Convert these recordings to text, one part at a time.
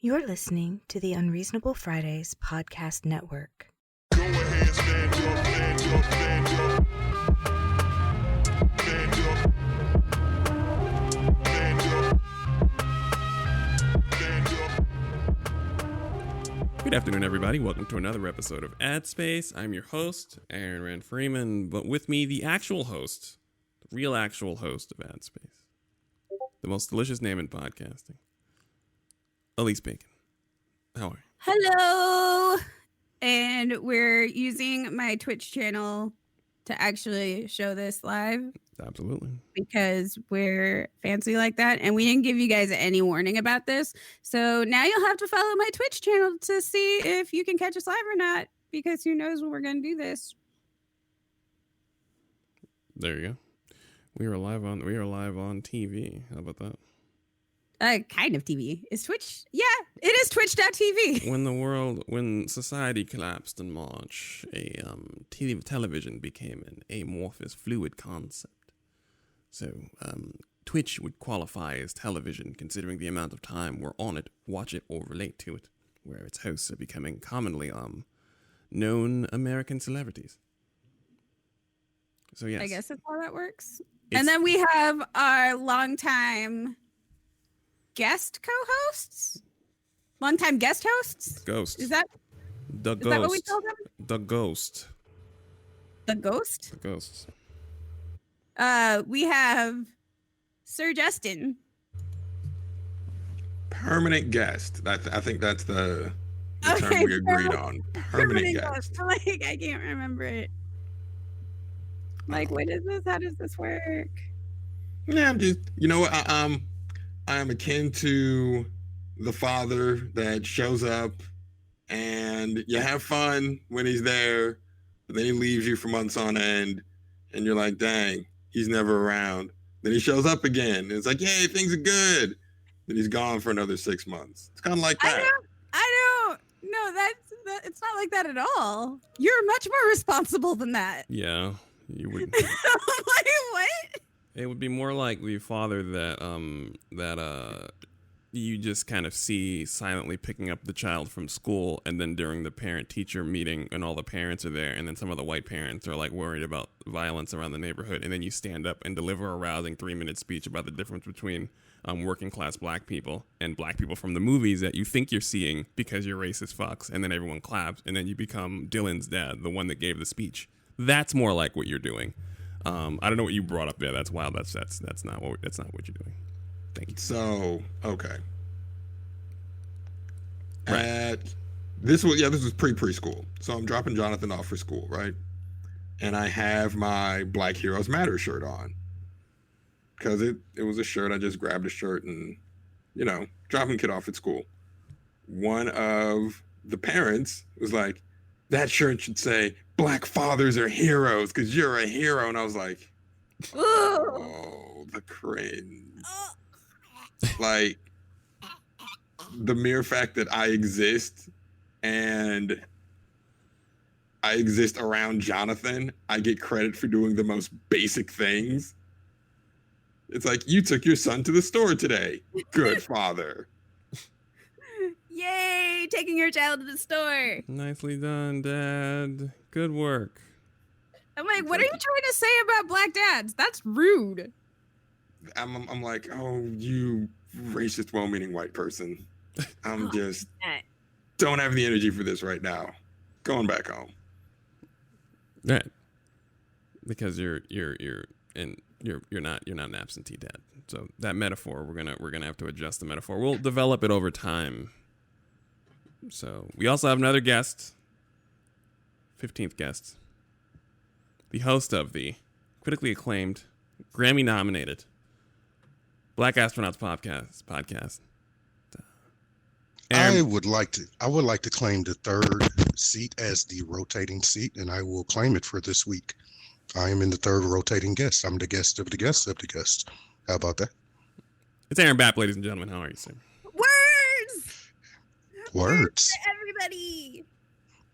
You're listening to the Unreasonable Fridays podcast network. Go ahead, stand up, stand up, stand up. Stand up. Stand up. Stand up. Good afternoon, everybody. Welcome to another episode of Ad Space. I'm your host, Aaron Rand Freeman, but with me, the actual host, the real actual host of Ad Space, the most delicious name in podcasting, Elise Bacon. How are you? Hello! And we're using my Twitch channel to actually show this live Absolutely. because we're fancy like that. And we didn't give you guys any warning about this. So now you'll have to follow my Twitch channel to see if you can catch us live or not, because who knows when we're going to do this. There you go. We are live on TV. How about that? Kind of TV. Is Twitch? Yeah, it is twitch.tv. When society collapsed in March, television became an amorphous, fluid concept. So, Twitch would qualify as television, considering the amount of time we're on it, watch it, or relate to it, where its hosts are becoming commonly known American celebrities. So yes, I guess that's how that works. And then we have our longtime guest co-hosts, longtime guest hosts. Ghost. Is that what we call them? The Ghost. The Ghost. The Ghosts. We have Sir Justin. Permanent guest. I think that's the term we agreed on. Permanent guest. Like, I can't remember it. Like, what is this? How does this work? Yeah, I'm just, you know what? I am akin to the father that shows up and you have fun when he's there, but then he leaves you for months on end and you're like, dang, he's never around. Then he shows up again and it's like, yay, things are good. Then he's gone for another 6 months. It's kind of like that. I don't. No, it's not like that at all. You're much more responsible than that. Yeah, you would. Like, what? It would be more like the father that you just kind of see silently picking up the child from school, and then during the parent-teacher meeting and all the parents are there, and then some of the white parents are like worried about violence around the neighborhood, and then you stand up and deliver a rousing 3-minute speech about the difference between working-class black people and black people from the movies that you think you're seeing because you're racist fucks, and then everyone claps, and then you become Dylan's dad, the one that gave the speech. That's more like what you're doing. I don't know what you brought up there. That's wild. That's not what you're doing. Thank you. So, okay. Right. This was preschool. So I'm dropping Jonathan off for school, right? And I have my Black Heroes Matter shirt on. Because it was a shirt. I just grabbed a shirt and, dropping kid off at school. One of the parents was like, that shirt should say, Black fathers are heroes because you're a hero. And I was like, oh, the cringe. Like, the mere fact that I exist and I exist around Jonathan, I get credit for doing the most basic things. It's like, you took your son to the store today. Good father. Yay, taking your child to the store. Nicely done, Dad. Good work. I'm like, what are you trying to say about black dads? That's rude. I'm like, oh, you racist, well-meaning white person. I'm just don't have the energy for this right now. Going back home. Right. Because you're not an absentee dad. So that metaphor, we're gonna have to adjust the metaphor. We'll develop it over time. So we also have another guest, 15th guest, the host of the critically acclaimed, Grammy-nominated Black Astronauts podcast. I would like to claim the third seat as the rotating seat, and I will claim it for this week. I am in the third rotating guest. I'm the guest of the guest of the guest. How about that? It's Aaron Bapp, ladies and gentlemen. How are you, sir? Words. For everybody.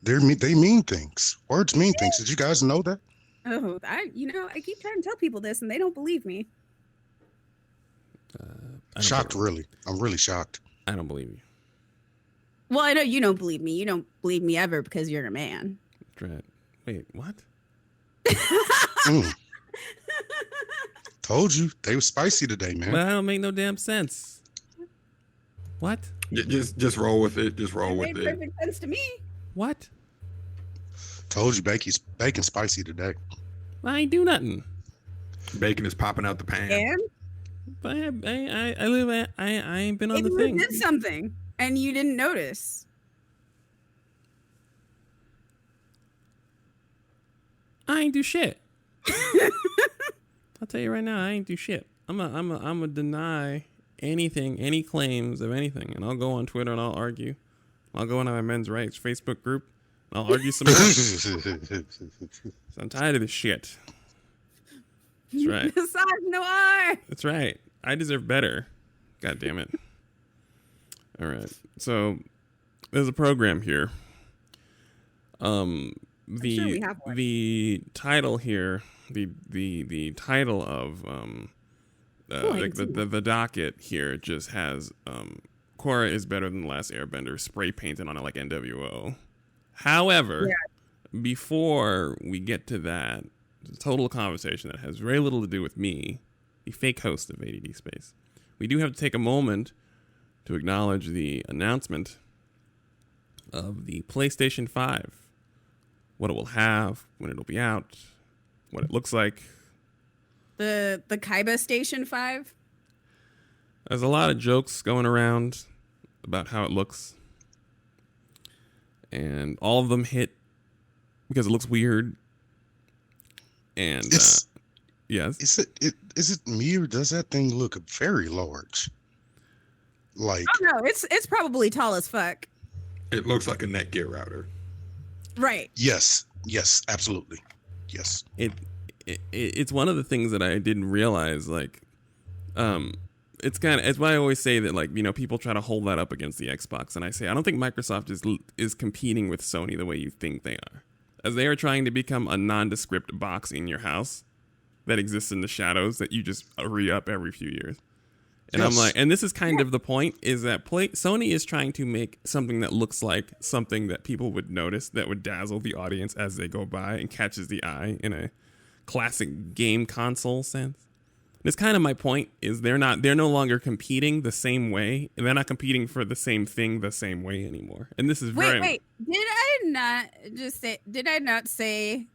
They mean things. Words mean things. Did you guys know that? Oh, I keep trying to tell people this, and they don't believe me. Shocked, really. I'm really shocked. I don't believe you. Well, I know you don't believe me. You don't believe me ever because you're a man. Dread. Wait, what? Mm. Told you they were spicy today, man. Well, that don't make no damn sense. What? Just roll with it. Just roll It with made it. perfect sense to me. What? Told you bacon spicy today. I ain't do nothing. Bacon is popping out the pan. And But I ain't been on maybe the you thing. did something and you didn't notice. I ain't do shit. I'll tell you right now, I ain't do shit. I'm a deny anything, any claims of anything, and I'll go on Twitter and I'll argue. I'll go into my men's rights Facebook group. And I'll argue some more. So I'm tired of this shit. That's right. Massage noir. That's right. I deserve better. God damn it. All right. So there's a program here. sure we have one. The title here, the title of the docket here just has Korra is better than the last Airbender spray painted on it like NWO. However, before we get to that, it's a total conversation that has very little to do with me, the fake host of ADD Space. We do have to take a moment to acknowledge the announcement of the PlayStation 5. What it will have, when it'll be out, what it looks like. The Kaiba Station 5. There's a lot of jokes going around about how it looks. And all of them hit because it looks weird. And yes. Is it me or does that thing look very large? Like, Oh no, it's probably tall as fuck. It looks like a Netgear router. Right. yes, absolutely. Yes. It's one of the things that I didn't realize, like, it's why I always say that, like, you know, people try to hold that up against the Xbox, and I say I don't think Microsoft is competing with Sony the way you think they are, as they are trying to become a nondescript box in your house that exists in the shadows that you just re-up every few years. And Yes. I'm like, and this is kind of the point, is that Sony is trying to make something that looks like something that people would notice, that would dazzle the audience as they go by and catches the eye in a classic game console sense. And it's kind of my point, is they're no longer competing the same way, and they're not competing for the same thing the same way anymore. And this is Wait. Did I not say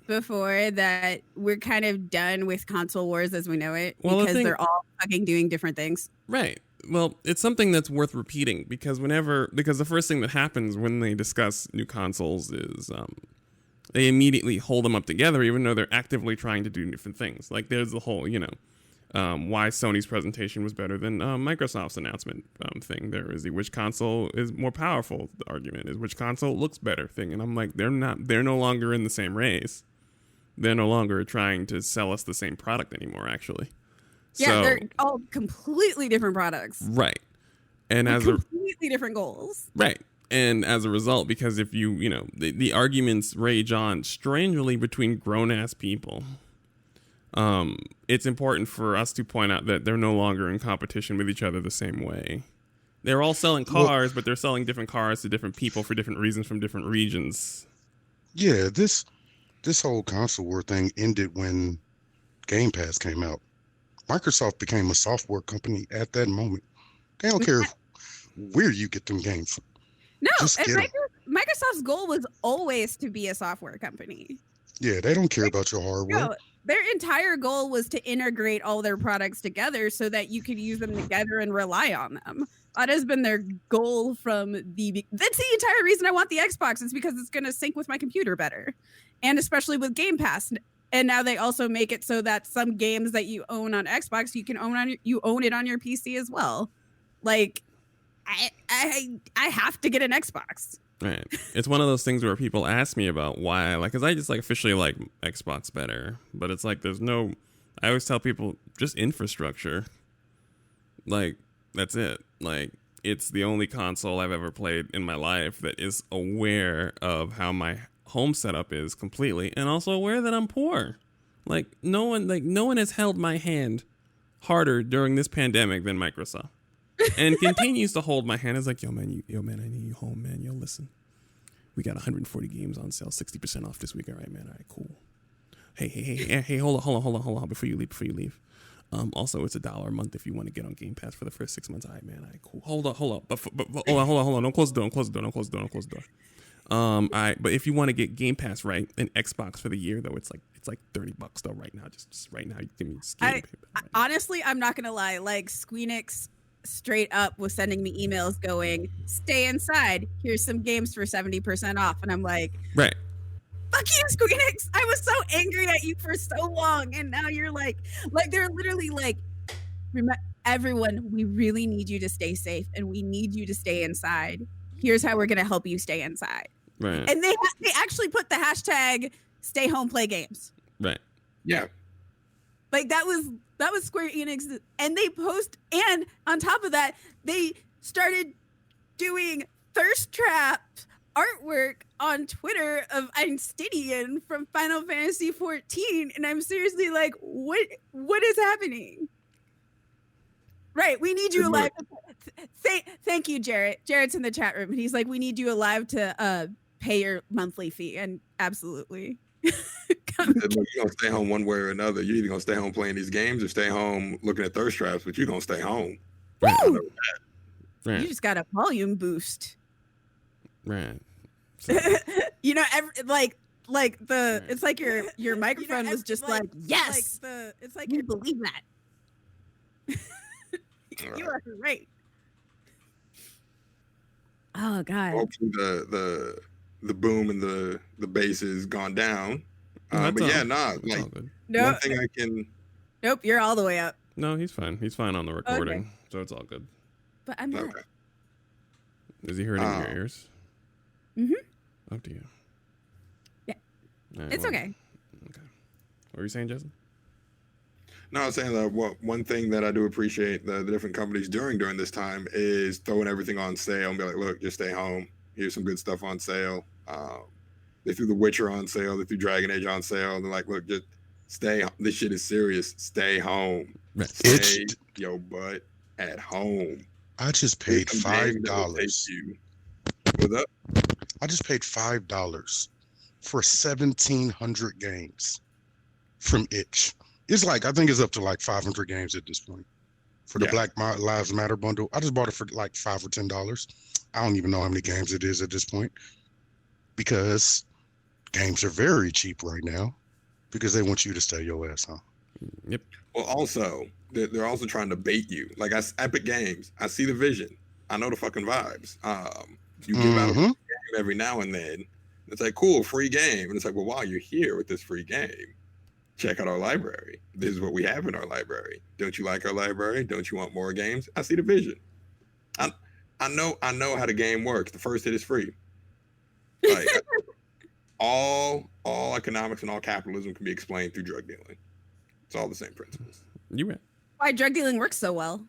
before that we're kind of done with console wars as we know it, because they're all fucking doing different things? Right. Well, it's something that's worth repeating because the first thing that happens when they discuss new consoles is they immediately hold them up together, even though they're actively trying to do different things. Like there's the whole, why Sony's presentation was better than Microsoft's announcement thing. There is the which console is more powerful. The argument is which console looks better thing. And I'm like, they're no longer in the same race. They're no longer trying to sell us the same product anymore, actually. Yeah, So, they're all completely different products. right. And With as completely different goals. right. And as a result, because if the arguments rage on strangely between grown ass people, it's important for us to point out that they're no longer in competition with each other the same way. They're all selling cars, but they're selling different cars to different people for different reasons from different regions. Yeah, this whole console war thing ended when Game Pass came out. Microsoft became a software company at that moment. They don't care where you get them games from. No, Just and get 'em. Microsoft's goal was always to be a software company. Yeah, they don't care about your hardware. No, their entire goal was to integrate all their products together so that you could use them together and rely on them. That has been their goal from that's the entire reason I want the Xbox, is because it's going to sync with my computer better. And especially with Game Pass. And now they also make it so that some games that you own on Xbox, you can own it on your PC as well. Like, I have to get an Xbox. Right. It's one of those things where people ask me about why, because I just officially like Xbox better, but it's like I always tell people just infrastructure. Like, that's it. Like, it's the only console I've ever played in my life that is aware of how my home setup is completely, and also aware that I'm poor. No one has held my hand harder during this pandemic than Microsoft. and continues to hold my hand. Is like, yo man, I need you home, man. Yo, listen, we got 140 games on sale, 60% off this week. All right, man. All right, cool. Hey, hold on, before you leave. Also, it's $1 a month if you want to get on Game Pass for the first 6 months. All right, man. All right, cool. Hold up. But hold on. Don't close the door. All right, but if you want to get Game Pass, right, and Xbox for the year, though, it's like $30 though right now. Just right now, give me Game Pass. Honestly, I'm not gonna lie. Like Squeenix straight up was sending me emails going, "Stay inside. Here's some games for 70% off," and I'm like, Right. fuck you, Squeenix. I was so angry at you for so long, and now you're like they're literally like, everyone, we really need you to stay safe, and we need you to stay inside. Here's how we're gonna help you stay inside. Right. And they actually put the hashtag "Stay Home, Play Games." Right. Yeah. Like that was Square Enix, and they post, and on top of that, they started doing thirst trap artwork on Twitter of Einsteinian from Final Fantasy 14, and I'm seriously like, what is happening? Right, we need you alive. Thank you, Jarrett. Jarrett's in the chat room, and he's like, we need you alive to pay your monthly fee, and absolutely. Look, you're gonna stay home one way or another. You're either gonna stay home playing these games or stay home looking at thirst traps, but you're gonna stay home. Woo! Right. You just got a volume boost. Right. So, It's like your microphone was just like, yes. It's like you believe that. You are right. Oh God. Hopefully the boom and the bass has gone down. That's But all- yeah, that's all like good. one thing I can. Nope, you're all the way up. No, he's fine. He's fine on the recording, so it's all good. But I'm not. Okay. Is he hurting your ears? Mm-hmm. Up to you. Yeah. All right, It's okay. Okay. What were you saying, Justin? No, I was saying that one thing that I do appreciate the different companies doing during this time is throwing everything on sale and be like, look, just stay home. Here's some good stuff on sale. They threw The Witcher on sale. They threw Dragon Age on sale. And they're like, look, just stay. This shit is serious. Stay home. Right. Stay your butt at home. I just paid Some games $5. that'll take you- What's up? I just paid $5 for 1,700 games from Itch. It's like, I think it's up to like 500 games at this point. For the Yeah. Black Lives Matter bundle, I just bought it for like $5 or $10. I don't even know how many games it is at this point, because games are very cheap right now because they want you to stay your ass home. Yep. Well, also, they're also trying to bait you. Like Epic Games, I see the vision. I know the fucking vibes. You give out a free game every now and then. It's like, cool, free game. And it's like, well, while you're here with this free game, check out our library. This is what we have in our library. Don't you like our library? Don't you want more games? I see the vision. I know how the game works. The first hit is free. Like all economics and all capitalism can be explained through drug dealing. It's all the same principles. You right. Why drug dealing works so well.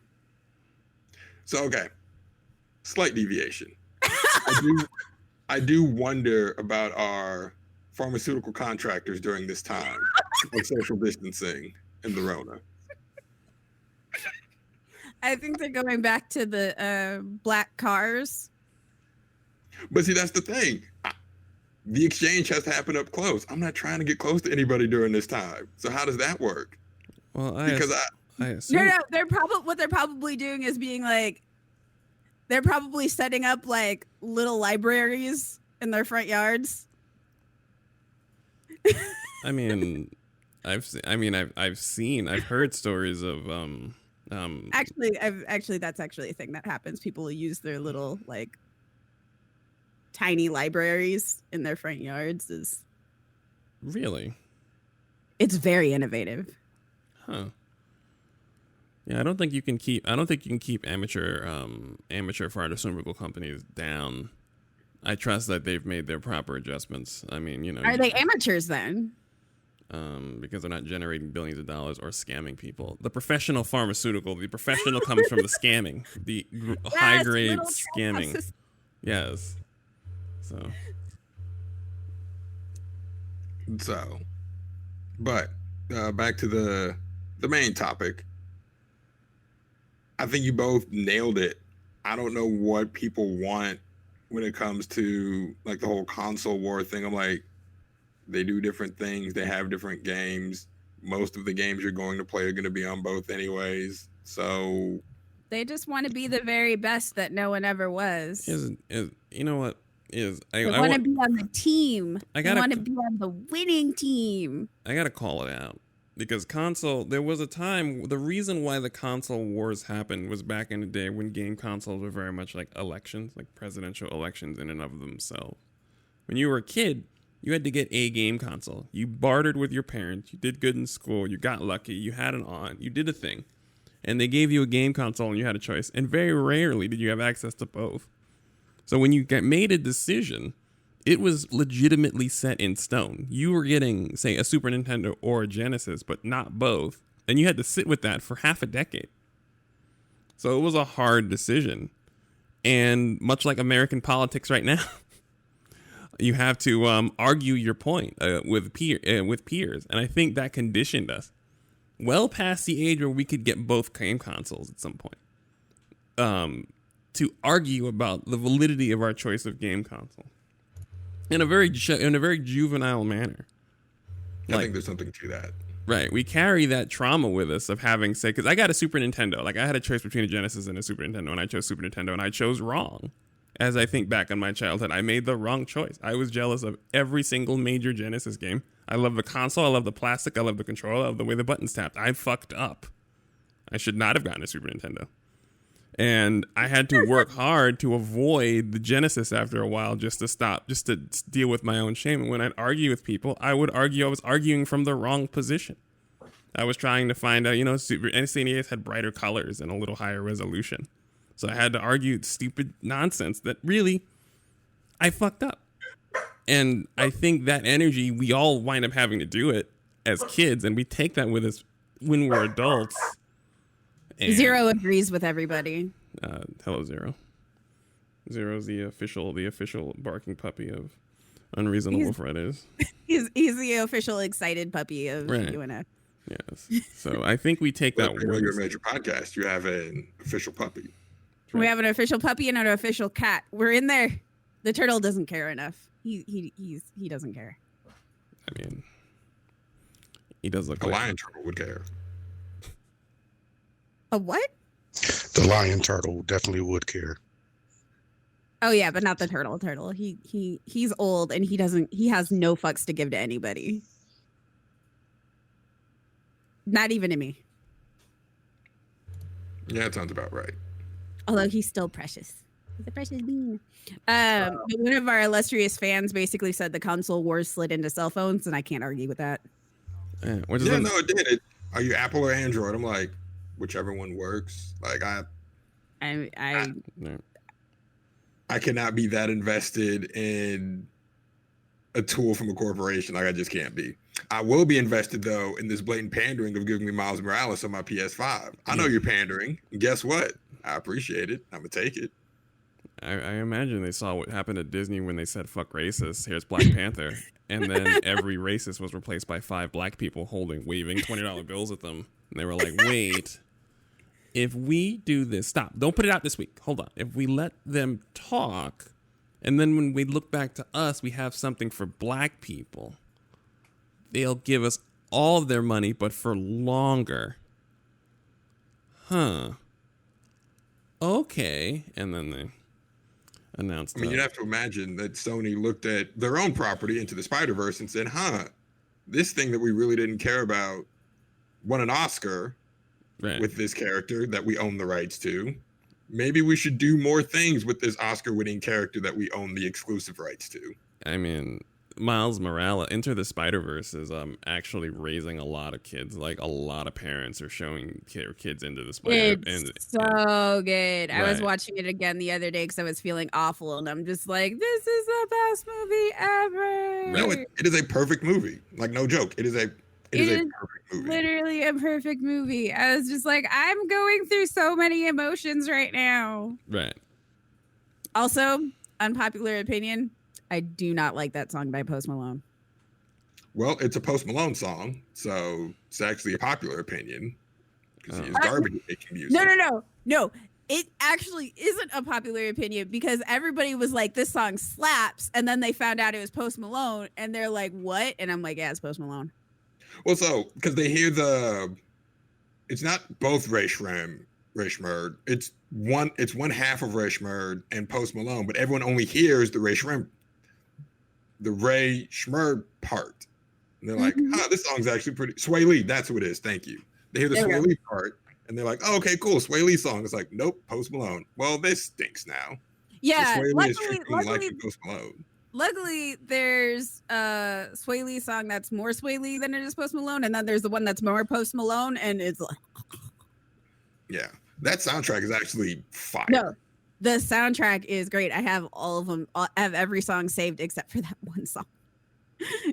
So okay, slight deviation. I do wonder about our pharmaceutical contractors during this time of social distancing and the Rona. I think they're going back to the black cars. But see, that's the thing. The exchange has to happen up close. I'm not trying to get close to anybody during this time. So how does that work? Well, Because I assume. No, what they're probably doing is being like, they're probably setting up like little libraries in their front yards. I mean, I've heard stories of Actually, that's actually a thing that happens. People use their little like tiny libraries in their front yards. Really? It's very innovative. Huh. Yeah, I don't think you can keep amateur pharmaceutical companies down. I trust that they've made their proper adjustments. I mean, you know, Are they amateurs then? because they're not generating billions of dollars or scamming people. The professional comes from the scamming, the high grade little scamming. trust. Yes. So, but back to the main topic. I think you both nailed it. I don't know what people want when it comes to like the whole console war thing. I'm like, they do different things. They have different games. Most of the games you're going to play are going to be on both anyways. So They just want to be the very best that no one ever was. You know what is They want to be on the team. I They gotta- want to be on the winning team. I gotta call it out because there was a time, the reason why the console wars happened was back in the day when game consoles were very much like elections, like presidential elections in and of themselves. When you were a kid, you had to get a game console. You bartered with your parents. You did good in school. You got lucky. You had an aunt. You did a thing. And they gave you a game console and you had a choice. And very rarely did you have access to both. So when you made a decision, it was legitimately set in stone. You were getting, say, a Super Nintendo or a Genesis, but not both. And you had to sit with that for half a decade. So it was a hard decision. And much like American politics right now, you have to argue your point with peers. And I think that conditioned us well past the age where we could get both game consoles at some point to argue about the validity of our choice of game console in a very juvenile manner. I think there's something to that. Right. We carry that trauma with us of having, say, because I got a Super Nintendo. Like, I had a choice between a Genesis and a Super Nintendo, and I chose Super Nintendo, and I chose wrong. As I think back on my childhood, I made the wrong choice. I was jealous of every single major Genesis game. I love the console. I love the plastic. I love the controller. I love the way the buttons tapped. I fucked up. I should not have gotten a Super Nintendo. And I had to work hard to avoid the Genesis after a while just to deal with my own shame. And when I'd argue with people, I would argue I was arguing from the wrong position. I was trying to find out, Super NCNES had brighter colors and a little higher resolution. So I had to argue stupid nonsense that really I fucked up. And I think that energy, we all wind up having to do it as kids, and we take that with us when we're adults. And, Zero agrees with everybody. Hello, Zero. Zero's the official barking puppy of Unreasonable Fridays. He's the official excited puppy of UNF. Yes. So I think we take that. When you're a major podcast, you have an official puppy. We have an official puppy and an official cat. We're in there. The turtle doesn't care enough. He doesn't care. I mean, he does look a like lion turtle would care. A what? The lion turtle definitely would care. Oh yeah, but not the turtle. He's old and he has no fucks to give to anybody. Not even to me. Yeah, that sounds about right. Although he's still precious. He's a precious bean. But one of our illustrious fans basically said the console wars slid into cell phones, and I can't argue with that. No, it did. Are you Apple or Android? I'm like, whichever one works. Like I cannot be that invested in a tool from a corporation. Like I just can't be. I will be invested though in this blatant pandering of giving me Miles Morales on my PS5. I know you're pandering. And guess what? I appreciate it. I'm gonna take it. I imagine they saw what happened at Disney when they said "fuck racist." Here's Black Panther, and then every racist was replaced by 5 black people waving $20 bills at them, and they were like, "Wait, if we do this, stop! Don't put it out this week. Hold on. If we let them talk, and then when we look back to us, we have something for black people. They'll give us all of their money, but for longer." Huh. Okay, and then they announced. I mean, you'd have to imagine that Sony looked at their own property Into the Spider-Verse and said, this thing that we really didn't care about won an Oscar with this character that we own the rights to. Maybe we should do more things with this Oscar-winning character that we own the exclusive rights to. I mean, Miles Morales, Into the Spider-Verse is actually raising a lot of kids. Like, a lot of parents are showing their kids Into the Spider-Verse. It's so good. I was watching it again the other day because I was feeling awful, and I'm just like, this is the best movie ever. No, it is a perfect movie. Like, no joke. It is a perfect movie. Literally a perfect movie. I was just like, I'm going through so many emotions right now. Right. Also, unpopular opinion, I do not like that song by Post Malone. Well, it's a Post Malone song, so it's actually a popular opinion because he is garbage at making music. No. No, it actually isn't a popular opinion because everybody was like, this song slaps. And then they found out it was Post Malone and they're like, what? And I'm like, yeah, it's Post Malone. Well, so because they hear it's not both Ray Schmurd. It's one half of Ray Schmurd and Post Malone, but everyone only hears the Ray Schmurd part. And they're like, this song's actually pretty. Sway Lee, that's who it is. Thank you. They hear the Sway Lee part, and they're like, oh, okay, cool. Sway Lee song. It's like, nope, Post Malone. Well, this stinks now. Yeah, Sway Lee is treating like Post Malone. Luckily, there's a Sway Lee song that's more Sway Lee than it is Post Malone, and then there's the one that's more Post Malone, and it's like, yeah, that soundtrack is actually fire. No, the soundtrack is great. I have all of them. I have every song saved except for that one song,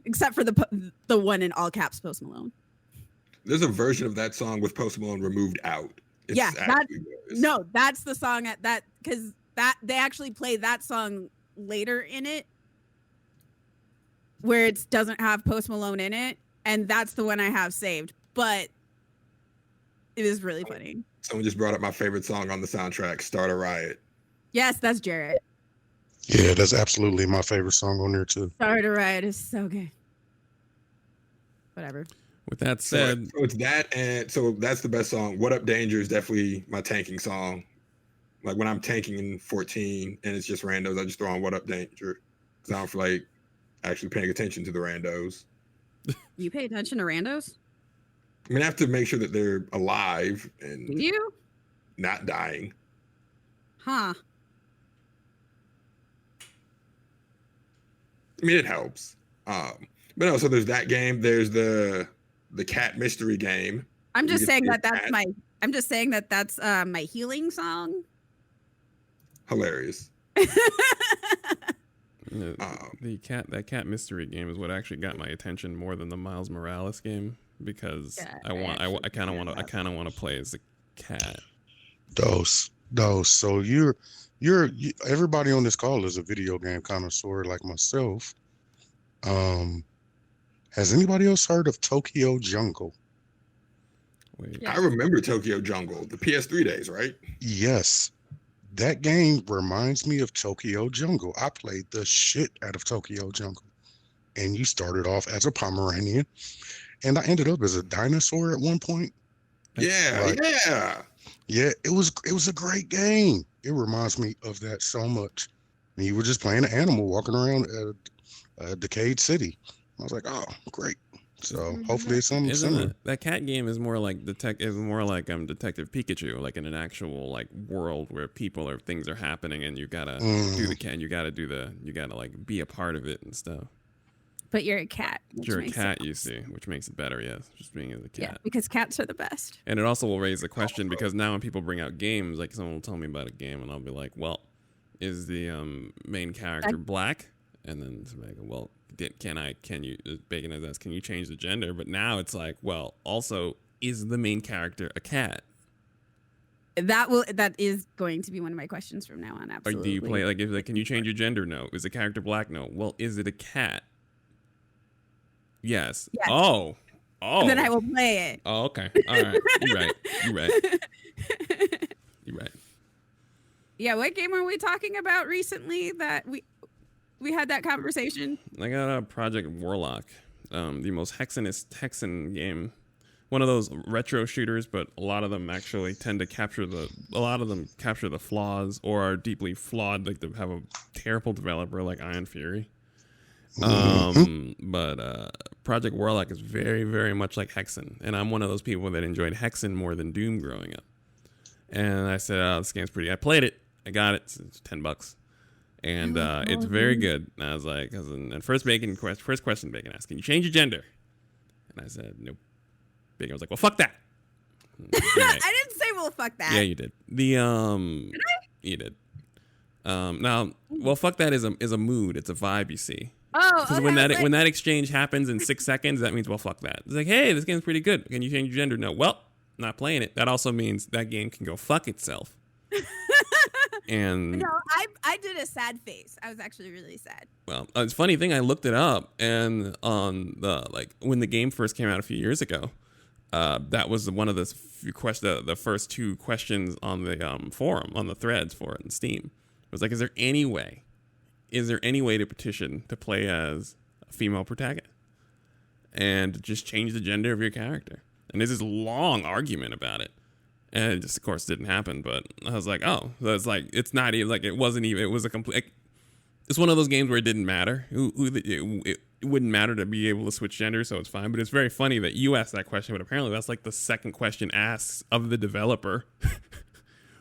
except for the one in all caps Post Malone. There's a version of that song with Post Malone removed out. That's the song because they actually play that song later in it, where it doesn't have Post Malone in it, and that's the one I have saved. But it is really funny. Someone just brought up my favorite song on the soundtrack, Start a Riot. Yes, that's Jarrett. Yeah, that's absolutely my favorite song on there too. Start a Riot is so good. Whatever. With that said, so it's that, and so that's the best song. What Up Danger is definitely my tanking song. Like when I'm tanking in 14 and it's just randos, I just throw on What Up Danger because I don't feel like actually paying attention to the randos. You pay attention to randos? I mean, I have to make sure that they're alive and you not dying. Huh. I mean, it helps. But no, so there's that game. There's the cat mystery game. I'm just saying that's my healing song. Hilarious. That cat mystery game is what actually got my attention more than the Miles Morales game because I kind of want to play as a cat. Dose. So you're everybody on this call is a video game connoisseur like myself. Has anybody else heard of Tokyo Jungle? Wait. I remember Tokyo Jungle, the PS3 days, right? Yes. That game reminds me of Tokyo Jungle. I played the shit out of Tokyo Jungle. And you started off as a Pomeranian. And I ended up as a dinosaur at one point. Yeah. Yeah, it was a great game. It reminds me of that so much. And you were just playing an animal walking around a decayed city. I was like, oh, great. So hopefully it's something similar. That cat game is more like Detective Pikachu, like in an actual like world where people or things are happening, and you gotta do the cat. You gotta like be a part of it and stuff. But you're a cat. You're a cat, you see, which makes it better. Yes, just being as a cat. Yeah, because cats are the best. And it also will raise the question because now when people bring out games, like someone will tell me about a game, and I'll be like, well, is the main character black? And then somebody go, well, can you change the gender? But now it's like, well, also, is the main character a cat? That is going to be one of my questions from now on. Absolutely. Or do you play can you change your gender? No. Is the character black? No. Well, is it a cat? Yes. Oh. And then I will play it. Oh, okay. All right. You're right. Yeah. What game are we talking about recently that we had that conversation? I got a Project Warlock, the most Hexen game. One of those retro shooters, but a lot of them actually tend to capture the flaws or are deeply flawed, like they have a terrible developer like Iron Fury. But Project Warlock is very, very much like Hexen, and I'm one of those people that enjoyed Hexen more than Doom growing up. And I said, "Oh, this game's pretty." I played it. I got it. It's $10. And it's very good. And I was like, and first question Bacon asked, can you change your gender? And I said, nope. Bacon was like, well, fuck that. Right. I didn't say, well, fuck that. Yeah, you did. Did I? You did. Now, well, fuck that is a mood. It's a vibe, you see. Oh, because when that exchange happens in 6 seconds, that means, well, fuck that. It's like, hey, this game's pretty good. Can you change your gender? No. Well, not playing it. That also means that game can go fuck itself. And no, I did a sad face. I was actually really sad. Well, it's a funny thing. I looked it up, and on when the game first came out a few years ago, that was one of the few the first two questions on the forum, on the threads for it in Steam. It was like, is there any way to petition to play as a female protagonist and just change the gender of your character? And there's this long argument about it, and it just, of course, didn't happen. But I was like, oh, that's like, it's not even like, it wasn't even, it was a complete, it's one of those games where it didn't matter. It wouldn't matter to be able to switch gender, so it's fine. But it's very funny that you asked that question, but apparently that's like the second question asked of the developer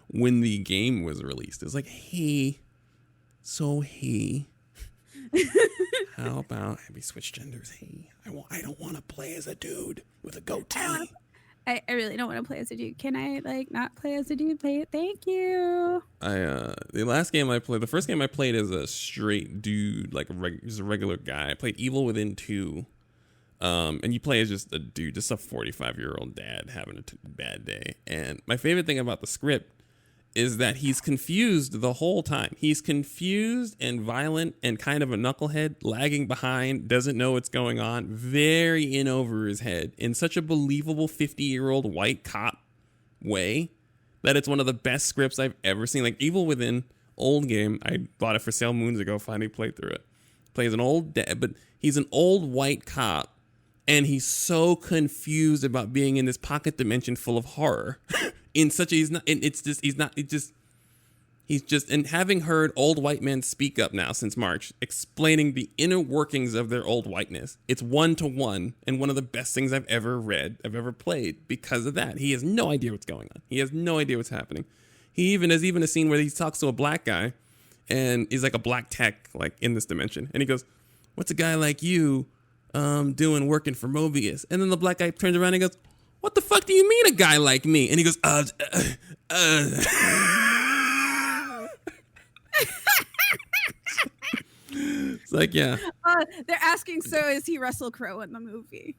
when the game was released. It's like, hey, how about we switch genders? Hey, I don't want to play as a dude with a goatee. I really don't want to play as a dude. Can I like not play as a dude? Play it. Thank you. The last game I played, the first game I played as a straight dude, like just a regular guy. I played Evil Within 2. And you play as just a dude, just a 45-year-old dad having a bad day. And my favorite thing about the script is that he's confused the whole time. He's confused and violent and kind of a knucklehead, lagging behind, doesn't know what's going on, very in over his head in such a believable 50-year-old white cop way that it's one of the best scripts I've ever seen. Like Evil Within, old game. I bought it for sale moons ago, finally played through it. Plays an old dad, but he's an old white cop, and he's so confused about being in this pocket dimension full of horror. In such a, he's just, and having heard old white men speak up now since March, explaining the inner workings of their old whiteness. It's 1-to-1, and one of the best things I've ever read, I've ever played because of that. He has no idea what's going on. He has no idea what's happening. There's even a scene where he talks to a black guy, and he's like a black tech, like in this dimension. And he goes, "What's a guy like you doing working for Mobius?" And then the black guy turns around and goes, "What the fuck do you mean a guy like me?" And he goes, It's like, yeah. They're asking, so is he Russell Crowe in the movie?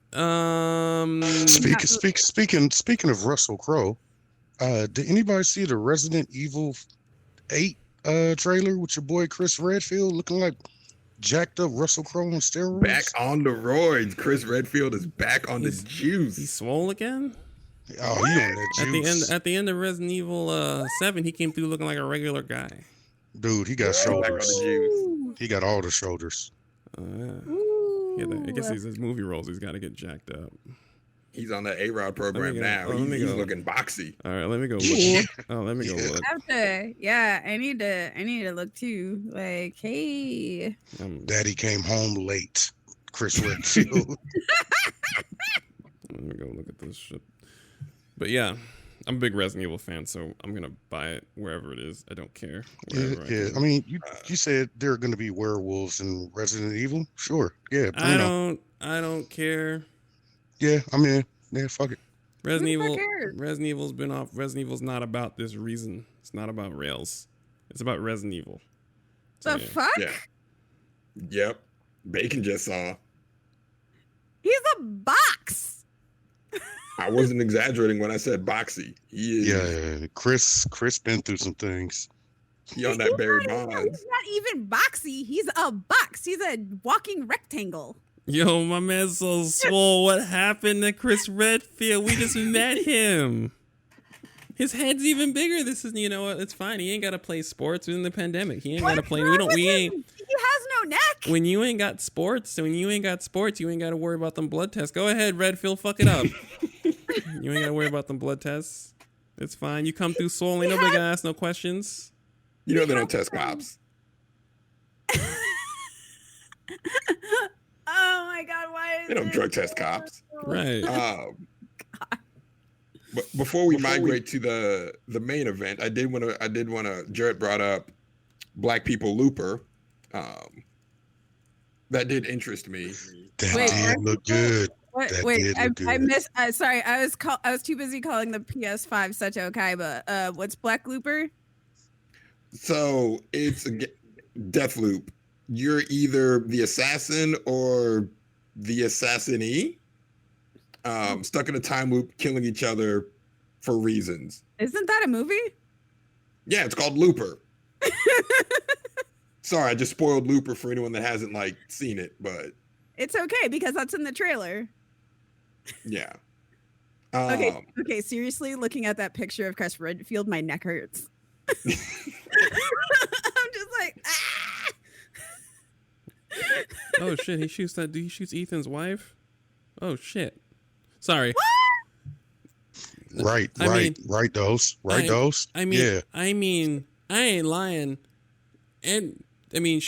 Speaking of Russell Crowe, did anybody see the Resident Evil 8 trailer with your boy Chris Redfield looking like jacked up Russell Crowe on steroids? Back on the roids. Chris Redfield is back on the juice. He's swole again? Oh, he on that juice. At the end of Resident Evil 7, he came through looking like a regular guy. Dude, he got shoulders. He got all the shoulders. Yeah, I guess his movie roles, he's got to get jacked up. He's on the A-Rod program now. He's looking boxy. All right, let me go look. Let me go look. I need to look too. Like, hey. Daddy came home late. Chris Redfield. Let me go look at this shit. But yeah, I'm a big Resident Evil fan, so I'm gonna buy it wherever it is. I don't care. Yeah. I mean, you said there are going to be werewolves in Resident Evil. Sure. Yeah. I don't care. Yeah. I mean, yeah. Fuck it. Resident Evil's been off. Resident Evil's not about this reason. It's not about rails. It's about Resident Evil. So, the fuck? Yeah. Yep. Bacon just saw. He's a box. I wasn't exaggerating when I said boxy. He is. Yeah. Chris been through some things. He on that Barry Bonds. He's not even boxy. He's a box. He's a walking rectangle. Yo, my man's so swole. What happened to Chris Redfield? We just met him. His head's even bigger. This is, you know what? It's fine. He ain't got to play sports in the pandemic. He ain't got to play. He has no neck. When you ain't got sports, you ain't got to worry about them blood tests. Go ahead, Redfield, fuck it up. You ain't got to worry about them blood tests. It's fine. You come through swole. Ain't nobody gonna ask no questions. You know they don't test cops. Oh my God! Why is they don't drug test cops? Right. But before we migrate to the main event, I did want to. Jarrett brought up Black People Looper. That did interest me. That did look good. I missed. Sorry, I was too busy calling the PS5 such okay. But what's Black Looper? So it's a death loop. You're either the assassin or the assassinee, stuck in a time loop, killing each other for reasons. Isn't that a movie? Yeah, it's called Looper. Sorry, I just spoiled Looper for anyone that hasn't seen it, but it's okay because that's in the trailer. Yeah. Okay, okay. Seriously, looking at that picture of Chris Redfield, my neck hurts. I'm just like, ah! Oh shit, he shoots Ethan's wife? Oh shit. Sorry. Right, I mean, right, dose. I mean, yeah. I ain't lying. And you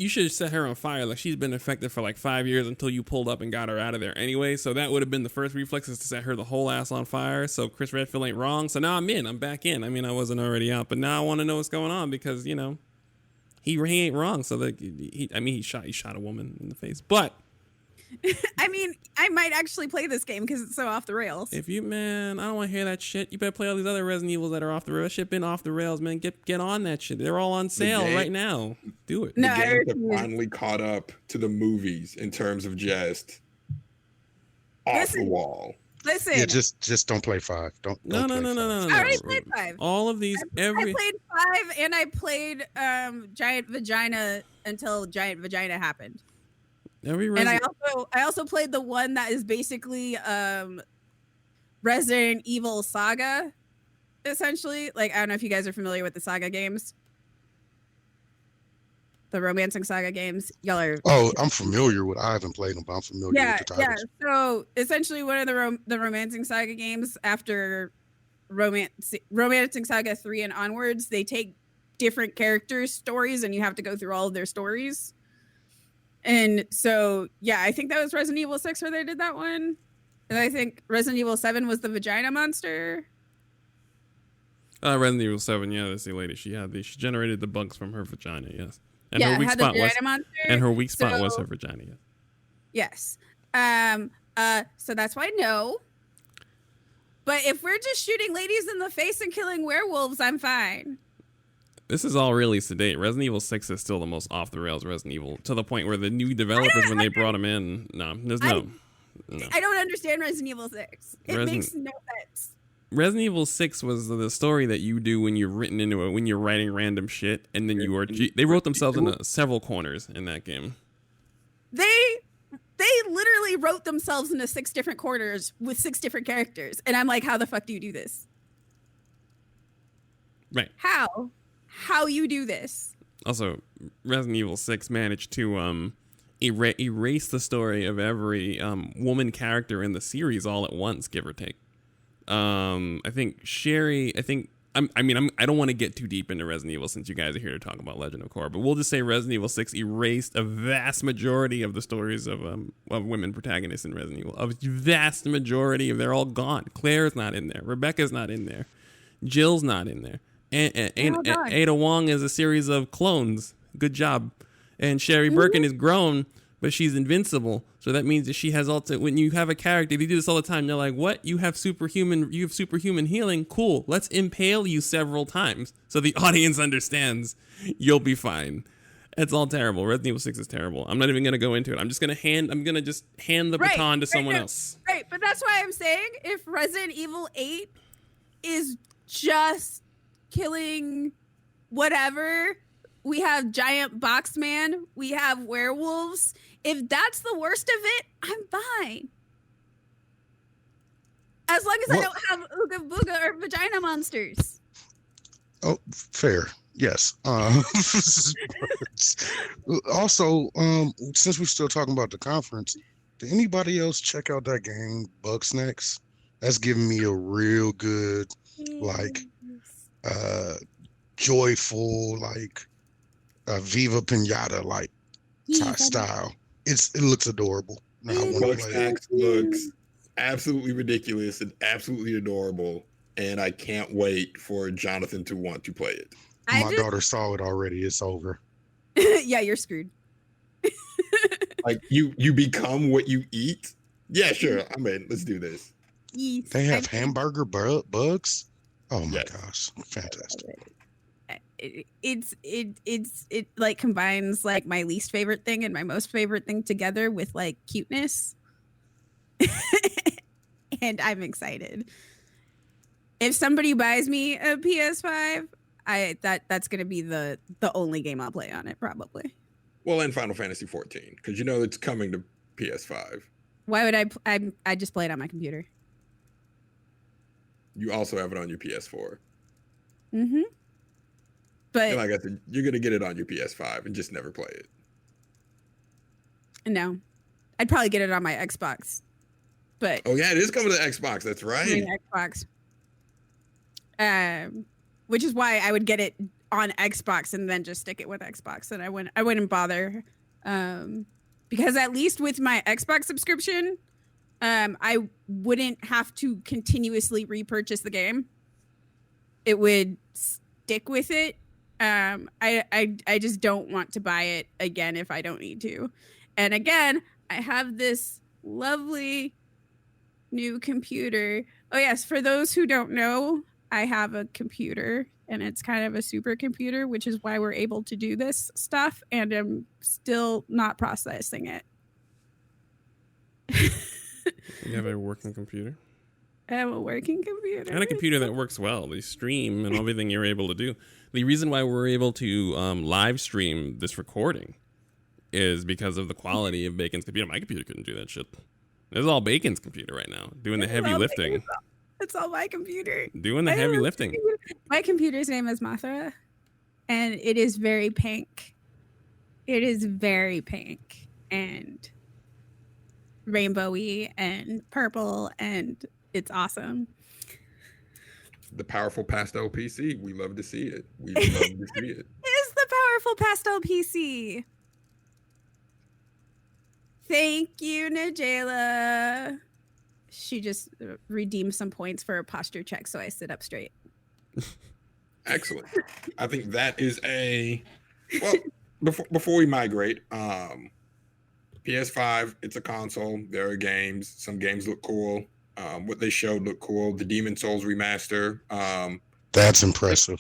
should have set her on fire. Like, she's been infected for like 5 years until you pulled up and got her out of there anyway. So that would have been the first reflex, is to set her the whole ass on fire. So Chris Redfield ain't wrong. So now I'm back in. I mean, I wasn't already out, but now I want to know what's going on, because, you know, he ain't wrong. So he shot a woman in the face. But I mean, I might actually play this game because it's so off the rails. I don't want to hear that shit. You better play all these other Resident Evils that are off the rails. That shit been off the rails, man. Get on that shit. They're all on sale right now. Do it. No, The games have finally caught up to the movies in terms of just off the wall. Listen. Yeah, just don't play 5. Don't No. play 5. I already played 5. All of these, I played 5, and I played Giant Vagina until Giant Vagina happened. And I also played the one that is basically Resident Evil Saga, essentially. Like, I don't know if you guys are familiar with the Saga games. The romancing Saga games. Y'all are... Oh, I'm familiar with... I haven't played them, but I'm familiar with the titles. Yeah. So, essentially, one of the romancing Saga games, after Romancing Saga 3 and onwards, they take different characters' stories, and you have to go through all of their stories. And so, yeah, I think that was Resident Evil 6 where they did that one. And I think Resident Evil 7 was the vagina monster. Resident Evil 7, yeah, that's the lady. She generated the bugs from her vagina, yes. And yeah, her weak had the spot vagina was monster. And her weak spot was her vagina, yes. Yes. So that's why no. But if we're just shooting ladies in the face and killing werewolves, I'm fine. This is all really sedate. Resident Evil 6 is still the most off the rails Resident Evil, to the point where the new developers, when they brought them in, there's no. I don't understand Resident Evil 6. It makes no sense. Resident Evil 6 was the story that you do when you're written into it, when you're writing random shit, and then they wrote themselves into several corners in that game. They literally wrote themselves into 6 different corners with 6 different characters, and I'm like, how the fuck do you do this? Right. How you do this? Also, Resident Evil 6 managed to erase the story of every woman character in the series all at once, give or take. I think Sherry. I don't want to get too deep into Resident Evil, since you guys are here to talk about Legend of Korra, but we'll just say Resident Evil 6 erased a vast majority of the stories of women protagonists in Resident Evil. A vast majority of, they're all gone. Claire's not in there. Rebecca's not in there. Jill's not in there. And Ada Wong is a series of clones. Good job. And Sherry Birkin is grown, but she's invincible. So that means that she has when you have a character, they do this all the time. They're like, what? You have superhuman healing? Cool. Let's impale you several times so the audience understands you'll be fine. It's all terrible. Resident Evil 6 is terrible. I'm not even going to go into it. I'm just going to hand the baton to someone else. Right. But that's why I'm saying, if Resident Evil 8 is just killing whatever, we have giant box man, we have werewolves. If that's the worst of it, I'm fine. As long as I don't have ooga booga or vagina monsters. Oh, fair. Yes. Also, since we're still talking about the conference, did anybody else check out that game, Bugsnax? That's giving me a real good, joyful, Viva Pinata style. It looks adorable. Bugsnax looks absolutely ridiculous and absolutely adorable, and I can't wait for Jonathan to want to play it. My daughter saw it already. It's over. Yeah, you're screwed. You become what you eat? Yeah, sure. I'm in. Let's do this. Yes. They have hamburger bugs? Oh my gosh. Fantastic. It like combines like my least favorite thing and my most favorite thing together with like cuteness. And I'm excited. If somebody buys me a PS5, that's gonna be the only game I'll play on it, probably. Well, and Final Fantasy 14, because it's coming to PS5. Why would I just play it on my computer? you also have it on your PS4. Mm-hmm. But And like I said, you're gonna get it on your PS5 and just never play it. no, I'd probably get it on my Xbox. But Oh yeah, it is coming to Xbox. That's right. Xbox. Which is why I would get it on Xbox and then just stick it with Xbox, and I wouldn't bother, because at least with my Xbox subscription, I wouldn't have to continuously repurchase the game. It would stick with it. I just don't want to buy it again if I don't need to. And again, I have this lovely new computer. Oh yes, for those who don't know, I have a computer, and it's kind of a supercomputer, which is why we're able to do this stuff, and I'm still not processing it. You have a working computer? I have a working computer. And a computer that works well. They stream and everything you're able to do. The reason why we're able to live stream this recording is because of the quality of Bacon's computer. My computer couldn't do that shit. This is all Bacon's computer right now, doing the heavy lifting. It's all my computer. Doing the heavy lifting. My computer's name is Mothra, and it is very pink. It is very pink and rainbowy and purple, and it's awesome. The powerful pastel PC. We love to see it. We love to see it. It is the powerful pastel PC. Thank you, Najela. She just redeemed some points for a posture check, so I sit up straight. Excellent. I think that is a well. Before we migrate, PS5. It's a console. There are games. Some games look cool. What they showed looked cool. The Demon Souls remaster. That's impressive.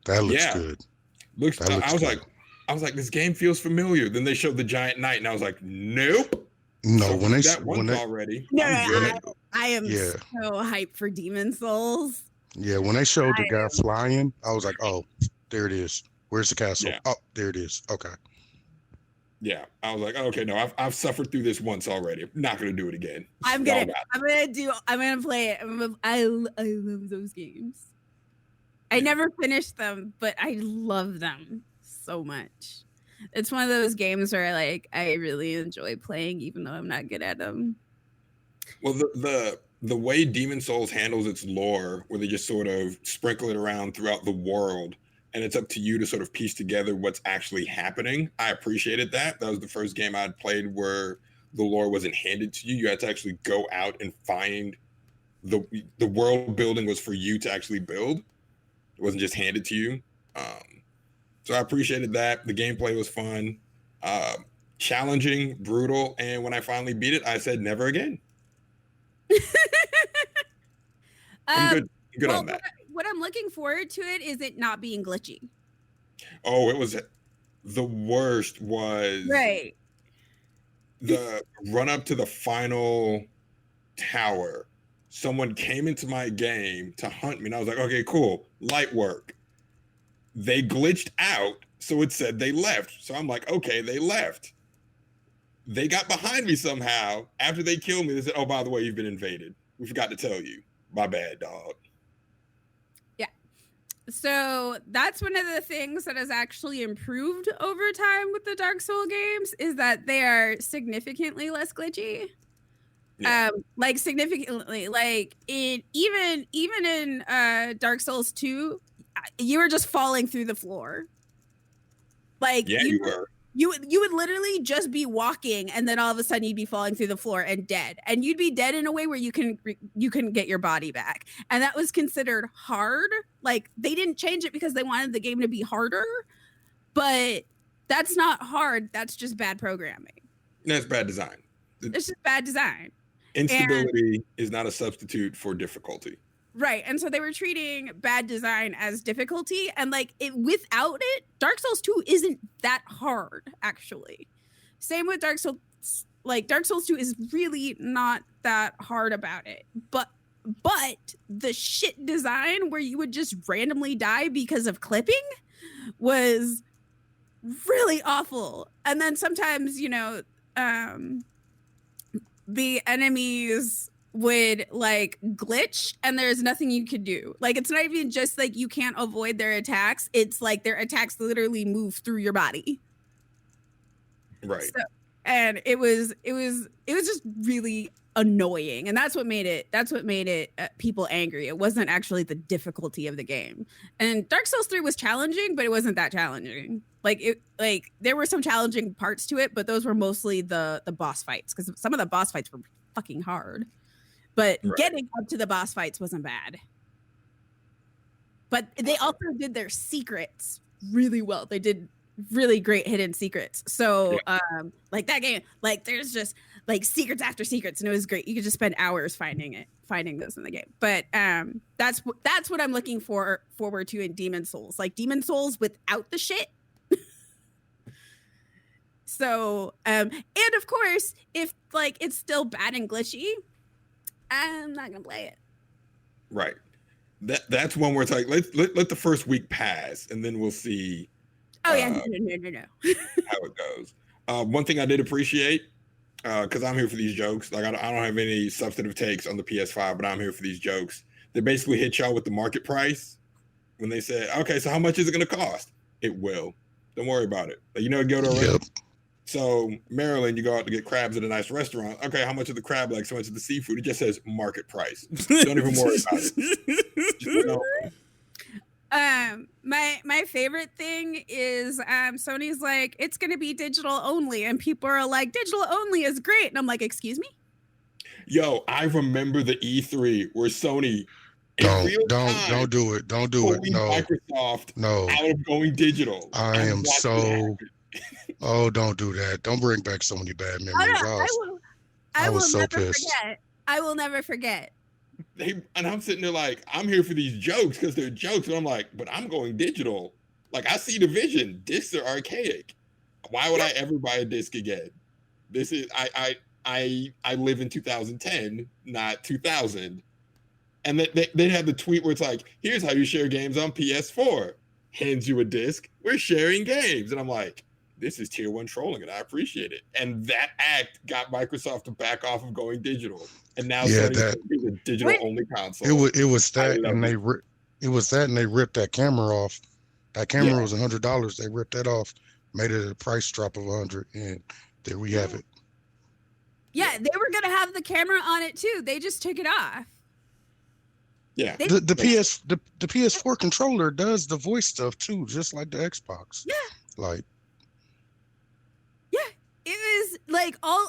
That looks Yeah. good. Looks. That looks I was good. like, this game feels familiar. Then they showed the Giant Knight, and I was like, nope. No, So when they that when one's they already. No, I'm good. I am Yeah. so hyped for Demon Souls. when they showed the guy flying, I was like, oh, there it is. Where's the castle? Yeah. Oh, there it is. Okay. Yeah, I was like, okay, no, I've suffered through this once already. I'm not gonna do it again. I'm Y'all gonna got play it. I love those games. I never finished them, but I love them so much. It's one of those games where I really enjoy playing, even though I'm not good at them. Well, the way Demon Souls handles its lore, where they just sort of sprinkle it around throughout the world, and it's up to you to sort of piece together what's actually happening. I appreciated that. That was the first game I'd played where the lore wasn't handed to you. You had to actually go out and find the world building was for you to actually build. It wasn't just handed to you. So I appreciated that. The gameplay was fun, challenging, brutal, and when I finally beat it, I said never again. I'm good on that. What I'm looking forward to is it not being glitchy. Oh, it was the worst was Right. the run up to the final tower. Someone came into my game to hunt me, and I was like, okay, cool, light work. They glitched out, so it said they left. So I'm like, okay, they left. They got behind me somehow. After they killed me, they said, oh, by the way, you've been invaded. We forgot to tell you. My bad, dog. So that's one of the things that has actually improved over time with the Dark Soul games is that they are significantly less glitchy. Yeah. Significantly, even in Dark Souls 2, you were just falling through the floor. Yeah, you were. You would literally just be walking, and then all of a sudden you'd be falling through the floor and dead. And you'd be dead in a way where you couldn't get your body back. And that was considered hard. Like, they didn't change it because they wanted the game to be harder, but that's not hard. That's just bad programming. That's bad design. It's just bad design. Instability is not a substitute for difficulty. Right. And so they were treating bad design as difficulty. And without it, Dark Souls 2 isn't that hard, actually. Same with Dark Souls. Dark Souls 2 is really not that hard about it. But the shit design where you would just randomly die because of clipping was really awful. And then sometimes, the enemies would like glitch and there's nothing you could do. Like it's not even just like you can't avoid their attacks. It's like their attacks literally move through your body. Right. So, and it was just really annoying, and that's what made it people angry. It wasn't actually the difficulty of the game. And Dark Souls 3 was challenging, but it wasn't that challenging. Like there were some challenging parts to it, but those were mostly the boss fights, because some of the boss fights were fucking hard. But getting up to the boss fights wasn't bad. But they also did their secrets really well. They did really great hidden secrets. So like that game, like there's just like secrets after secrets, and it was great. You could just spend hours finding those in the game. But that's what I'm looking forward to in Demon Souls. Like Demon Souls without the shit. So and of course, if like it's still bad and glitchy, I'm not gonna play it. Right. That's one where it's like let the first week pass, and then we'll see. Oh yeah, no. how it goes. One thing I did appreciate, because I'm here for these jokes. Like I don't have any substantive takes on the PS5, but I'm here for these jokes. They basically hit y'all with the market price when they said, "Okay, so how much is it going to cost?" It will. Don't worry about it. Like, go to a restaurant. So Maryland, you go out to get crabs at a nice restaurant. Okay, how much of the crab leg? So much of the seafood. It just says market price. Don't even worry about it. My favorite thing is Sony's like, it's gonna be digital only, and people are like, digital only is great, and I'm like, excuse me? Yo, I remember the E3 where Sony don't do it. Don't do it. No. Microsoft out of going digital. I am so don't do that. Don't bring back so many bad memories. I will so never pissed. forget. I will never forget. And I'm sitting there like, I'm here for these jokes because they're jokes. And I'm like, but I'm going digital. Like, I see the vision. Discs are archaic. Why would I ever buy a disc again? This is I live in 2010, not 2000. And they had the tweet where it's like, here's how you share games on PS4. Hands you a disc. We're sharing games. And I'm like, this is tier 1 trolling, and I appreciate it. And that act got Microsoft to back off of going digital. And now Sony's a digital only console. It was that, and they ripped that camera off. That camera was $100. They ripped that off, made it a price drop of $100, and there we have it. Yeah, they were gonna have the camera on it too. They just took it off. Yeah, the PS4 controller does the voice stuff too, just like the Xbox. Yeah, like. Yeah, it was like all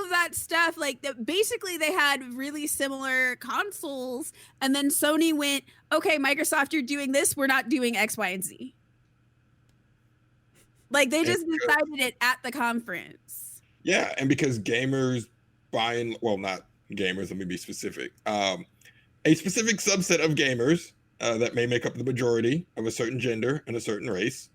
of that stuff. Like basically, they had really similar consoles, and then Sony went, "Okay, Microsoft, you're doing this. We're not doing X, Y, and Z." Like they just decided it at the conference. Yeah, and because gamers not gamers. Let me be specific. A specific subset of gamers that may make up the majority of a certain gender and a certain race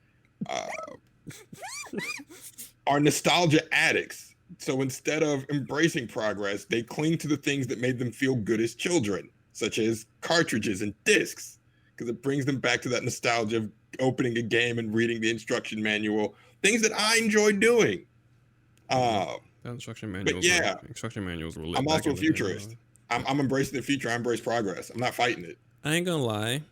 are nostalgia addicts. So instead of embracing progress, they cling to the things that made them feel good as children, such as cartridges and discs, because it brings them back to that nostalgia of opening a game and reading the instruction manual, things that I enjoy doing. Instruction manuals. Instruction manuals were lit. I'm also a futurist. I'm embracing the future. I embrace progress. I'm not fighting it. I ain't gonna lie.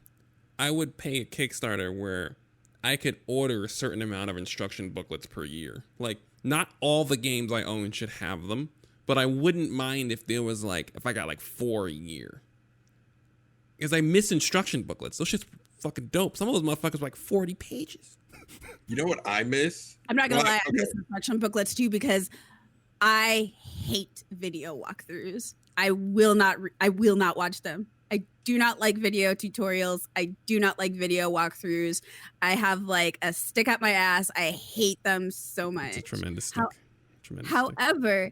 I would pay a Kickstarter where I could order a certain amount of instruction booklets per year. Like, not all the games I own should have them, but I wouldn't mind if there was if I got 4 a year. Because I miss instruction booklets. Those shit's fucking dope. Some of those motherfuckers were 40 pages. You know what I miss? I'm not gonna lie, I miss instruction booklets too, because I hate video walkthroughs. I will not watch them. I do not like video tutorials. I do not like video walkthroughs. I have a stick up my ass. I hate them so much. It's a tremendous stick. However,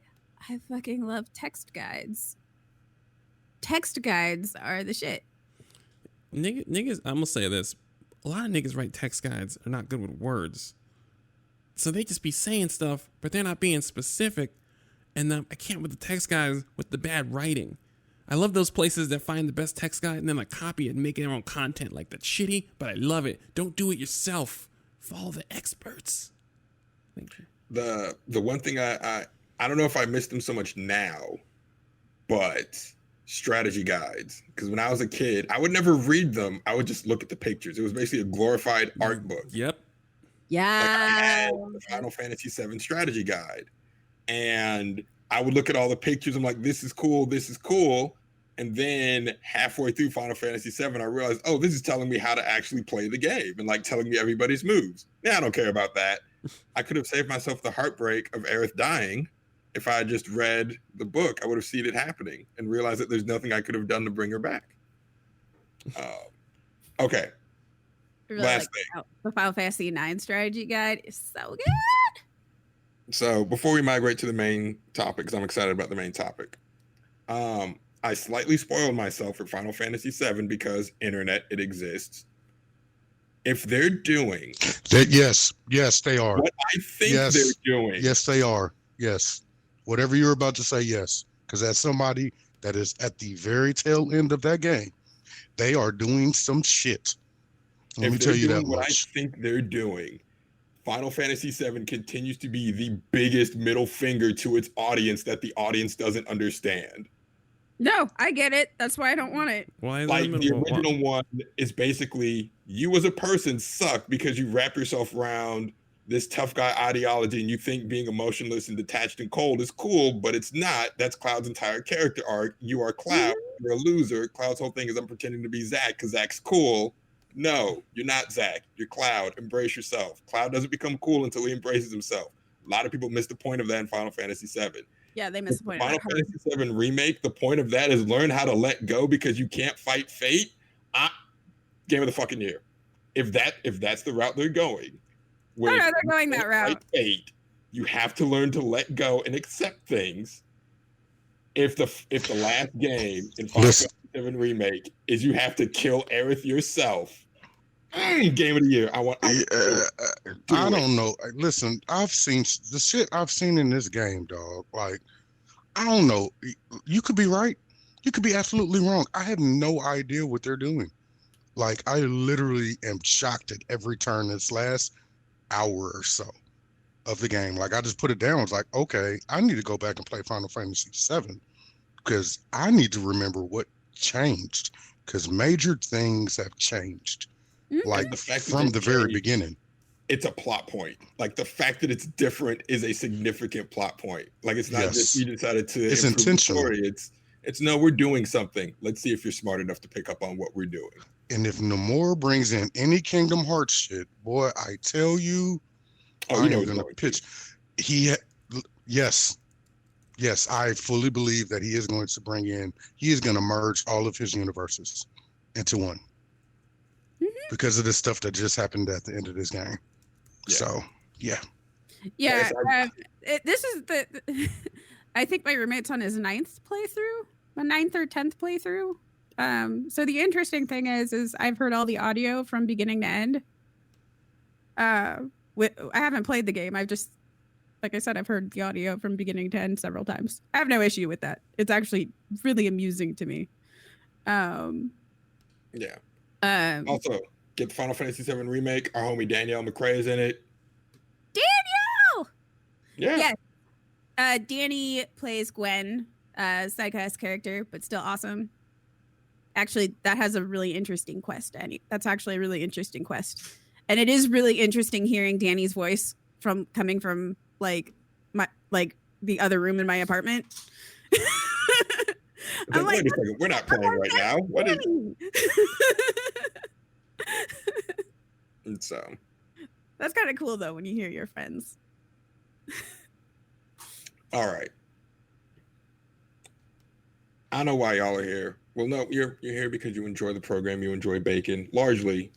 I fucking love text guides. Text guides are the shit. Niggas, I'm gonna say this. A lot of niggas write text guides are not good with words. So they just be saying stuff, but they're not being specific. And I can't with the text guys with the bad writing. I love those places that find the best text guide and then copy it and make their own content. That's shitty, but I love it. Don't do it yourself. Follow the experts. Thank you. The one thing I don't know if I miss them so much now, but strategy guides. Because when I was a kid, I would never read them. I would just look at the pictures. It was basically a glorified art book. Yep. Like I Yeah. had the Final Fantasy VII strategy guide, and I would look at all the pictures. I'm like, this is cool, this is cool. And then halfway through Final Fantasy VII, I realized, oh, this is telling me how to actually play the game and like telling me everybody's moves. Now I don't care about that. I could have saved myself the heartbreak of Aerith dying if I had just read the book. I would have seen it happening and realized that there's nothing I could have done to bring her back. Okay. Really Last like thing. the Final Fantasy IX strategy guide is so good. So before we migrate to the main topic, because I'm excited about the main topic, I slightly spoiled myself for Final Fantasy VII because internet, it exists. If they're doing Yes, they are. what I think Yes. they're doing, Yes, they are. Yes. Whatever you're about to say, yes. Because as somebody that is at the very tail end of that game, they are doing some shit. Let if me they're tell you doing that what much. I think they're doing, Final Fantasy VII continues to be the biggest middle finger to its audience that the audience doesn't understand. No, I get it. That's why I don't want it. Why is Like it the original one is basically you as a person suck because you wrap yourself around this tough guy ideology and you think being emotionless and detached and cold is cool, but it's not. That's Cloud's entire character arc. You are Cloud. You're a loser. Cloud's whole thing is I'm pretending to be Zack because Zack's cool. No, you're not Zack. You're Cloud. Embrace yourself. Cloud doesn't become cool until he embraces himself. A lot of people miss the point of that in Final Fantasy VII. Yeah, they missed the point. Final Fantasy VII remake, the point of that is learn how to let go because you can't fight fate. Game of the fucking year. If that's the route they're going, No, they're going that route. Fate, you have to learn to let go and accept things. If the last game in Final Fantasy VII remake is you have to kill Aerith yourself, game of the year. I don't know. Listen, I've seen the shit I've seen in this game, dog. Like, I don't know. You could be right. You could be absolutely wrong. I have no idea what they're doing. Like, I literally am shocked at every turn this last hour or so of the game. Like, I just put it down. I was like, okay, I need to go back and play Final Fantasy VII because I need to remember what changed because major things have changed. Like, the fact that from it the very changed, beginning. It's a plot point. Like the fact that it's different is a significant plot point. Like it's not just you decided to It's improve intentional. the story. It's no, we're doing something. Let's see if you're smart enough to pick up on what we're doing. And if Nomura brings in any Kingdom Hearts shit, boy, I tell you, Oh, I you know am it's gonna going pitch. Yes, I fully believe that he is going to bring in. He is going to merge all of his universes into one because of the stuff that just happened at the end of this game. Yeah. So, yeah. Yeah, this is the. I think my roommate's on his 9th playthrough, my 9th or 10th playthrough. So the interesting thing is I've heard all the audio from beginning to end. I haven't played the game. I've just, like I said, I've heard the audio from beginning to end several times. I have no issue with that. It's actually really amusing to me. Yeah. Also, get the Final Fantasy VII remake. Our homie Danielle McCrae is in it. Danielle. Yeah. Yes. Danny plays Gwen, Psycho's character, but still awesome. Actually, that has a really interesting quest, Danny. That's actually a really interesting quest. And it is really interesting hearing Danny's voice coming from like the other room in my apartment. I'm Wait a second, we're not playing right now. What is so that's kind of cool though when you hear your friends. all right. I know why y'all are here. Well, no, you're here because you enjoy the program. You enjoy bacon. Largely,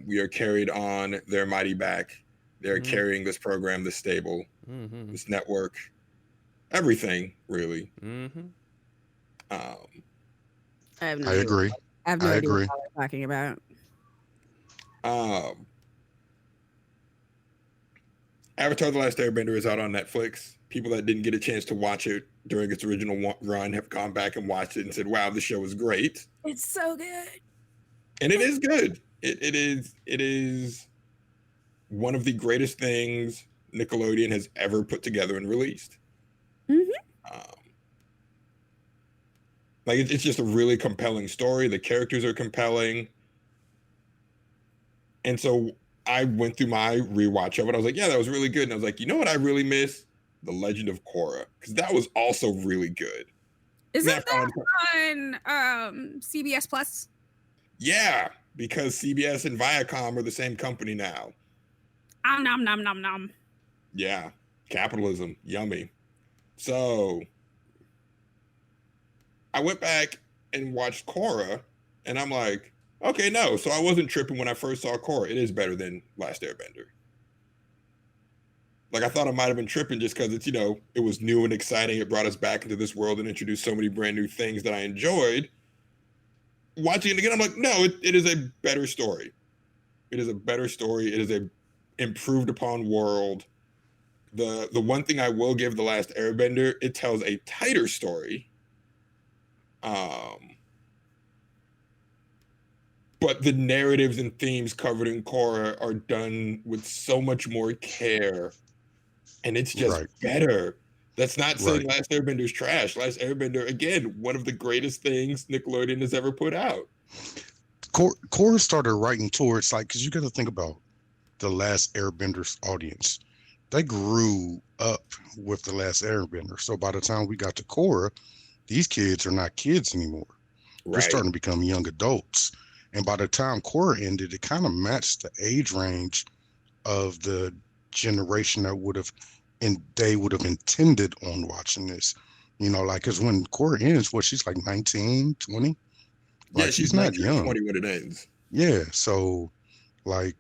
we are carried on their mighty back. They're carrying this program, this stable, this network, everything, really. I have no I idea agree. I have no I idea agree. what they're talking about. Avatar: The Last Airbender is out on Netflix. People that didn't get a chance to watch it during its original run have gone back and watched it and said, wow, the show is great. It's so good. And it is good. It is one of the greatest things Nickelodeon has ever put together and released. Like it's just a really compelling story. The characters are compelling. And so I went through my rewatch of it. I was like, yeah, that was really good. And I was like, you know what I really miss? The Legend of Korra. Because that was also really good. Isn't that on CBS Plus? Yeah, because CBS and Viacom are the same company now. Nom nom nom nom. Yeah, capitalism, yummy. So I went back and watched Korra, and I'm like, okay, no. So I wasn't tripping when I first saw Korra. It is better than Last Airbender. Like I thought I might have been tripping just because it's, you know, it was new and exciting. It brought us back into this world and introduced so many brand new things that I enjoyed. Watching it again, I'm like, no, it is a better story. It is a better story. It is a improved upon world. The one thing I will give The Last Airbender, it tells a tighter story. But the narratives and themes covered in Korra are done with so much more care, and it's just better. That's not saying Last Airbender's trash. Last Airbender, again, one of the greatest things Nickelodeon has ever put out. Korra started writing towards, like, because you got to think about the Last Airbender's audience. They grew up with the Last Airbender. So by the time we got to Korra, these kids are not kids anymore. They're starting to become young adults. And by the time Korra ended, it kind of matched the age range of the generation that they would have intended on watching this. You know, like, because when Korra ends, she's like 19, 20? Like, Yeah, she's not young. 20 when it ends. Yeah, so, like,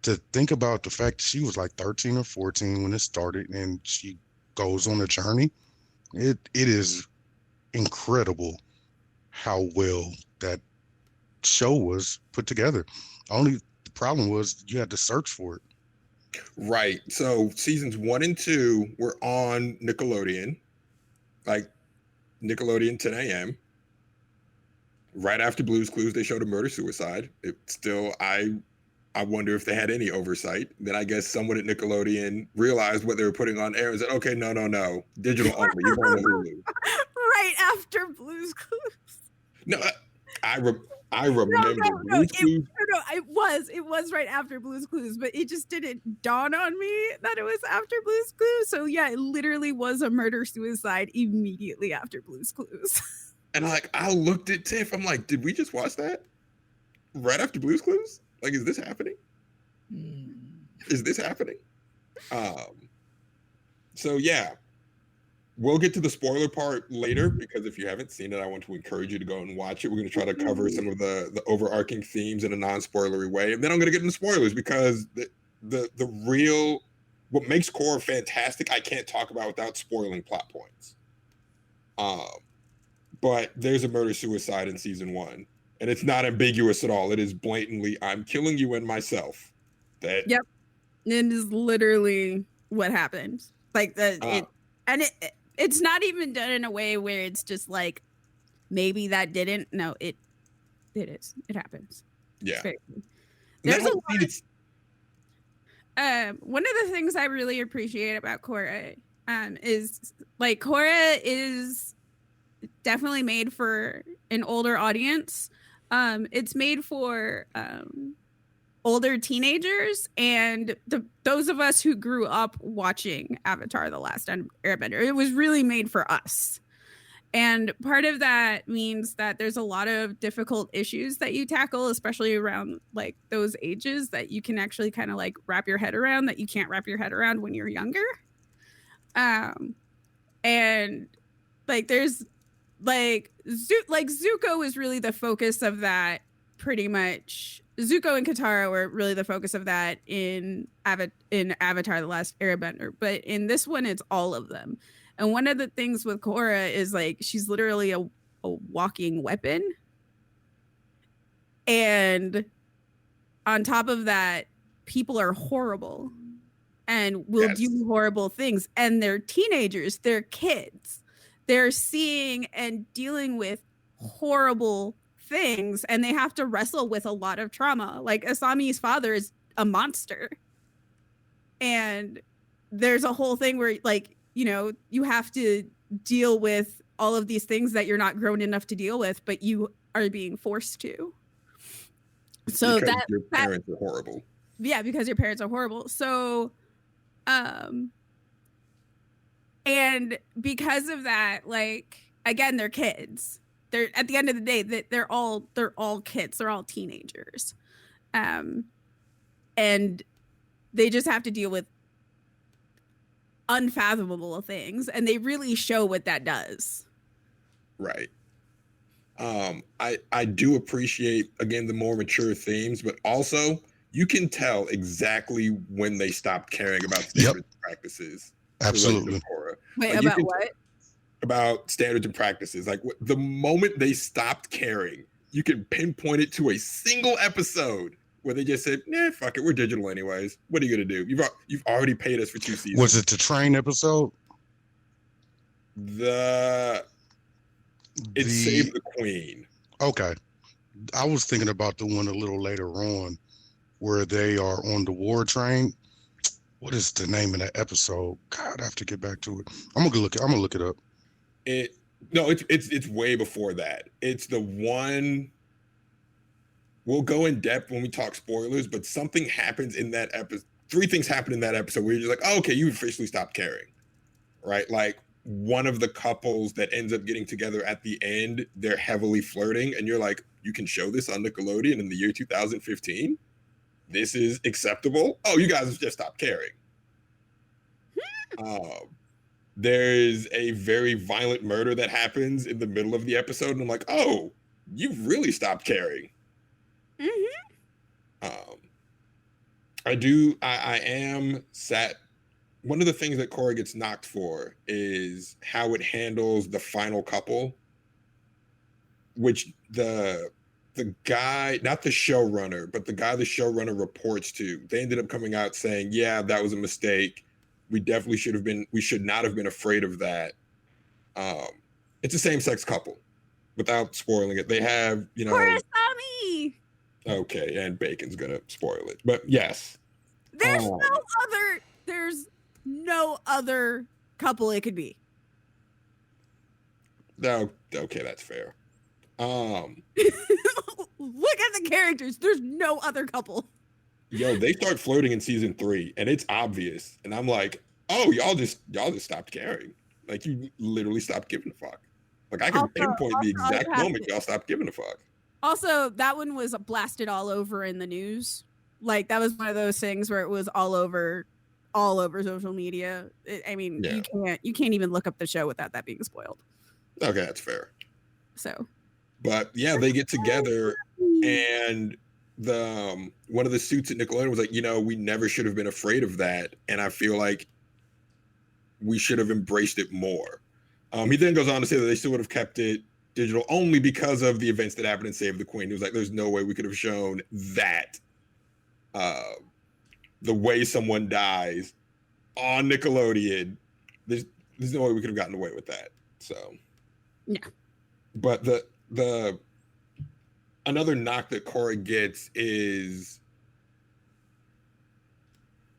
to think about the fact that she was like 13 or 14 when it started and she goes on a journey, it is incredible how well that show was put together. Only the problem was you had to search for it. Right. So seasons 1 and 2 were on Nickelodeon, like Nickelodeon 10 a.m. Right after Blue's Clues, they showed a murder suicide. It still, I wonder if they had any oversight. Then I guess someone at Nickelodeon realized what they were putting on air and said, okay, no, digital only. You're going to Hulu. Right after Blue's Clues. No, I remember Blue's Clues. It was right after Blue's Clues, but it just didn't dawn on me that it was after Blue's Clues. So yeah, it literally was a murder suicide immediately after Blue's Clues. And I looked at Tiff. I'm like, did we just watch that right after Blue's Clues? Like, is this happening? Is this happening? So yeah, we'll get to the spoiler part later because if you haven't seen it, I want to encourage you to go and watch it. We're going to try to cover some of the overarching themes in a non-spoilery way, and then I'm going to get into spoilers because the real what makes Korra fantastic, I can't talk about without spoiling plot points. But there's a murder suicide in season 1, and it's not ambiguous at all. It is blatantly, I'm killing you and myself. Yep, it is literally what happened. Like it's not even done in a way where it's just like maybe that didn't. No, it is. It happens. Yeah. There's a lot. One of the things I really appreciate about Korra is like Korra is definitely made for an older audience. It's made for older teenagers and those of us who grew up watching Avatar: The Last Airbender. It was really made for us. And part of that means that there's a lot of difficult issues that you tackle, especially around like those ages that you can actually kind of like wrap your head around that you can't wrap your head around when you're younger. And like there's like Zuko is really the focus of that pretty much. Zuko and Katara were really the focus of that in Avatar: The Last Airbender. But in this one, it's all of them. And one of the things with Korra is like she's literally a walking weapon. And on top of that, people are horrible and will do horrible things. And they're teenagers, they're kids. They're seeing and dealing with horrible things, and they have to wrestle with a lot of trauma. Like Asami's father is a monster. And there's a whole thing where like, you know, you have to deal with all of these things that you're not grown enough to deal with, but you are being forced to. So because that your parents are horrible. Yeah, because your parents are horrible. So, and because of that, like, again, they're kids. They're, at the end of the day, they're all kids. They're all teenagers. And they just have to deal with unfathomable things, and they really show what that does. Right. I do appreciate, again, the more mature themes, but also you can tell exactly when they stopped caring about standards and practices. Absolutely. Wait, Like, about what? About standards and practices. Like, the moment they stopped caring, you can pinpoint it to a single episode where they just said, "Nah, fuck it, we're digital anyways. What are you gonna do? You've already paid us for 2 seasons." Was it the train episode? It saved the Queen. Okay. I was thinking about the one a little later on where they are on the war train. What is the name of that episode? God, I have to get back to it. I'm gonna look it up. It's way before that. It's the one. We'll go in depth when we talk spoilers, but something happens in that episode. 3 things happen in that episode where you're just like, oh, okay, you officially stopped caring, right? Like, one of the couples that ends up getting together at the end, they're heavily flirting, and you're like, you can show this on Nickelodeon in the year 2015? This is acceptable? Oh, you guys have just stopped caring. There's a very violent murder that happens in the middle of the episode, and I'm like, oh, you've really stopped caring. I am sad. One of the things that Korra gets knocked for is how it handles the final couple, which the guy, not the showrunner, but the guy the showrunner reports to, they ended up coming out saying, yeah, that was a mistake. We should not have been afraid of that. It's a same-sex couple. Without spoiling it, they have, Korrasami! Okay, and Bacon's gonna spoil it, but yes. There's no other couple it could be. No, okay, that's fair. Look at the characters. There's no other couple. Yo, they start flirting in season 3, and it's obvious. And I'm like, oh, y'all just stopped caring. Like, you literally stopped giving a fuck. Like, I can pinpoint the exact moment y'all stopped giving a fuck. Also, that one was blasted all over in the news. Like, that was one of those things where it was all over social media. You can't even look up the show without that being spoiled. Okay, that's fair. So, but yeah, they get together, and the one of the suits at Nickelodeon was like, we never should have been afraid of that, and I feel like we should have embraced it more. He then goes on to say that they still would have kept it digital only because of the events that happened in Save the Queen. He was like, there's no way we could have shown that the way someone dies on Nickelodeon. There's no way we could have gotten away with that. So yeah. But the another knock that Korra gets is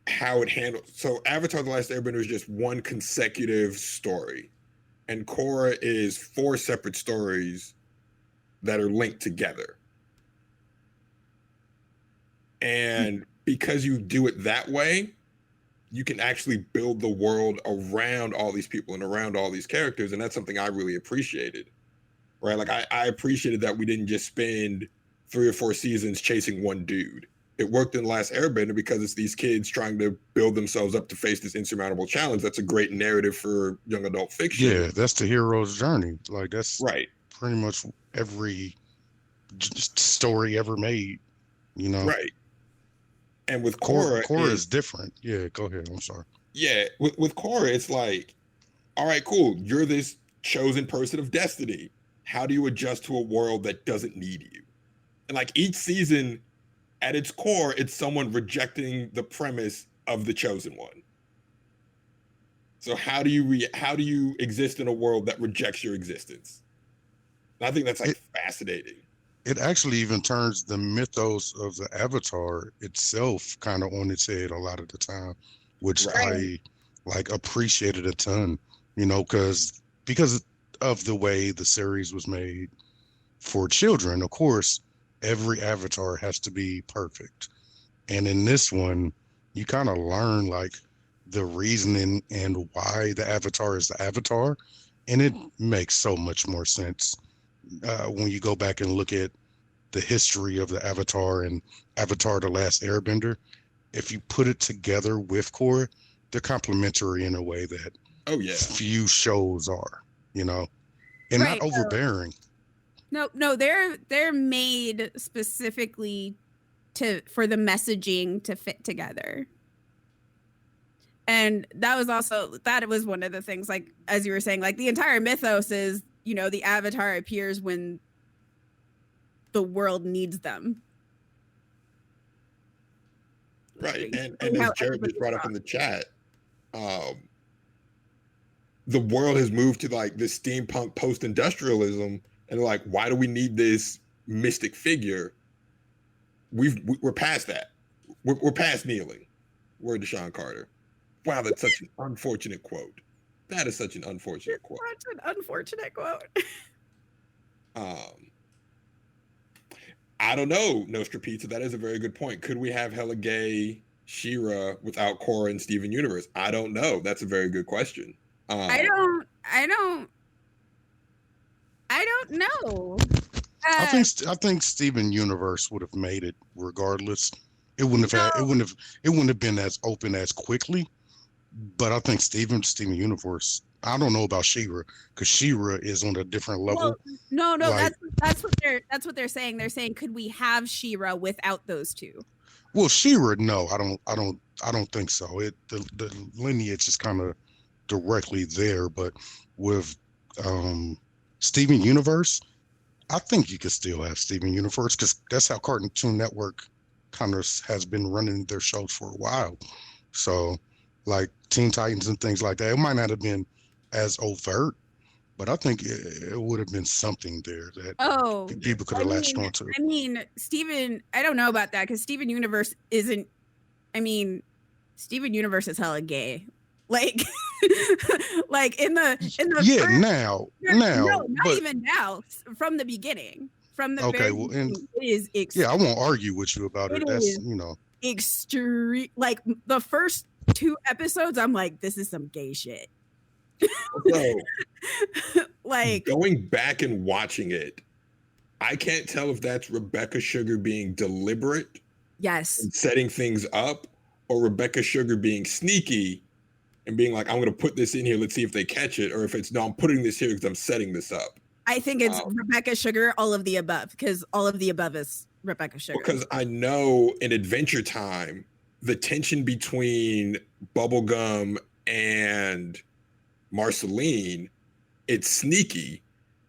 how it handles. So Avatar: The Last Airbender is just one consecutive story, and Korra is 4 separate stories that are linked together. And because you do it that way, you can actually build the world around all these people and around all these characters. And that's something I really appreciated, right? Like, I appreciated that we didn't just spend 3 or 4 seasons chasing one dude. It worked in The Last Airbender because it's these kids trying to build themselves up to face this insurmountable challenge. That's a great narrative for young adult fiction. Yeah, that's the hero's journey. Like, that's right. Pretty much every story ever made, Right. And with Korra is different. Yeah, go ahead. I'm sorry. Yeah, with Korra, it's like, all right, cool. You're this chosen person of destiny. How do you adjust to a world that doesn't need you? And like, each season, at its core, it's someone rejecting the premise of the chosen one. So how do you exist in a world that rejects your existence? And I think that's fascinating. It actually even turns the mythos of the Avatar itself kind of on its head a lot of the time, which I appreciated a ton, because of the way the series was made for children. Of course, every avatar has to be perfect. And in this one, you kind of learn like the reasoning and why the avatar is the avatar. And it makes so much more sense when you go back and look at the history of the avatar and Avatar The Last Airbender. If you put it together with Korra, they're complementary in a way that Oh yeah. few shows are, you know, and Right, not overbearing. No, they're made specifically for the messaging to fit together. And that was one of the things, like, as you were saying, like the entire mythos is, the avatar appears when the world needs them. Right. Like, And as how Jared just everybody brought up talks. in the chat, the world has moved to like this steampunk post-industrialism, and like, why do we need this mystic figure? We're past that. We're past kneeling. Word to Sean Carter. Wow, that's such an unfortunate quote. That is such an unfortunate quote. Such an unfortunate quote. I don't know, Nostra Pizza. That is a very good point. Could we have hella gay She-Ra without Korra and Steven Universe? I don't know. That's a very good question. I don't know. I think Steven Universe would have made it regardless. It wouldn't have been as open as quickly. But I think Steven Universe. I don't know about She-Ra, because She-Ra is on a different level. Well, no, Like- that's what they're saying. They're saying, could we have She-Ra without those two? Well, She-Ra, no, I don't think so. The lineage is kind of directly there, but with Steven Universe, I think you could still have Steven Universe, because that's how Cartoon Network kind of has been running their shows for a while. So, like Teen Titans and things like that, it might not have been as overt, but I think it would have been something there that people could have latched onto. I mean, Steven, I don't know about that, because Steven Universe isn't. I mean, Steven Universe is hella gay. Like, like in the Yeah, first, now, not but even now. From the beginning, from the okay, very well, beginning, it is yeah, I won't argue with you about it. It That's is. Extreme. Like the first 2 episodes, I'm like, this is some gay shit. So, Like, going back and watching it, I can't tell if that's Rebecca Sugar being deliberate yes, and setting things up, or Rebecca Sugar being sneaky and being like, I'm going to put this in here, let's see if they catch it, or if it's, no, I'm putting this here because I'm setting this up. I think it's Rebecca Sugar, all of the above, because all of the above is Rebecca Sugar. Because I know in Adventure Time, the tension between Bubblegum and Marceline, it's sneaky.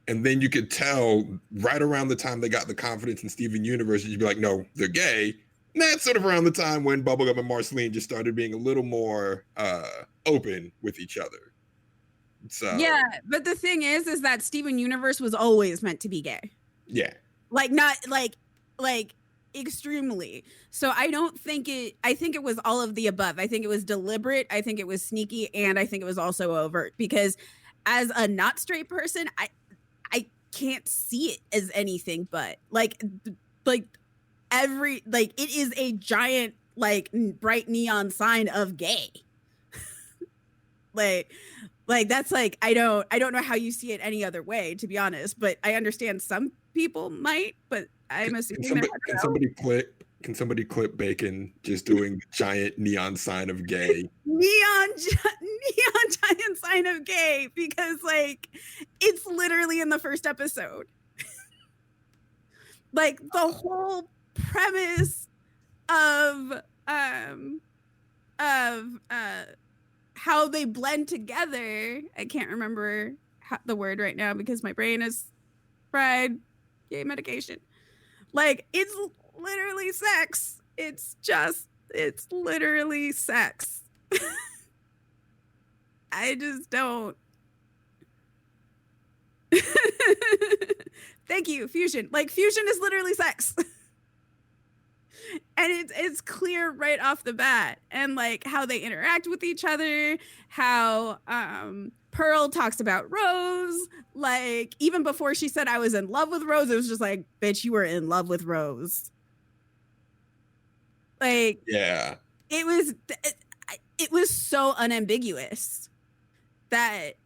And then you could tell right around the time they got the confidence in Steven Universe, you'd be like, no, they're gay. And that's sort of around the time when Bubblegum and Marceline just started being a little more open with each other. So Yeah, but the thing is that Steven Universe was always meant to be gay. yeah. Like, not like extremely. So I don't think I think it was all of the above. I think it was deliberate, I think it was sneaky, and I think it was also overt, because as a not straight person, I can't see it as anything but like every, like, it is a giant, like, bright neon sign of gay. like that's like, I don't know how you see it any other way, to be honest, but I understand some people might, but I'm assuming Can somebody clip Bacon just doing the giant neon sign of gay? neon giant sign of gay, because like it's literally in the first episode. Like the whole premise of how they blend together. I can't remember the word right now because my brain is fried. Gay medication. Like, it's literally sex. It's literally sex. I just don't. Thank you, fusion. Like, fusion is literally sex. And it's clear right off the bat. And like how they interact with each other, how Pearl talks about Rose. Like, even before she said I was in love with Rose, it was just like, bitch, you were in love with Rose. Like, Yeah. it was so unambiguous that,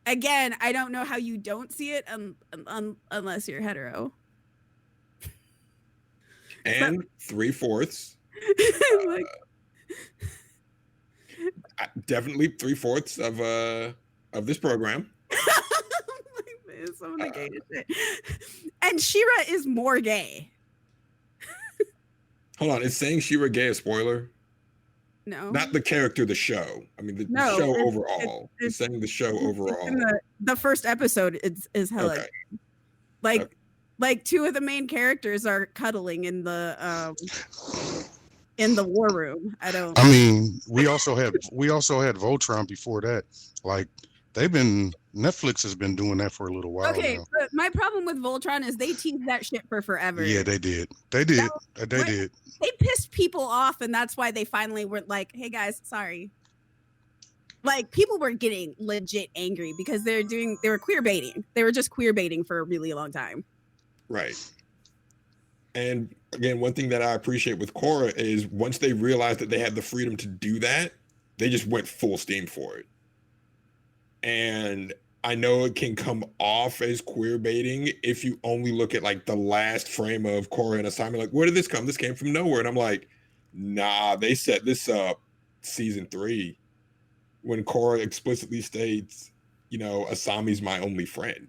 again, I don't know how you don't see it unless you're hetero. And 3/4. Like, Definitely 3/4 of this program. some of the gayest shit. And She-Ra is more gay. Hold on, is saying She-Ra gay a spoiler? No, Not the character, the show. I mean, the No, show it's- overall. It's saying the show overall. in the first episode is hella Okay. gay. Like, Okay. like two of the main characters are cuddling in the war room. I mean, we also had Voltron before that. Like, Netflix has been doing that for a little while Okay, now. but my problem with Voltron is they teased that shit for forever. Yeah, they did. They pissed people off, and that's why they finally were like, "Hey guys, sorry." Like, people were getting legit angry because they were queer baiting. They were just queer baiting for a really long time. Right. And again, one thing that I appreciate with Korra is once they realized that they had the freedom to do that, they just went full steam for it. And I know it can come off as queer baiting if you only look at like the last frame of Korra and Asami, like, where did this come? This came from nowhere. And I'm like, nah, they set this up season 3 when Korra explicitly states, Asami's my only friend.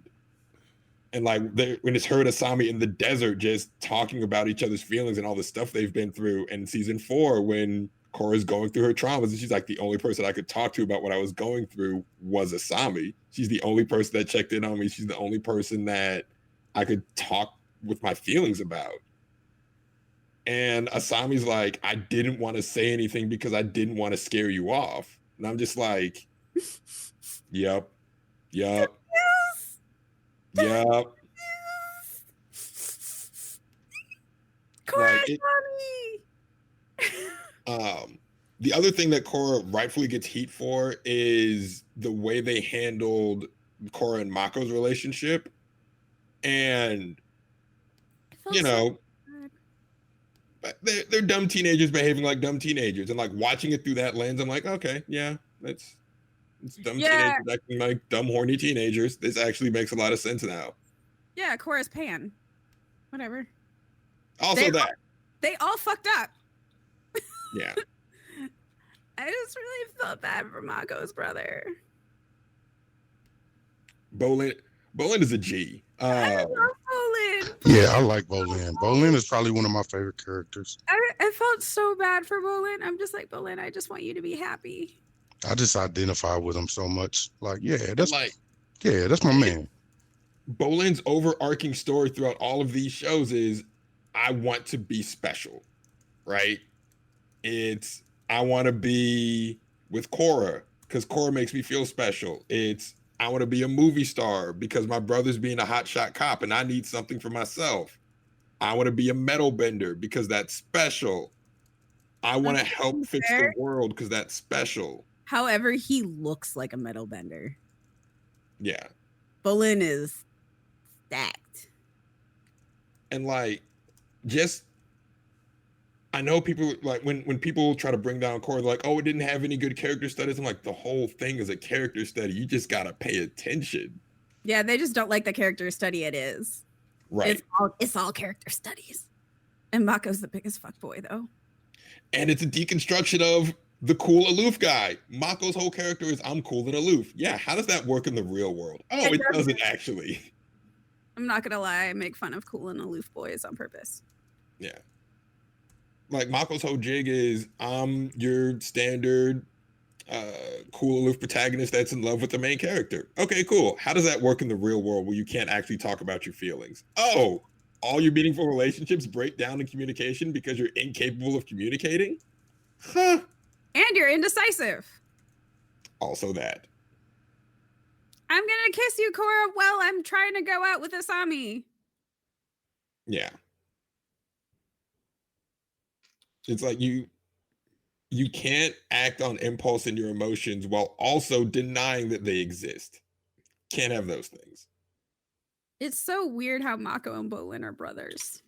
And like when it's her and Asami in the desert just talking about each other's feelings and all the stuff they've been through. And season 4, when Korra's going through her traumas, and she's like, the only person I could talk to about what I was going through was Asami. She's the only person that checked in on me. She's the only person that I could talk with my feelings about. And Asami's like, I didn't want to say anything because I didn't want to scare you off. And I'm just like, yep. Korra, The other thing that Korra rightfully gets heat for is the way they handled Korra and Mako's relationship. And, they're dumb teenagers behaving like dumb teenagers. And like watching it through that lens, I'm like, okay, yeah, it's dumb teenagers acting like dumb, horny teenagers. This actually makes a lot of sense now. Yeah, Korra's pan. Whatever. Also they all fucked up. Yeah. I just really felt bad for Mako's brother. Bolin is a G. I love Bolin. Yeah, I like Bolin. Bolin is probably one of my favorite characters. I felt so bad for Bolin. I'm just like, Bolin, I just want you to be happy. I just identify with him so much. Like, that's my man. Bolin's overarching story throughout all of these shows is, I want to be special, right? It's, I want to be with Korra because Korra makes me feel special. It's, I want to be a movie star because my brother's being a hotshot cop and I need something for myself. I want to be a metal bender because that's special. I want to help fix the world because that's special. However, he looks like a metal bender. Yeah. Bolin is stacked. And like, just, I know people like when people try to bring down Korra, they're like, oh, it didn't have any good character studies. I'm like, the whole thing is a character study. You just gotta pay attention. Yeah, they just don't like the character study it is. Right. It's all character studies. And Mako's the biggest fuckboy though. And it's a deconstruction of the cool aloof guy. Mako's whole character is, I'm cool and aloof. Yeah, how does that work in the real world? Oh, it doesn't actually. I'm not gonna lie, I make fun of cool and aloof boys on purpose. Yeah. Like Mako's whole jig is, I'm your standard cool aloof protagonist that's in love with the main character. Okay, cool. How does that work in the real world where you can't actually talk about your feelings? Oh, all your meaningful relationships break down in communication because you're incapable of communicating? Huh. And you're indecisive. Also that. I'm gonna kiss you, Korra, while I'm trying to go out with Asami. Yeah. It's like you you can't act on impulse and your emotions while also denying that they exist. Can't have those things. It's so weird how Mako and Bolin are brothers.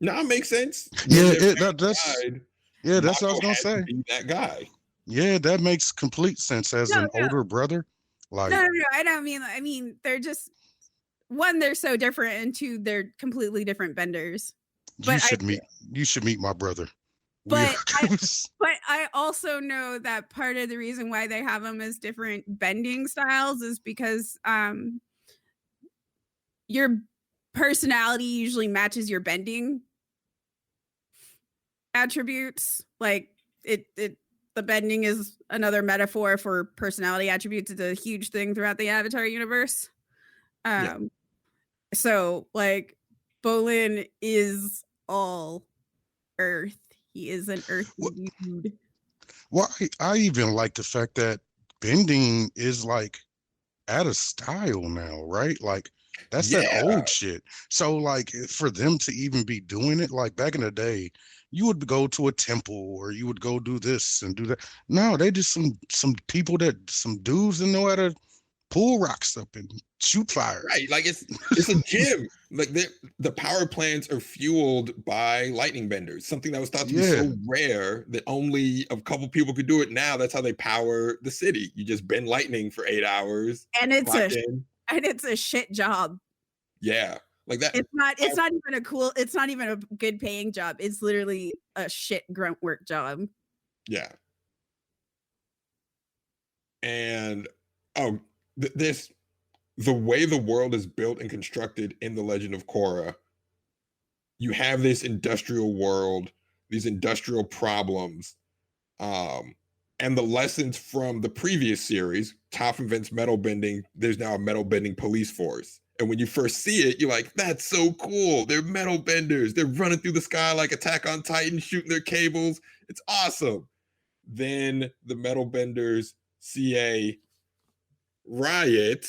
No, it makes sense. Yeah, When their that's died, that's what I Mako was gonna had to say. be that guy. Yeah, that makes complete sense as No, an no. older brother. Like, No, I don't mean. I mean, they're just one. They're so different, and two, they're completely different benders. you should meet my brother. But I also know that part of the reason why they have them as different bending styles is because your personality usually matches your bending attributes. Like the bending is another metaphor for personality attributes. It's a huge thing throughout the Avatar universe. So like Bolin is all earth. He is an earthy dude. well, I even like the fact that bending is like out of style now, right? Like that's that old shit. So like for them to even be doing it, like back in the day, you would go to a temple or you would go do this and do that. No, they just some people some dudes that know how to pull rocks up and shoot fire. Right, like it's a gym. Like the power plants are fueled by lightning benders, something that was thought to be so rare that only a couple people could do it. Now that's how they power the city. You just bend lightning for 8 hours, and it's a shit job. Yeah, like that. It's not even a good paying job. It's literally a shit grunt work job. Yeah, and the way the world is built and constructed in the Legend of Korra, you have this industrial world, these industrial problems, and the lessons from the previous series. Toph invents metal bending. There's now a metal bending police force. And when you first see it, you're like, that's so cool. They're metal benders. They're running through the sky like Attack on Titan, shooting their cables. It's awesome. Then the metal benders see a riot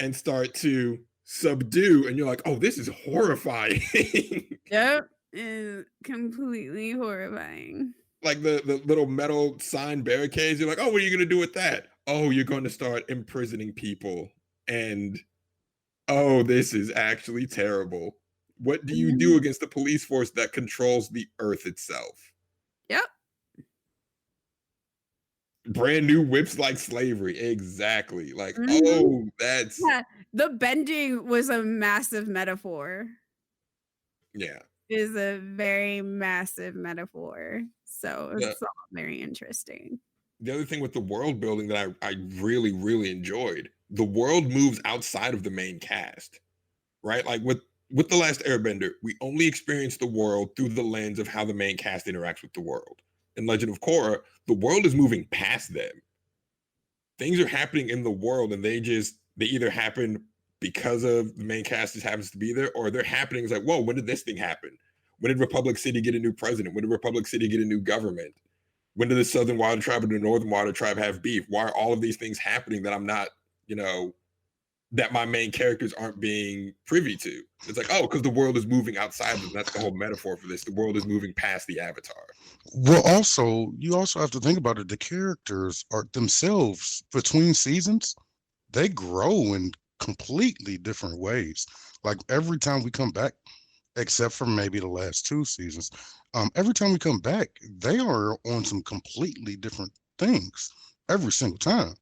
and start to subdue, and you're like, oh, this is horrifying. Yep, it's completely horrifying. Like the little metal sign barricades, you're like, oh, what are you going to do with that? Oh, you're going to start imprisoning people. And oh, this is actually terrible. What do you do against the police force that controls the earth itself? Yep. Brand new whips like slavery. Exactly. Like, oh, that's... Yeah, the bending was a massive metaphor. Yeah. It is a very massive metaphor. So it's all very interesting. The other thing with the world building that I really, really enjoyed, the world moves outside of the main cast, right? Like with The Last Airbender, we only experience the world through the lens of how the main cast interacts with the world. In Legend of Korra, the world is moving past them. Things are happening in the world, and they either happen because of the main cast just happens to be there, or they're happening. It's like, whoa, when did this thing happen? When did Republic City get a new president? When did Republic City get a new government? When did the Southern Water Tribe and the Northern Water Tribe have beef? Why are all of these things happening that I'm not, that my main characters aren't being privy to? It's like, oh, because the world is moving outside of them. That's the whole metaphor for this. The world is moving past the Avatar. Well, you also have to think about it. The characters are themselves between seasons, they grow in completely different ways. Like every time we come back, except for maybe the last 2 seasons, every time we come back, they are on some completely different things every single time.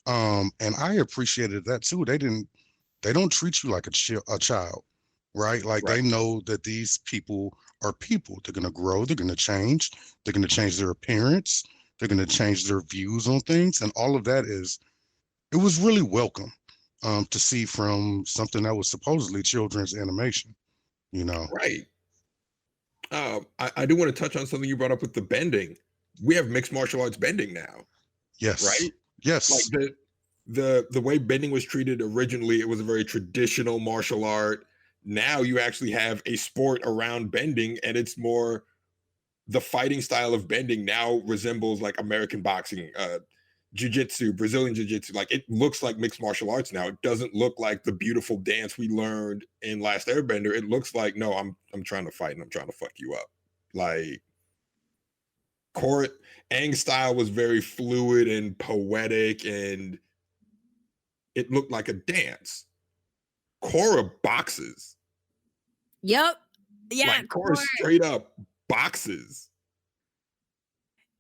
And I appreciated that too. They don't treat you like a child, right? Like they know that these people are people. They're going to grow. They're going to change. They're going to change their appearance. They're going to change their views on things. And all of that it was really welcome to see from something that was supposedly children's animation, Right. I do want to touch on something you brought up with the bending. We have mixed martial arts bending now. Yes. Right? Yes. Like the way bending was treated originally, it was a very traditional martial art. Now you actually have a sport around bending, and it's more the fighting style of bending now resembles like American boxing, jiu-jitsu, Brazilian jiu-jitsu. Like it looks like mixed martial arts now. It doesn't look like the beautiful dance we learned in Last Airbender. It looks like, no, I'm trying to fight and I'm trying to fuck you up. Like Korra Aang's style was very fluid and poetic, and it looked like a dance. Korra boxes. Yep. Yeah, Like Korra Korra. straight up boxes.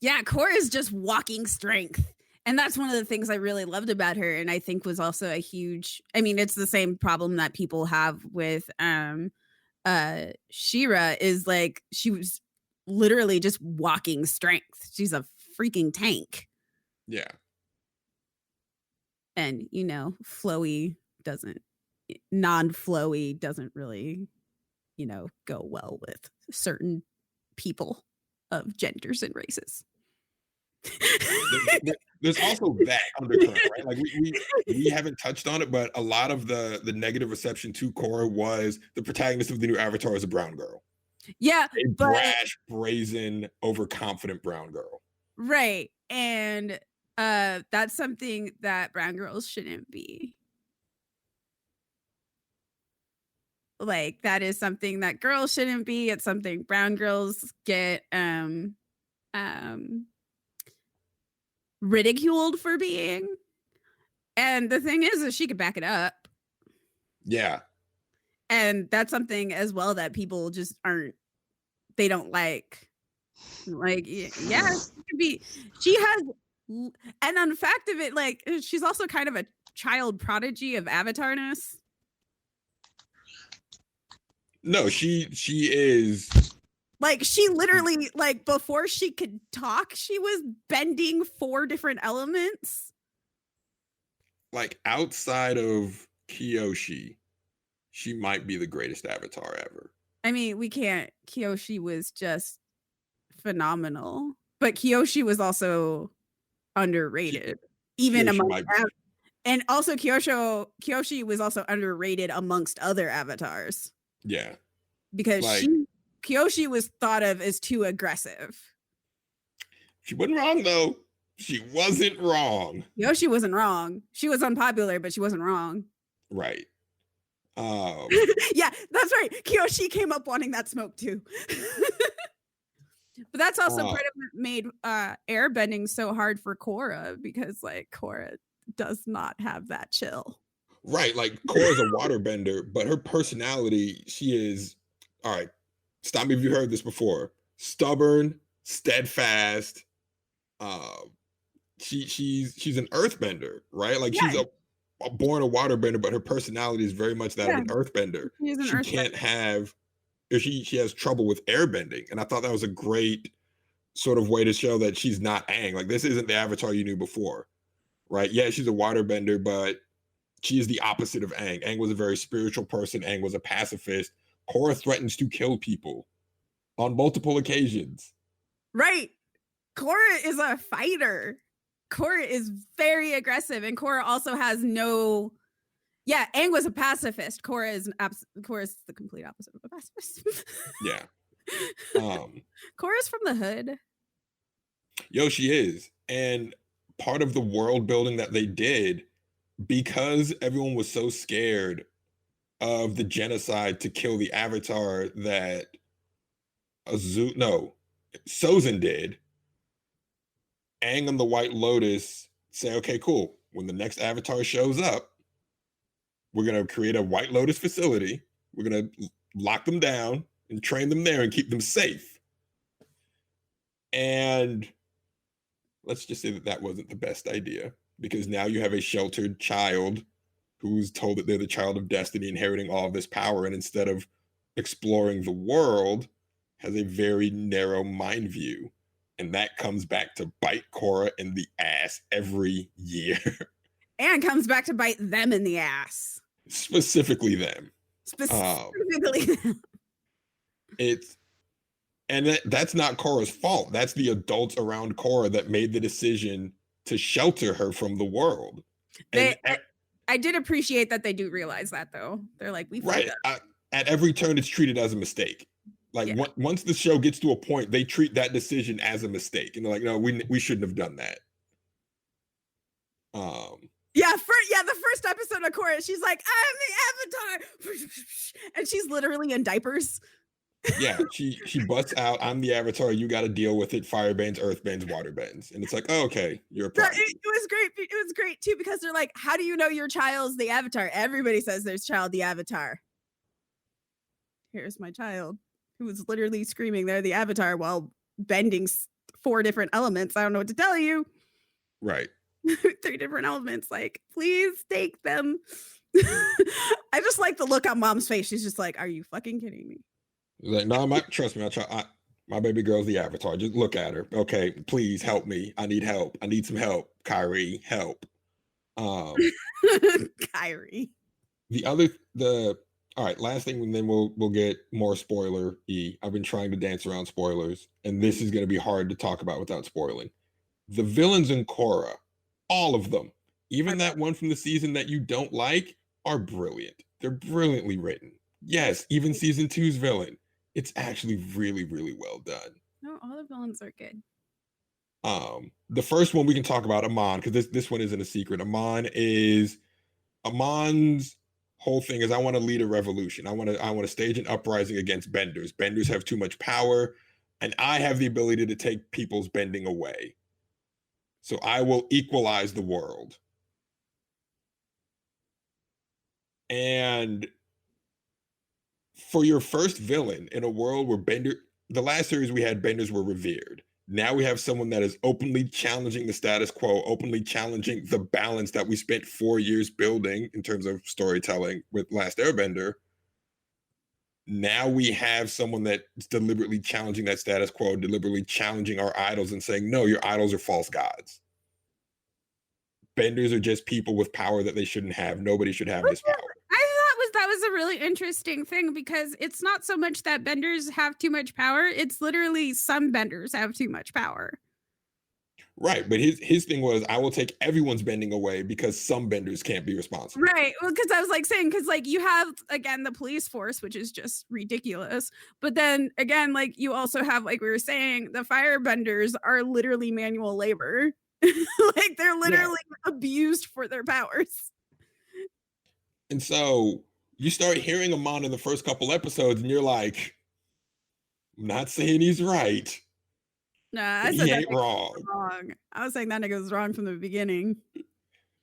Yeah, Korra is just walking strength. And that's one of the things I really loved about her. And I think was also a huge, I mean, it's the same problem that people have with Shira is like she was literally just walking strength. She's a freaking tank. Yeah. And you know, flowy doesn't non-flowy doesn't really, you know, go well with certain people of genders and races. There's also that undercurrent, right? Like we haven't touched on it, but a lot of the negative reception to Korra was the protagonist of the new Avatar is a brown girl. Yeah, A but brash, brazen, overconfident brown girl. right. And that's something that brown girls shouldn't be. Like that is something that girls shouldn't be. It's something brown girls get ridiculed for being. And the thing is she could back it up. Yeah. And that's something as well that people just they don't like. Like, yeah, she could be, she has, and on the fact of it, like, she's also kind of a child prodigy of avatarness. No, she is. Like, she literally, like, before she could talk, she was bending 4 different elements. Like, outside of Kyoshi, she might be the greatest avatar ever. I mean, we can't, Kyoshi was just phenomenal, but Kyoshi was also underrated, even Kyoshi among, might be. and also Kyoshi was also underrated amongst other avatars. Yeah. Because Like, Kyoshi was thought of as too aggressive. she wasn't wrong though. She wasn't wrong. Kyoshi wasn't wrong. She was unpopular, but she wasn't wrong. Right. Yeah, that's right. Kyoshi came up wanting that smoke too. But that's also part of what made airbending so hard for Korra, because like Korra does not have that chill. Right. Like Korra's a waterbender, but her personality, she is, all right, stop me if you heard this before. Stubborn, steadfast. She's an earthbender, right? Like she's born a waterbender, but her personality is very much that of an earthbender. She can't have, or she has trouble with airbending. And I thought that was a great sort of way to show that she's not Aang. Like this isn't the Avatar you knew before, right? Yeah, she's a waterbender, but she is the opposite of Aang. Aang was a very spiritual person. Aang was a pacifist. Korra threatens to kill people on multiple occasions. Right. Korra is a fighter. Korra is very aggressive, and Korra also has no. Yeah, Aang was a pacifist. Korra is the complete opposite of a pacifist. Yeah. Korra's from the hood. Yo, she is. And part of the world building that they did, because everyone was so scared of the genocide to kill the Avatar that Sozin did, Aang and the White Lotus say, okay, cool. When the next Avatar shows up, we're going to create a White Lotus facility. We're going to lock them down and train them there and keep them safe. And let's just say that that wasn't the best idea, because now you have a sheltered child who's told that they're the child of destiny, inheriting all of this power, and instead of exploring the world, has a very narrow mind view. And that comes back to bite Korra in the ass every year. And comes back to bite them in the ass. Specifically them. Specifically them. That's not Korra's fault. That's the adults around Korra that made the decision to shelter her from the world. I did appreciate that they do realize that, though. They're like, we right. At every turn, it's treated as a mistake. Like once the show gets to a point, they treat that decision as a mistake, and they're like, "No, we shouldn't have done that." The first episode of Korra, she's like, "I'm the Avatar," and she's literally in diapers. Yeah, she busts out, I'm the Avatar, you got to deal with it. Fire bends, earth bends, water bends. And it's like, oh, okay, you're a That- prodigy. it was great. It was great too because they're like, how do you know your child's the Avatar? Everybody says there's child the Avatar. Here's my child who was literally screaming they're the Avatar while bending 4 different elements. I don't know what to tell you. Right. 3 different elements. Like, please take them. I just like the look on mom's face. She's just like, are you fucking kidding me? Like, no, trust me, my baby girl's the Avatar. Just look at her. Okay, please help me. I need help. I need some help. Kyrie, help. Kyrie. All right, last thing, and then we'll get more spoiler-y. I've been trying to dance around spoilers, and this is going to be hard to talk about without spoiling. The villains in Korra, all of them, even that one from the season that you don't like, are brilliant. They're brilliantly written. Yes, even season 2's villain. It's actually really, really well done. No, all the villains are good. The first one we can talk about, Amon, because this one isn't a secret. Amon's whole thing is, I want to lead a revolution. I want to stage an uprising against benders. Benders have too much power, and I have the ability to take people's bending away. So I will equalize the world. And for your first villain in a world where the last series we had, benders were revered. Now we have someone that is openly challenging the status quo, openly challenging the balance that we spent 4 years building in terms of storytelling with Last Airbender. Now we have someone that's deliberately challenging that status quo, deliberately challenging our idols and saying, no, your idols are false gods. Benders are just people with power that they shouldn't have. Nobody should have this power. I thought that was a really interesting thing because it's not so much that benders have too much power. It's literally some benders have too much power. Right. But his thing was, I will take everyone's bending away because some benders can't be responsible. Right. Well, because I was like saying, because like you have, again, the police force, which is just ridiculous. But then again, like you also have, like we were saying, the firebenders are literally manual labor. Like they're literally abused for their powers. And so you start hearing Amon in the first couple episodes, and you're like, I'm not saying he's right. Nah, I He said ain't that wrong. I was saying that nigga was wrong from the beginning.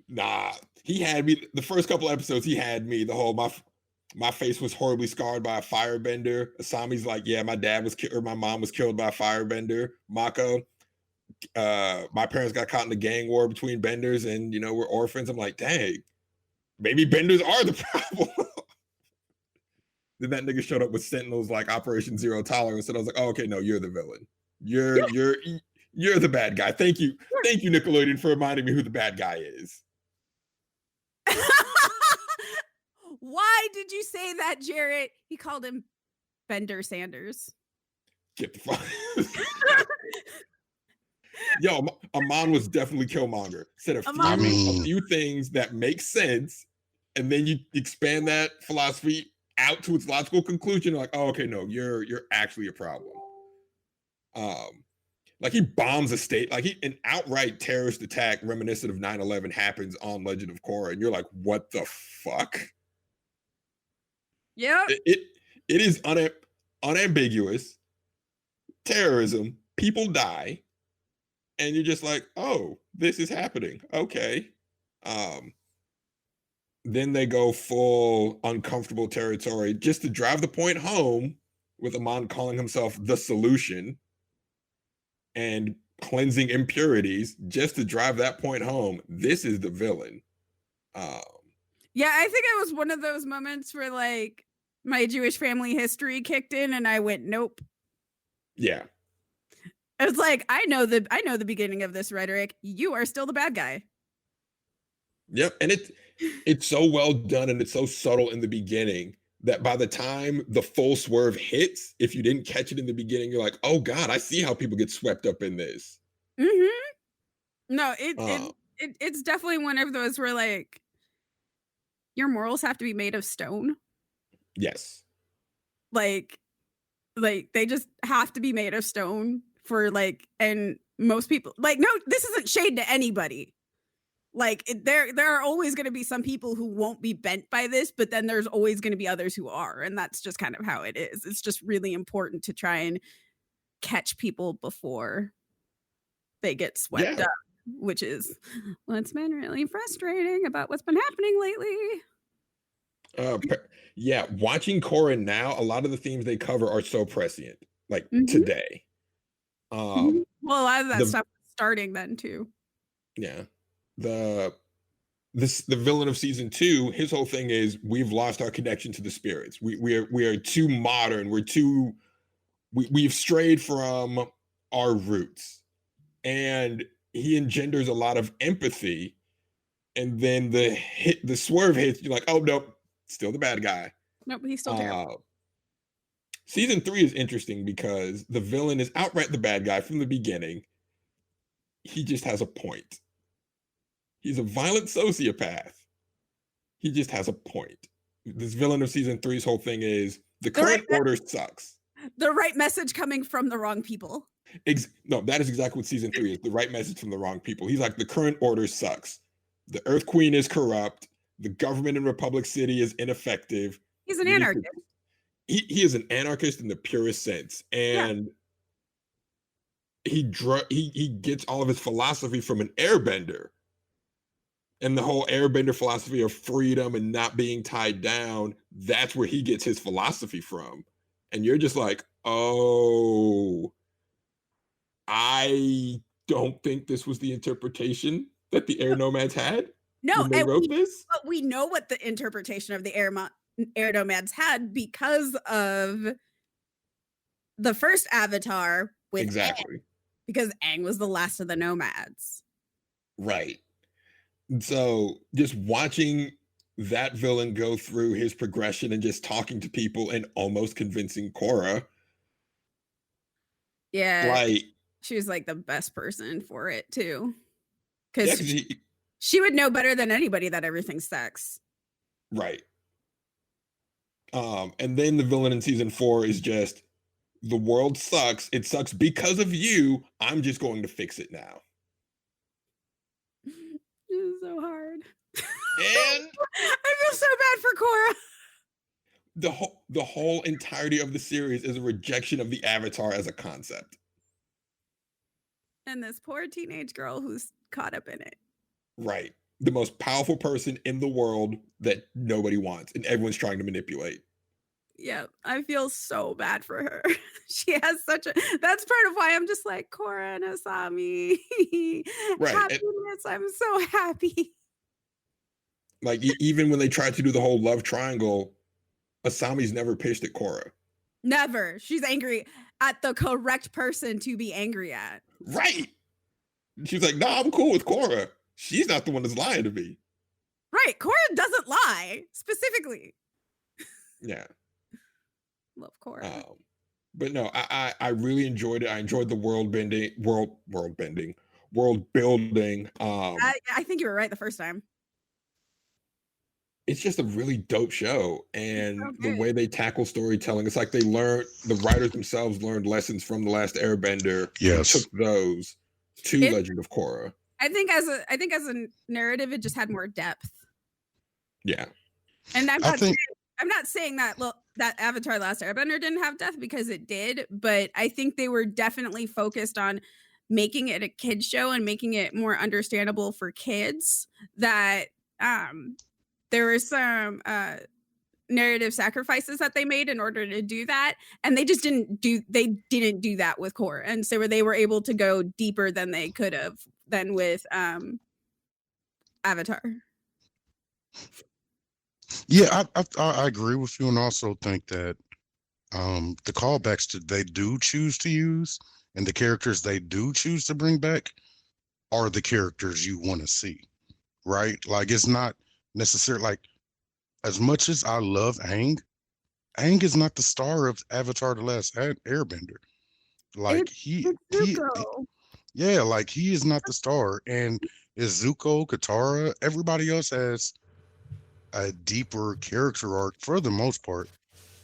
Nah, he had me. The first couple episodes, he had me. The whole my face was horribly scarred by a firebender. Asami's like, yeah, my mom was killed by a firebender. Mako, my parents got caught in the gang war between benders, and we're orphans. I'm like, dang, maybe benders are the problem. Then that nigga showed up with Sentinels like Operation Zero Tolerance, and I was like, oh, okay, no, you're the villain. You're the bad guy. Thank you, Nickelodeon, for reminding me who the bad guy is. Why did you say that, Jarrett? He called him Bender Sanders. Get the fuck. Yo, Amon was definitely Killmonger. Said a few things that make sense, and then you expand that philosophy out to its logical conclusion. Like, oh, okay, no, you're actually a problem. Like he bombs a state, like an outright terrorist attack reminiscent of 9/11 happens on Legend of Korra, and you're like, what the fuck? Yeah. It is unambiguous terrorism. People die. And you're just like, oh, this is happening. Okay. Then they go full uncomfortable territory just to drive the point home with Amon calling himself the solution and cleansing impurities just to drive that point home. This is the villain. Yeah, I think it was one of those moments where like my Jewish family history kicked in and I went, nope. Yeah. It's like, I know the beginning of this rhetoric. You are still the bad guy. Yep. And it's so well done and it's so subtle in the beginning that by the time the full swerve hits, if you didn't catch it in the beginning, you're like, oh God, I see how people get swept up in this. Mm-hmm. No, it's definitely one of those where like your morals have to be made of stone. Yes. Like they just have to be made of stone for like, and most people like, no, this isn't shade to anybody. There are always going to be some people who won't be bent by this, but then there's always going to be others who are, and that's just kind of how it is. It's just really important to try and catch people before they get swept up, which is what's been really frustrating about what's been happening lately. Watching Korra now, a lot of the themes they cover are so prescient, like today. Well, a lot of that stuff is starting then too. Yeah. The villain of season 2, his whole thing is we've lost our connection to the spirits. We are too modern. We've strayed from our roots. And he engenders a lot of empathy. And then the swerve hits, you're like, oh nope, still the bad guy. Nope, he's still terrible. Season 3 is interesting because the villain is outright the bad guy from the beginning. He just has a point. He's a violent sociopath. He just has a point. This villain of season 3's whole thing is the current order sucks. The right message coming from the wrong people. No, that is exactly what season 3 is. The right message from the wrong people. He's like, the current order sucks. The Earth Queen is corrupt. The government in Republic City is ineffective. He's an anarchist. He is an anarchist in the purest sense. And he gets all of his philosophy from an airbender. And the whole airbender philosophy of freedom and not being tied down, that's where he gets his philosophy from. And you're just like, oh, I don't think this was the interpretation that the air nomads had. No, when they wrote this. But we know what the interpretation of the air nomads had because of the first Avatar with Aang, because Aang was the last of the nomads. Right. So just watching that villain go through his progression and just talking to people and almost convincing Korra. Yeah. She was like the best person for it too. Because she would know better than anybody that everything's sex. Right. And then the villain in season 4 is just, the world sucks. It sucks because of you. I'm just going to fix it now. This is so hard. And I feel so bad for Korra. The whole entirety of the series is a rejection of the Avatar as a concept. And this poor teenage girl who's caught up in it. Right. The most powerful person in the world that nobody wants and everyone's trying to manipulate. Yeah, I feel so bad for her. She has such a... That's part of why I'm just like, Korra and Asami. Right. Happiness. I'm so happy. Like, even when they tried to do the whole love triangle, Asami's never pissed at Korra. Never. She's angry at the correct person to be angry at. Right. She's like, nah, I'm cool with Korra. She's not the one that's lying to me. Right. Korra doesn't lie, specifically. Yeah. Love Korra. But no, I really enjoyed it. I enjoyed the world building. I think you were right the first time. It's just a really dope show. And the way they tackle storytelling, it's like the writers themselves learned lessons from The Last Airbender. Yes. And took those to Legend of Korra. I think as a narrative, it just had more depth. Yeah. And I'm not saying that that Avatar Last Airbender didn't have depth, because it did, but I think they were definitely focused on making it a kid's show and making it more understandable for kids. That there were some narrative sacrifices that they made in order to do that, and they just didn't do that with Korra, and so they were able to go deeper than they could have than with Avatar. Yeah, I agree with you, and also think that the callbacks they do choose to use and the characters they do choose to bring back are the characters you want to see, right? Like, it's not necessarily like, as much as I love Aang is not the star of Avatar: The Last Airbender. Like, he is not the star, and is Zuko, Katara, everybody else has a deeper character arc for the most part.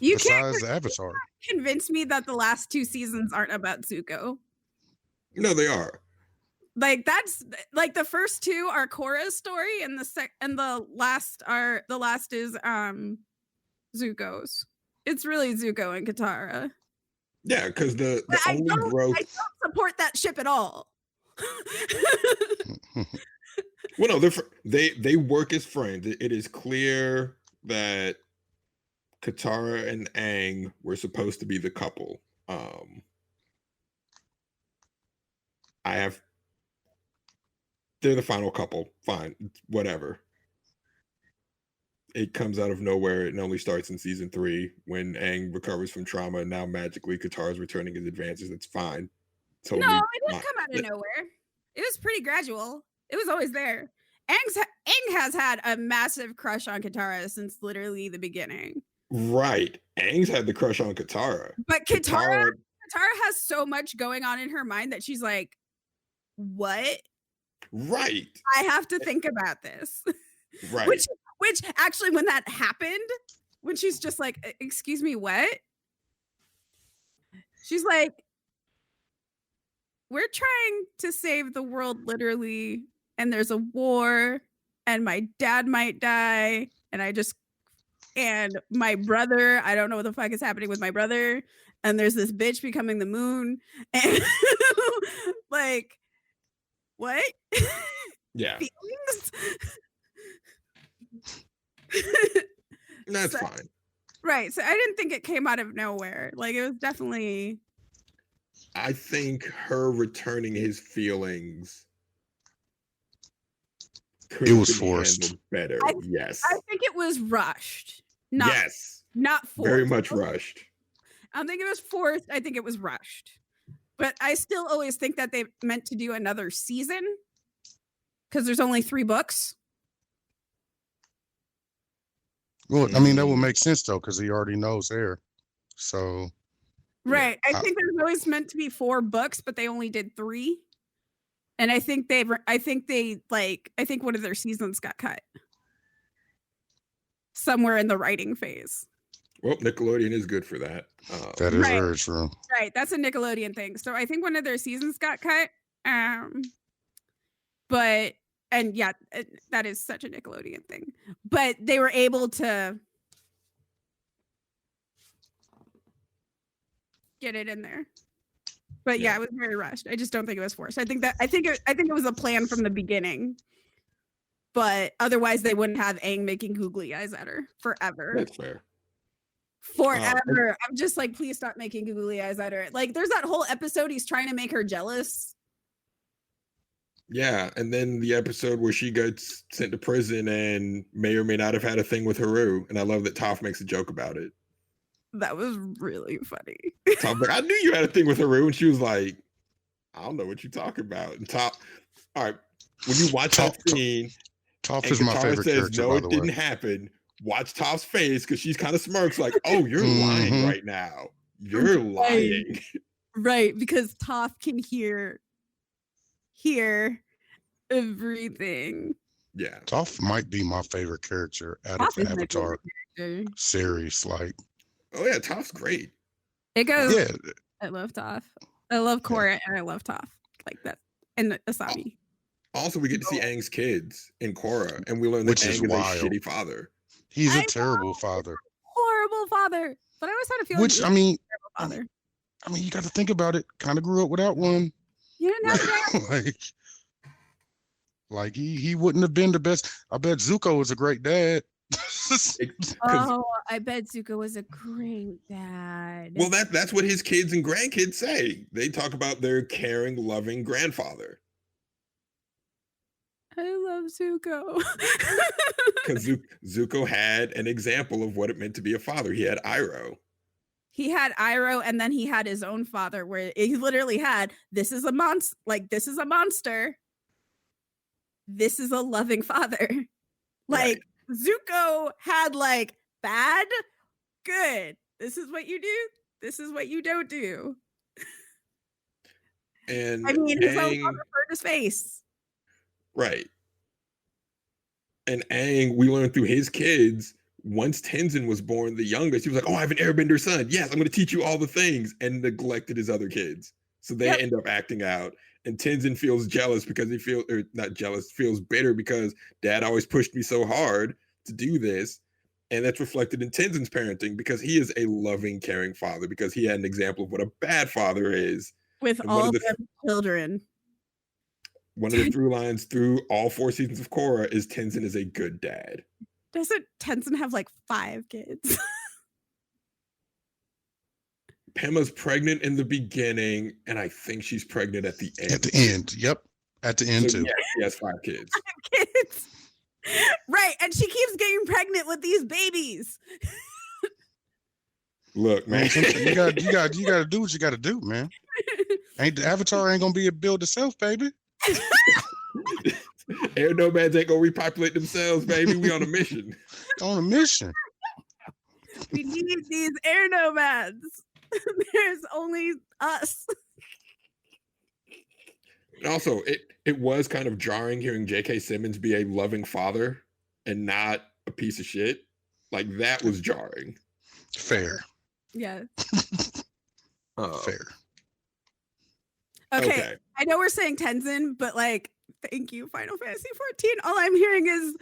Besides Avatar. Convince me that the last 2 seasons aren't about Zuko. No, they are. Like that's like the first two are Korra's story, and the last is Zuko's. It's really Zuko and Katara. Yeah, because the I only don't growth. support that ship at all. Well, no, they work as friends. It is clear that Katara and Aang were supposed to be the couple. They're the final couple. Fine, whatever. It comes out of nowhere. It only starts in season 3 when Aang recovers from trauma, and now magically Katara's returning his advances. That's fine. No, it didn't come out of nowhere. It was pretty gradual. It was always there. Aang has had a massive crush on Katara since literally the beginning. Right. Aang's had the crush on Katara. But Katara has so much going on in her mind that she's like, what? Right. I have to think about this. Right. Which actually, when that happened, when she's just like, excuse me, what? She's like, we're trying to save the world literally, and there's a war, and my dad might die, and my brother, I don't know what the fuck is happening with my brother, and there's this bitch becoming the moon, and like, what? Yeah. Feelings? That's fine. Right. So I didn't think it came out of nowhere. Like, it was definitely. I think her returning his feelings. It was forced. Better. Yes. I think it was rushed. Yes. Not forced. Very much rushed. I don't think it was forced. I think it was rushed. But I still always think that they meant to do another season because there's only 3 books. Well, I mean, that would make sense though, because he already knows Air. So. Right. I think there's always meant to be 4 books, but they only did 3. And I think one of their seasons got cut somewhere in the writing phase. Well, Nickelodeon is good for that. That is very true. Right. That's a Nickelodeon thing. So I think one of their seasons got cut. And yeah, that is such a Nickelodeon thing. But they were able to get it in there. But yeah, it was very rushed. I just don't think it was forced. I think it was a plan from the beginning. But otherwise, they wouldn't have Aang making googly eyes at her forever. That's fair. Forever. I'm just like, please stop making googly eyes at her. Like, there's that whole episode he's trying to make her jealous. Yeah, and then the episode where she gets sent to prison and may or may not have had a thing with Haru, and I love that Toph makes a joke about it. That was really funny. Toph's like, I knew you had a thing with Haru, and she was like, I don't know what you're talking about. And Toph, all right, when you watch that scene, Toph is my favorite character. No, it didn't happen. Watch Toph's face because she's kind of smirks, like, oh, you're lying right now. You're lying. Right, because Toph can hear everything. Yeah. Toph might be my favorite character out of the Avatar series. Like, oh yeah, Toph's great. It goes. Yeah. I love Toph. I love Korra and I love Toph. Like that. And Asami. Also, we get to see Aang's kids in Korra, and we learn that Aang is a shitty father. He's a terrible father. Horrible father. But I always had a feeling. Which, I mean, father. I mean, you got to think about it. Kind of grew up without one. You didn't have that. like he wouldn't have been the best. I bet Zuko was a great dad. Oh, I bet Zuko was a great dad. Well, that's what his kids and grandkids say. They talk about their caring, loving grandfather. I love Zuko. Because Zuko had an example of what it meant to be a father. He had Iroh. He had Iroh, and then he had his own father, where he literally had, this is a monster. Like, this is a monster. This is a loving father. Like, Zuko had like bad, good. This is what you do. This is what you don't do. And I mean, his own father hurt his face. Right. And Aang, we learned through his kids, once Tenzin was born, the youngest, he was like, oh, I have an airbender son. Yes, I'm going to teach you all the things, and neglected his other kids. So they end up acting out. And Tenzin feels jealous because he feels, or not jealous, feels bitter because dad always pushed me so hard to do this. And that's reflected in Tenzin's parenting because he is a loving, caring father because he had an example of what a bad father is. With And all their children. One of the through lines through all 4 seasons of Korra is Tenzin is a good dad. Doesn't Tenzin have like 5 kids? Pema's pregnant in the beginning, and I think she's pregnant at the end. At the end, yep. At the end, too. Yeah, she has 5 kids. 5 kids. Right, and she keeps getting pregnant with these babies. Look, man, you gotta do what you gotta do, man. Ain't the Avatar ain't gonna be a build itself, baby. Air nomads ain't gonna repopulate themselves, baby. We on a mission. On a mission. We need these air nomads. There's only us. And also, it was kind of jarring hearing J.K. Simmons be a loving father and not a piece of shit. Like, that was jarring. Fair. Yeah. Fair. Okay. I know we're saying Tenzin, but like, thank you, Final Fantasy 14. All I'm hearing is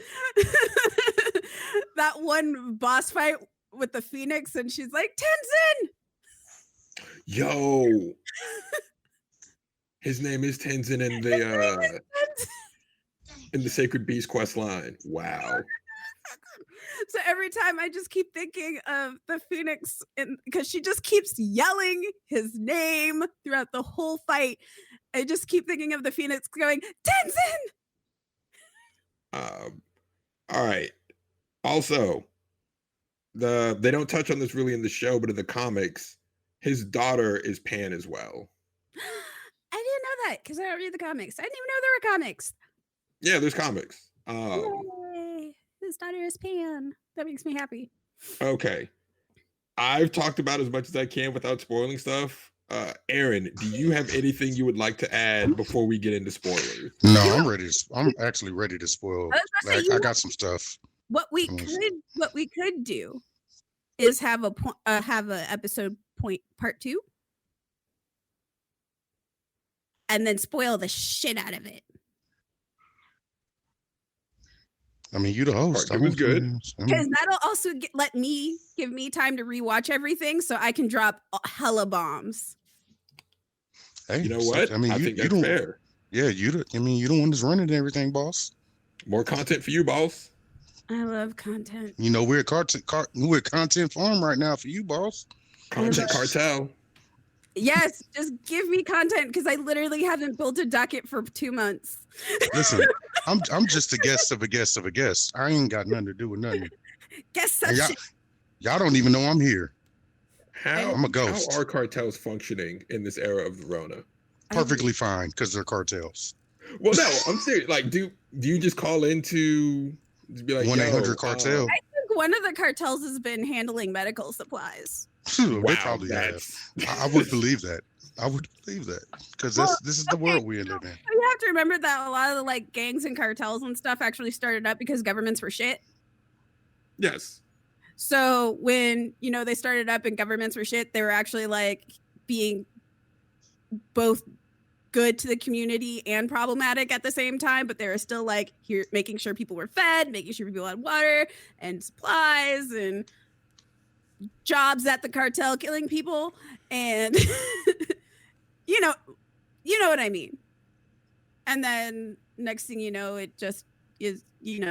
that one boss fight with the Phoenix, and she's like, Tenzin! Yo. His name is Tenzin in the Sacred Beast quest line. Wow. So every time I just keep thinking of the Phoenix, because she just keeps yelling his name throughout the whole fight. I just keep thinking of the Phoenix going, Tenzin! All right. Also, they don't touch on this really in the show, but in the comics, his daughter is Pan as well. I didn't know that because I don't read the comics. I didn't even know there were comics. Yeah, there's comics. Yay. His daughter is Pan. That makes me happy. Okay. I've talked about as much as I can without spoiling stuff. Aaron, do you have anything you would like to add before we get into spoilers? No, I'm ready. I'm actually ready to spoil. I got some stuff. What we could do is have a episode point part 2, and then spoil the shit out of it. I mean, you the host. It was good. Because that'll also give me time to rewatch everything, so I can drop hella bombs. Hey, you know what? I mean, I think that's fair. Yeah, you the one that's running everything, boss. More content for you, boss. I love content. You know, we're at content farm right now for you, boss. Content cartel. Yes, just give me content because I literally haven't built a docket for 2 months. Listen, I'm just a guest of a guest of a guest. I ain't got nothing to do with nothing. Guess that y'all don't even know I'm here. I'm a ghost. How are cartels functioning in this era of the Rona? Perfectly fine, because they're cartels. Well, no, I'm serious. Like, do you just call into be like 1-800 cartel? I think one of the cartels has been handling medical supplies. They probably have. I would believe that. I would believe that because this is the world we live in. You have to remember that a lot of the like gangs and cartels and stuff actually started up because governments were shit. Yes. So when they started up and governments were shit, they were actually like being both good to the community and problematic at the same time, but they were still like here making sure people were fed, making sure people had water and supplies and jobs at the cartel, killing people, and you know what I mean. And then next thing you know, it just is,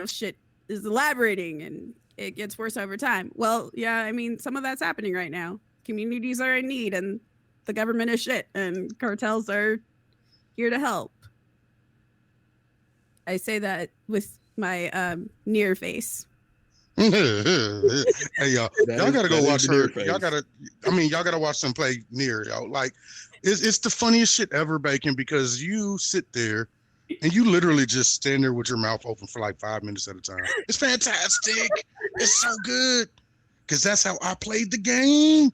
shit is elaborating and it gets worse over time. Well, yeah, I mean, some of that's happening right now. Communities are in need and the government is shit and cartels are here to help. I say that with my near face. Hey y'all gotta go watch her. Y'all gotta watch them play Near. Y'all like it's the funniest shit ever, Bacon, because you sit there and you literally just stand there with your mouth open for like 5 minutes at a time. It's fantastic. It's so good because that's how I played the game.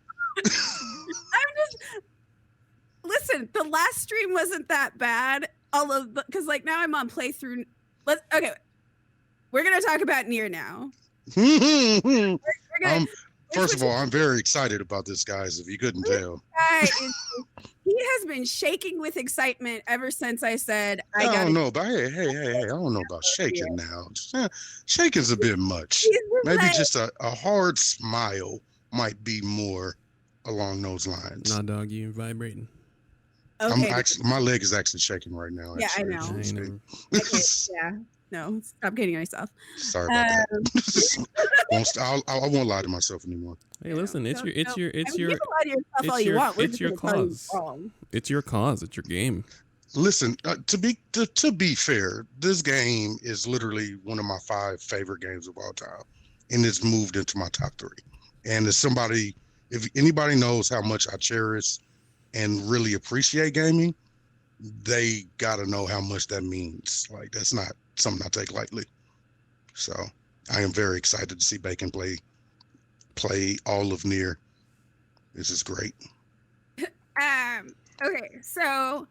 Listen, the last stream wasn't that bad. Because like now I'm on playthrough. We're gonna talk about Nier now. For First of all, I'm very excited about this, guys. If you couldn't tell, he has been shaking with excitement ever since I said I don't know about I don't know about shaking now. Shaking's a bit much. Maybe just a hard smile might be more along those lines. Nah, dog, you vibrating. Okay. My leg is actually shaking right now. Yeah, actually, I know. Yeah. No, stop kidding yourself. Sorry about that. I won't lie to myself anymore. Hey, listen, it's your cause. It's your cause. It's your game. Listen, to be fair, this game is literally one of my 5 favorite games of all time, and it's moved into my top 3. And as somebody, if anybody knows how much I cherish and really appreciate gaming, they gotta know how much that means. Like, that's not something I take lightly. So I am very excited to see Bacon play all of Nier. This is great. Okay, so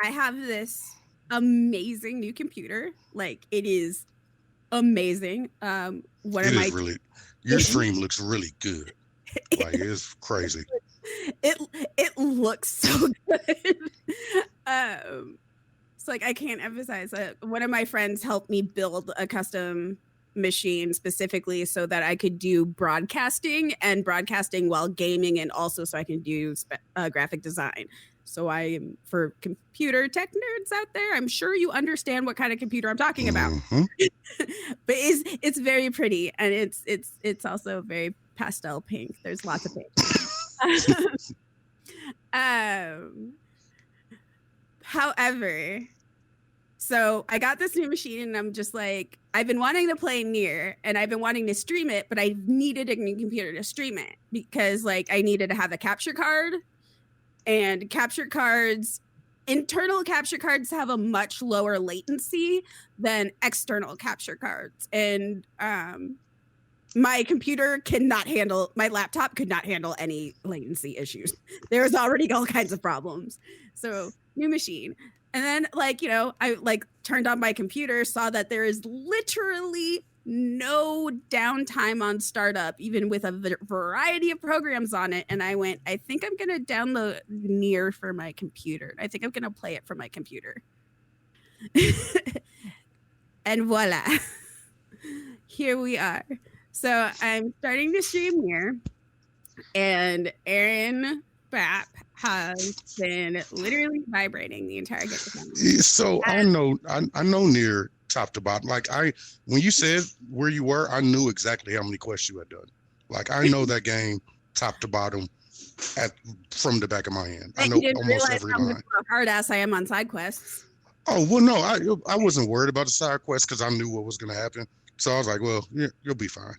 I have this amazing new computer. Like, it is amazing. Your stream looks really good. Like, it's crazy. It looks so good. It's like, I can't emphasize that. One of my friends helped me build a custom machine specifically so that I could do broadcasting while gaming, and also so I can do graphic design. So for computer tech nerds out there, I'm sure you understand what kind of computer I'm talking about. Mm-hmm. But it's very pretty, and it's also very pastel pink. There's lots of pink. However, so I got this new machine, and I'm just like, I've been wanting to play Nier, and I've been wanting to stream it, but I needed a new computer to stream it because, like, I needed to have a capture card, and internal capture cards have a much lower latency than external capture cards, and my laptop could not handle any latency issues. There was already all kinds of problems. So new machine. And then, like, you know, I turned on my computer, saw that there is literally no downtime on startup, even with a variety of programs on it. And I went, I think I'm going to download Nier for my computer. I think I'm going to play it from my computer. And voila. Here we are. So I'm starting to stream Nier, and Aaron Bapp has been literally vibrating the entire game. So I know Nier top to bottom. Like, when you said where you were, I knew exactly how many quests you had done. Like, I know that game top to bottom from the back of my hand. I know almost every line. How hard ass I am on side quests. Oh well, no, I wasn't worried about the side quests because I knew what was going to happen. So I was like, well, yeah, you'll be fine.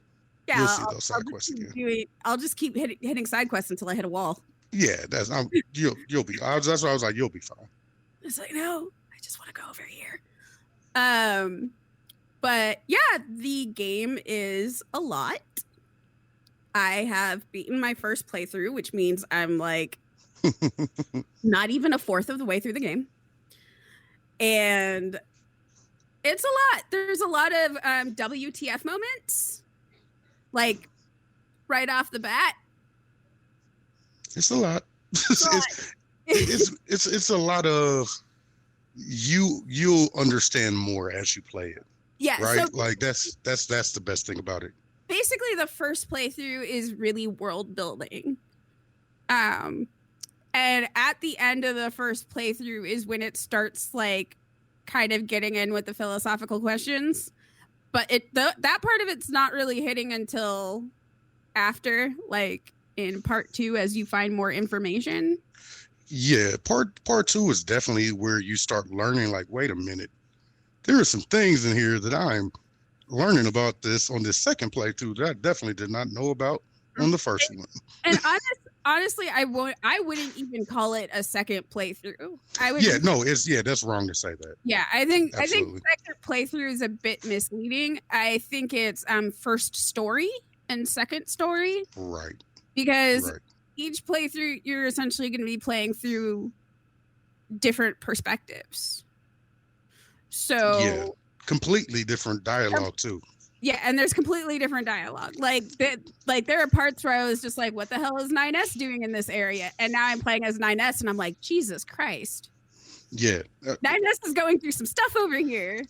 Yeah, you'll see those side quests again. I'll just keep hitting side quests until I hit a wall. Yeah, you'll be. That's why I was like, you'll be fine. It's like, no, I just want to go over here. But yeah, the game is a lot. I have beaten my first playthrough, which means I'm like not even a fourth of the way through the game. And it's a lot. There's a lot of WTF moments, like right off the bat. It's a lot. It's a lot of you'll understand more as you play it. Yeah. Right. So like that's the best thing about it. Basically, the first playthrough is really world building. And at the end of the first playthrough is when it starts like kind of getting in with the philosophical questions. But that part of it's not really hitting until after, like in part 2, as you find more information. Yeah, part 2 is definitely where you start learning, like, wait a minute, there are some things in here that I'm learning about this on this second playthrough that I definitely did not know about on the first one. And honestly, I wouldn't even call it a second playthrough. That's wrong to say that. Yeah, I think Absolutely. second playthrough is a bit misleading. I think it's first story and second story. Right. Because each playthrough, you're essentially going to be playing through different perspectives. So yeah, completely different dialogue too. Yeah, and there's completely different dialogue. Like there are parts where I was just like, what the hell is 9S doing in this area? And now I'm playing as 9S and I'm like, Jesus Christ. Yeah. 9S is going through some stuff over here.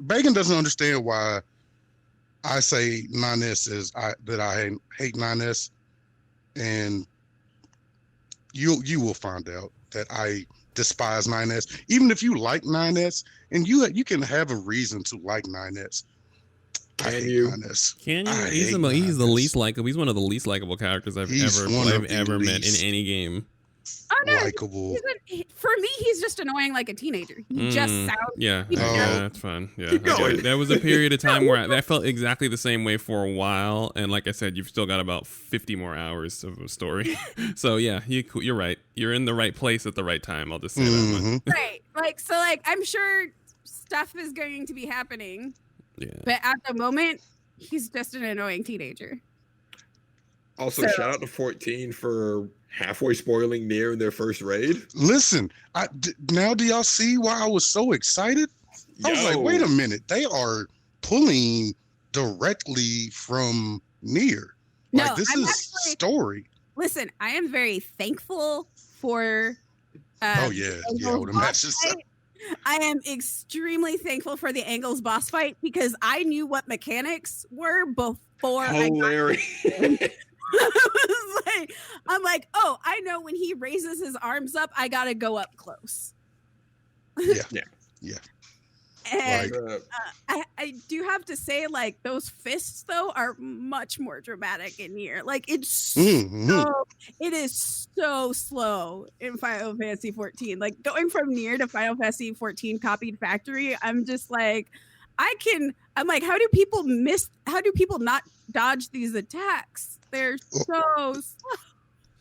Bacon doesn't understand why I say 9S is that I hate 9S, and you will find out that I despise 9S. Even if you like 9S, and you can have a reason to like 9S. I hate 9S. Can you? I He's hate the 9S. least likable. He's one of the least likable characters I've ever met in any game. Oh, no, Likable. For me, he's just annoying like a teenager. He just sounds. Yeah, that's fine. Yeah, Keep going. There was a period of time where that felt exactly the same way for a while, and like I said, you've still got about 50 more hours of a story. So yeah, you're right. You're in the right place at the right time. I'll just say that much. Right, I'm sure stuff is going to be happening. Yeah. But at the moment, he's just an annoying teenager. Also, shout out to 14 for halfway spoiling Nier in their first raid. Listen, now do y'all see why I was so excited? I was like, wait a minute, they are pulling directly from Nier. No, Like, this is story. Listen, I am very thankful for. I would imagine so. I am extremely thankful for the Angles boss fight because I knew what mechanics were before. Hilarious. I'm like, oh, I know when he raises his arms up, I gotta go up close. Yeah. And I do have to say, like, those fists though are much more dramatic in here. Like, it's it is so slow in Final Fantasy 14. Like, going from Nier to Final Fantasy 14 copied factory, I'm just like, I'm like, how do people not dodge these attacks? They're so slow.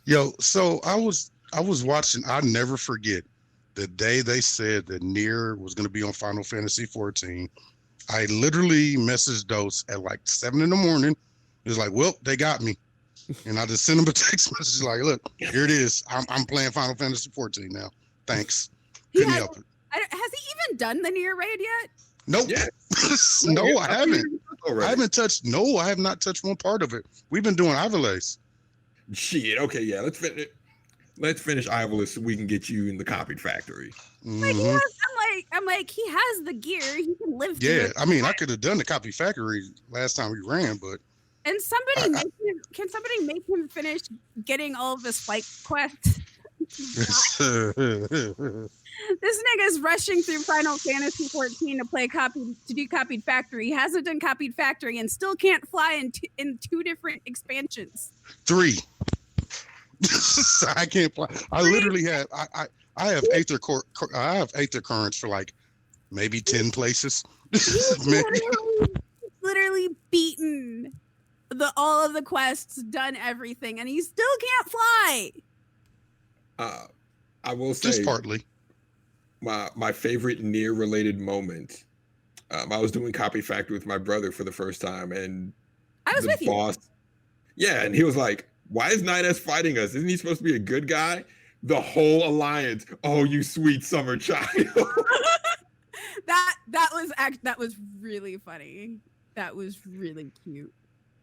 Yo, so I was watching, I'll never forget the day they said that Nier was going to be on Final Fantasy 14. I literally messaged Dose at like 7 in the morning. It was like, well, they got me. And I just sent him a text message like, look, here it is. I'm playing Final Fantasy 14 now. Thanks. Couldn't help it. Has he even done the Nier raid yet? Nope. Yeah. No, I haven't. I have not touched one part of it. We've been doing Ivalace. Shit. Okay, yeah. Let's finish Ivalace so we can get you in the copied factory. Like, I'm like, he has the gear. He can live through it. I mean, I could have done the copy factory last time we ran, but and can somebody make him finish getting all of his flight quests? This nigga's rushing through Final Fantasy 14 to do copied factory. He hasn't done copied factory and still can't fly in 2 different expansions. 3. I can't fly. I literally have I have Aether currents for like maybe 10 places. literally beaten all of the quests, done everything, and he still can't fly. I will say, just partly. My favorite Nier related moment. I was doing copy factory with my brother for the first time, and I was with boss, you. Yeah, and he was like, "Why is 9S fighting us? Isn't he supposed to be a good guy?" The whole alliance. Oh, you sweet summer child. that was really funny. That was really cute.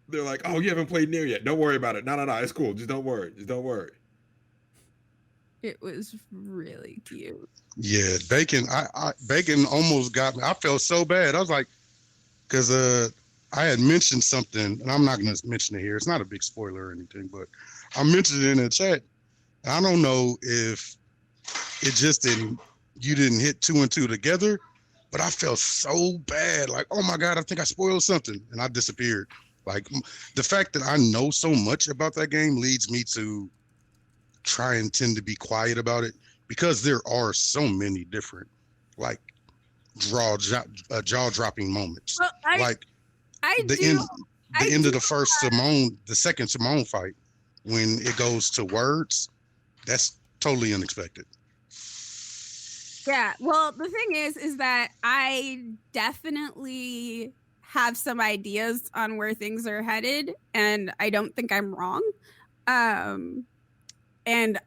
They're like, "Oh, you haven't played Nier yet. Don't worry about it. No, it's cool. Just don't worry. It was really cute. Yeah, Bacon. Bacon almost got me. I felt so bad. I was like, because I had mentioned something, and I'm not going to mention it here. It's not a big spoiler or anything, but I mentioned it in the chat. I don't know if it just you didn't hit 2 and 2 together, but I felt so bad. Like, oh my God, I think I spoiled something, and I disappeared. Like, the fact that I know so much about that game leads me to try and tend to be quiet about it, because there are so many different, like, jaw-dropping moments. Well, the end of the second Simone fight, when it goes to words, that's totally unexpected. Yeah, well, the thing is that I definitely have some ideas on where things are headed, and I don't think I'm wrong. And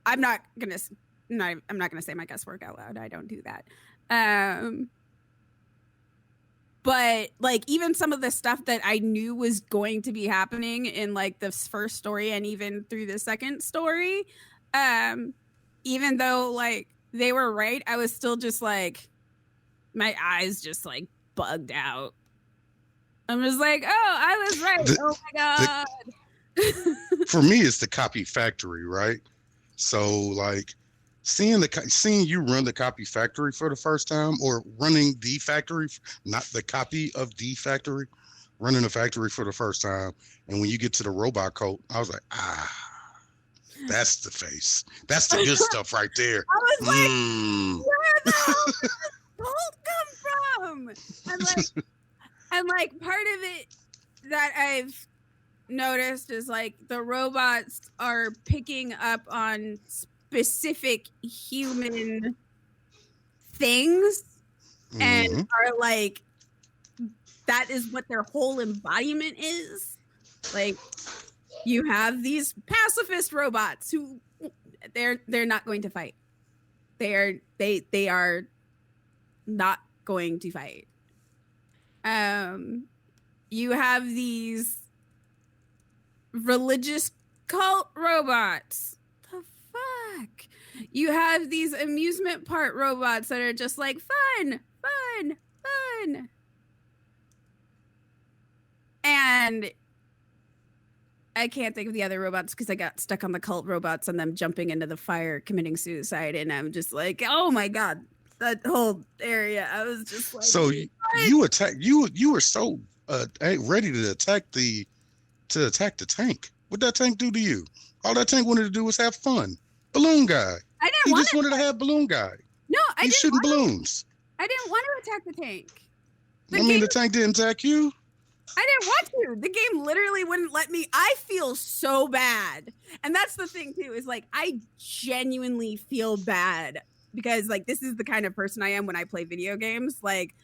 I'm not gonna say my guesswork out loud. I don't do that. But like even some of the stuff that I knew was going to be happening in like the first story and even through the second story, even though like they were right, I was still just like my eyes just like bugged out. I'm just like, oh, I was right. Oh my god. For me, it's the copy factory, right? So like seeing you run the copy factory for the first time, or running the factory, not the copy of the factory, running the factory for the first time, and when you get to the robot cult, I was like, that's the face. That's the good stuff right there. I was like, where the hell did this cult come from? And like part of it that I've noticed is like the robots are picking up on specific human things and are like, that is what their whole embodiment is. Like you have these pacifist robots who they're not going to fight. They are not going to fight. You have these religious cult robots. The fuck? You have these amusement park robots that are just like fun. And I can't think of the other robots because I got stuck on the cult robots and them jumping into the fire, committing suicide, and I'm just like, oh my god, that whole area. I was just like, so you attack. You were so ready to attack the tank. What that tank do to you? All that tank wanted to do was have fun. Balloon guy. He just wanted to have balloon guy. No, He's shooting balloons. I didn't want to attack the tank. The tank didn't attack you. I didn't want to. The game literally wouldn't let me. I feel so bad. And that's the thing too, is like, I genuinely feel bad because like, this is the kind of person I am when I play video games. Like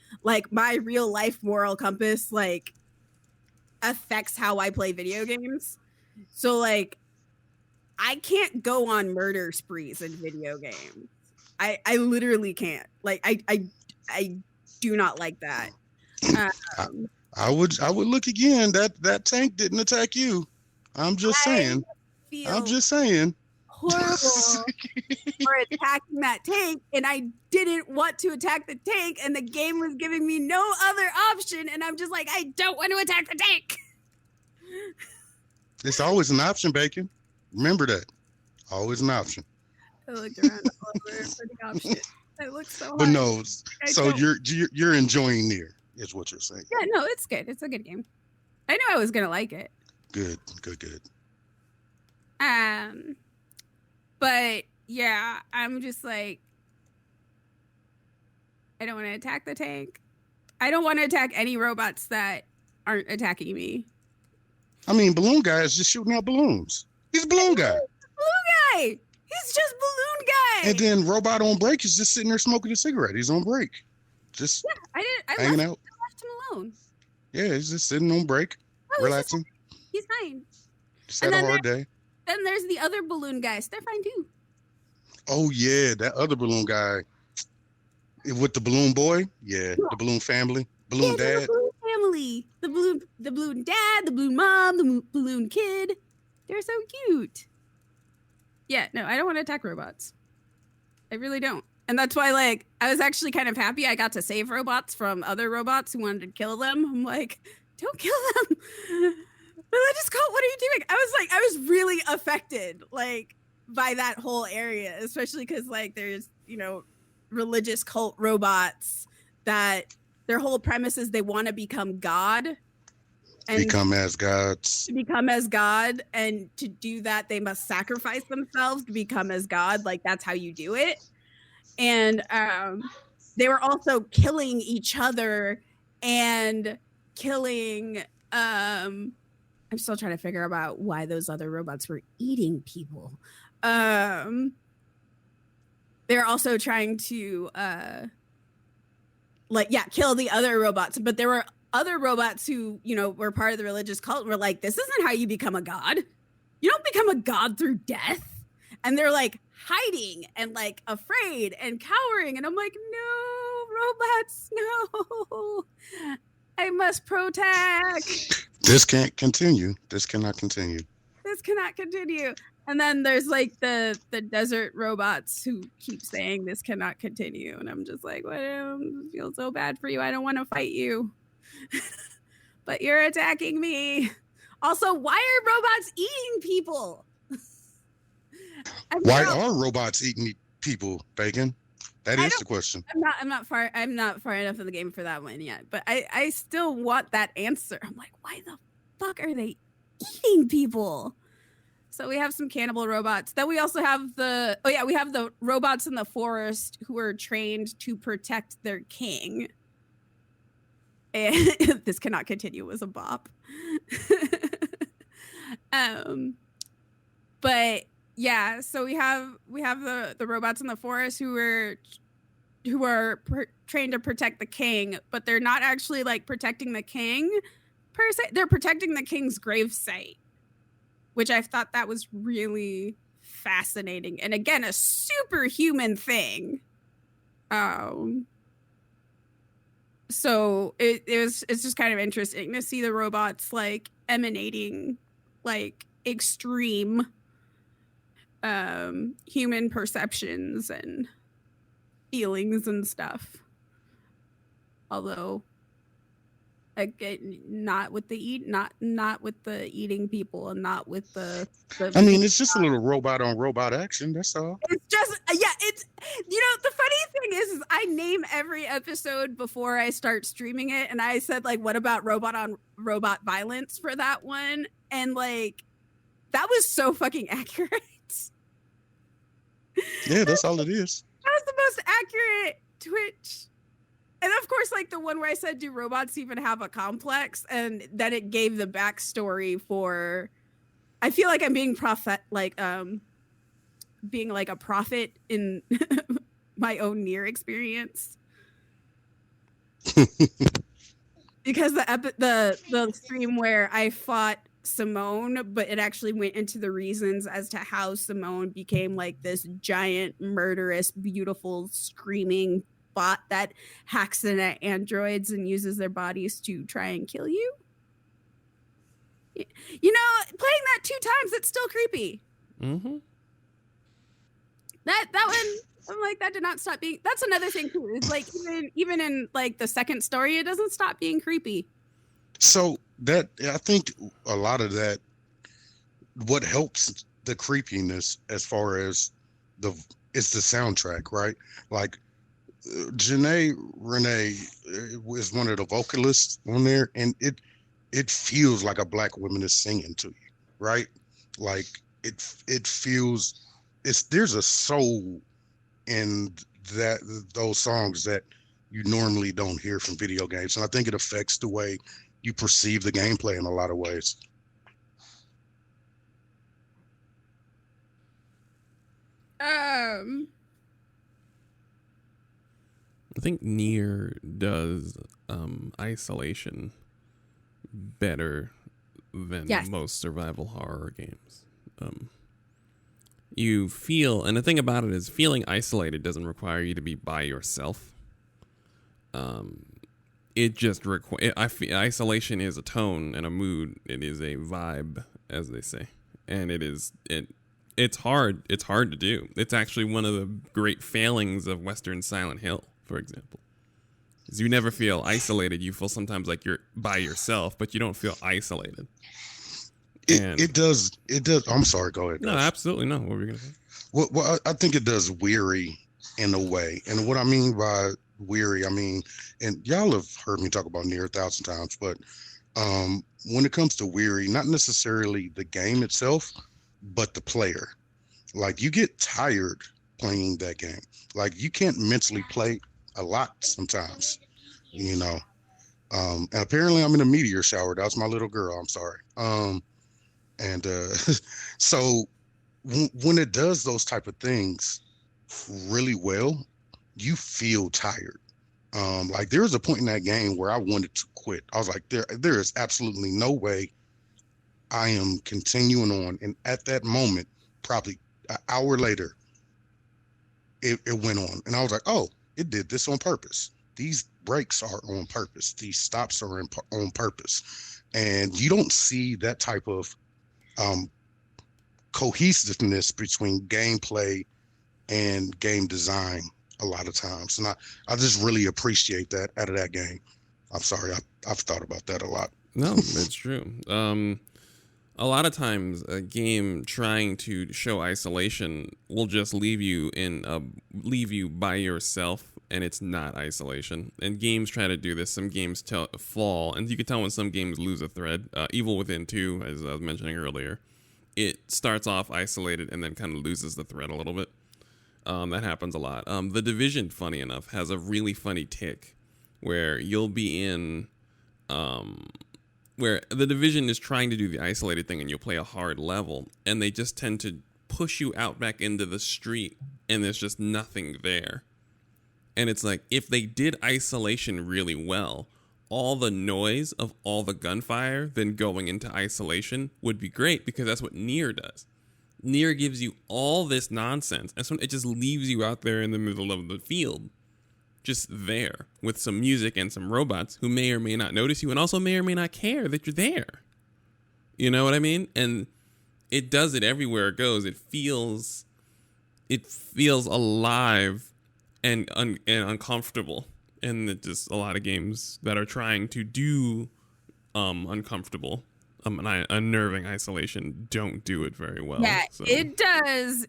my real life moral compass, like affects how I play video games. So like, I can't go on murder sprees in video games. I literally can't. Like, I do not like that. I would look again. That tank didn't attack you. I'm just saying. Horrible for attacking that tank, and I didn't want to attack the tank, and the game was giving me no other option, and I'm just like, I don't want to attack the tank. It's always an option, Bacon. Remember that. Always an option. I looked around all over for the option. I looked so hard. But no, so you're enjoying Nier, is what you're saying. Yeah, no, it's good. It's a good game. I knew I was gonna like it. Good. But yeah, I'm just like, I don't want to attack the tank. I don't want to attack any robots that aren't attacking me. I mean, Balloon Guy is just shooting out balloons. He's a balloon guy. Balloon guy. He's just balloon guy. And then Robot on break is just sitting there smoking a cigarette. He's on break. Just hanging out. I left him alone. Yeah, he's just sitting on break, relaxing. He's fine. Just had a hard day. Then there's the other balloon guys. They're fine too. Oh yeah, that other balloon guy with the balloon boy. Yeah, the balloon family, balloon dad. The balloon family, the balloon dad, the balloon mom, the balloon kid. They're so cute. Yeah, no, I don't want to attack robots. I really don't. And that's why, like, I was actually kind of happy I got to save robots from other robots who wanted to kill them. I'm like, don't kill them. Religious cult, what are you doing? I was really affected, like, by that whole area, especially because, like, there's, religious cult robots that their whole premise is they want to become God. And become as gods. To become as God. And to do that, they must sacrifice themselves to become as God. Like, that's how you do it. And they were also killing each other and killing... I'm still trying to figure out why those other robots were eating people. They're also trying to kill the other robots. But there were other robots who, were part of the religious cult and were like, this isn't how you become a god. You don't become a god through death. And they're like hiding and like afraid and cowering. And I'm like, no, robots, no. I must protect. This can't continue. This cannot continue. This cannot continue. And then there's like the desert robots who keep saying this cannot continue. And I'm just like, well, I feel so bad for you. I don't want to fight you. But you're attacking me. Also, why are robots eating people? Why are robots eating people, Bacon? That is the question. I'm not far enough in the game for that one yet. But I still want that answer. I'm like, why the fuck are they eating people? So we have some cannibal robots. Then we also have we have the robots in the forest who are trained to protect their king. And this cannot continue was a bop. But yeah, so we have the robots in the forest who are trained to protect the king, but they're not actually like protecting the king per se. They're protecting the king's gravesite, which I thought that was really fascinating. And again, a superhuman thing. So it's just kind of interesting to see the robots like emanating like extreme human perceptions and feelings and stuff. Although again, not with the eating people and not with the I mean, it's just a little robot on robot action. That's all. It's just it's the funny thing is I name every episode before I start streaming it, and I said like, what about robot on robot violence for that one? And like that was so fucking accurate. Yeah, that's all it is. That was the most accurate Twitch. And of course, like the one where I said, do robots even have a complex? And then it gave the backstory for, I feel like I'm being being like a prophet in my own near experience. Because the stream where I fought Simone, but it actually went into the reasons as to how Simone became like this giant, murderous, beautiful, screaming bot that hacks into androids and uses their bodies to try and kill you. You know, playing that 2 times, it's still creepy. Mm-hmm. That one, I'm like, that did not stop being. That's another thing too. It's like even in like the second story, it doesn't stop being creepy. So that I think a lot of that, what helps the creepiness as far as it's the soundtrack, right? Like Janae Renee is one of the vocalists on there, and it feels like a black woman is singing to you, right? Like it feels there's a soul in those songs that you normally don't hear from video games, and I think it affects the way you perceive the gameplay in a lot of ways. I think Nier does isolation better than most survival horror games. You feel, and the thing about it is, feeling isolated doesn't require you to be by yourself. It just isolation is a tone and a mood. It is a vibe, as they say, and it's hard. It's hard to do. It's actually one of the great failings of Western Silent Hill, for example. Is you never feel isolated. You feel sometimes like you're by yourself, but you don't feel isolated. It does. I'm sorry. Go ahead. No, absolutely no. What were you gonna say? Well, I think it does weary in a way, and what I mean by weary, and y'all have heard me talk about Nier 1,000 times, but when it comes to weary, not necessarily the game itself, but the player. Like you get tired playing that game. Like you can't mentally play a lot sometimes, you know. And apparently I'm in a meteor shower. That was my little girl. I'm sorry. And so when it does those type of things really well, you feel tired. Like there was a point in that game where I wanted to quit. I was like, there is absolutely no way I am continuing on. And at that moment, probably an hour later, it went on. And I was like, oh, it did this on purpose. these breaks are on purpose. These stops are on purpose, and you don't see that type of cohesiveness between gameplay and game design a lot of times. And I just really appreciate that out of that game. I'm sorry, I've thought about that a lot. No, it's true. A lot of times a game trying to show isolation will just leave you by yourself, and it's not isolation. And games try to do this. Some games fall, and you can tell when some games lose a thread. Evil Within 2, as I was mentioning earlier, it starts off isolated and then kind of loses the thread a little bit. That happens a lot. The Division, funny enough, has a really funny tick where you'll be in where the Division is trying to do the isolated thing, and you'll play a hard level, and they just tend to push you out back into the street, and there's just nothing there. And it's like, if they did isolation really well, all the noise of all the gunfire then going into isolation would be great, because that's what Nier does. Nier gives you all this nonsense, and so it just leaves you out there in the middle of the field, just there with some music and some robots who may or may not notice you, and also may or may not care that you're there. You know what I mean? And it does it everywhere it goes. It feels alive and uncomfortable. And it just, a lot of games that are trying to do uncomfortable, unnerving isolation don't do it very well. Yeah, so. It does.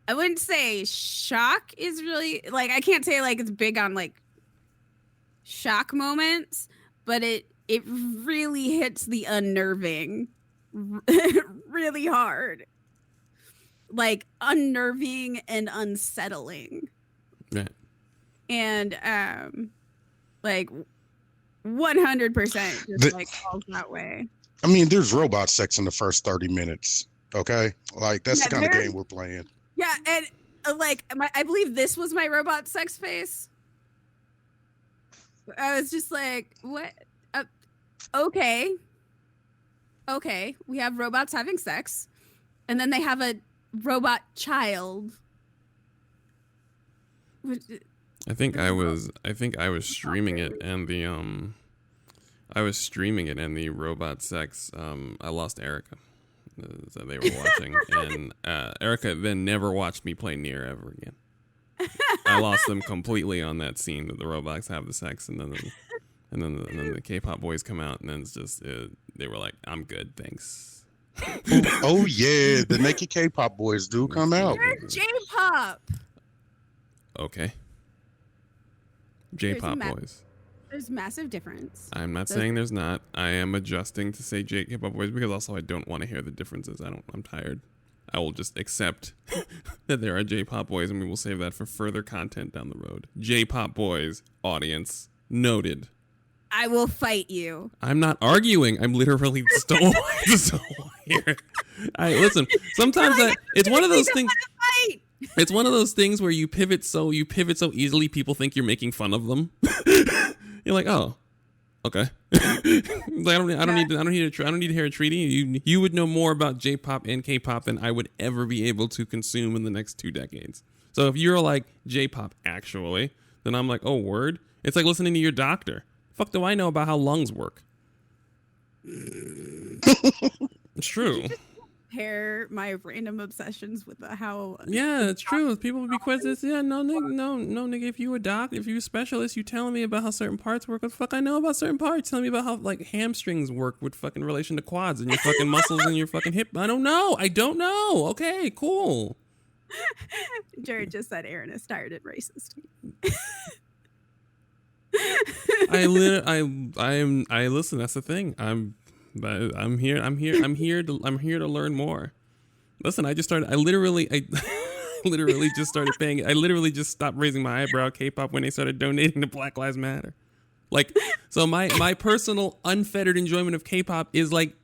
I wouldn't say shock is really, like, I can't say like it's big on like shock moments, but it really hits the unnerving really hard. Like unnerving and unsettling. Right. And like 100% just like falls that way. I mean, there's robot sex in the first 30 minutes. Okay, like that's Yeah, the kind of game we're playing. Yeah, and I believe this was my robot sex face. I was just like, what? Okay, we have robots having sex, and then they have a robot child. I think I was streaming it, and the robot sex. I lost Erica. So they were watching, and Erica then never watched me play Nier ever again. I lost them completely on that scene that the robots have the sex, and then the K-pop boys come out, and then it's just they were like, "I'm good, thanks." Oh yeah, the naked K-pop boys do come out. They're J-pop. Okay, J-pop boys. There's massive difference. I'm not saying there's not. I am adjusting to say K-pop boys because also I don't want to hear the differences. I'm tired. I will just accept that there are J-pop boys, and we will save that for further content down the road. J-pop boys, audience, noted. I will fight you. I'm not arguing. I'm literally just don't want to hear it. Listen, sometimes it's one of those things. It's one of those things where you pivot so easily, people think you're making fun of them. You're like, oh, okay. Like, I don't need to hear a treaty. You would know more about J-pop and K-pop than I would ever be able to consume in the next 2 decades. So if you're like J-pop actually, then I'm like, oh, word. It's like listening to your doctor. Fuck do I know about how lungs work? It's true. Pair my random obsessions with how. Yeah, it's true. People would be quizzes. Yeah, no, nigga. If you a doctor, if you a specialist, you telling me about how certain parts work. What the fuck I know about certain parts? Telling me about how like hamstrings work with fucking relation to quads and your fucking muscles and your fucking hip. I don't know. Okay, cool. Jared just said Aaron is tired and racist. I listen. That's the thing. I'm here to learn more. Listen, I literally just started paying. I literally just stopped raising my eyebrow at K-pop when they started donating to Black Lives Matter. Like, so my personal unfettered enjoyment of K-pop is like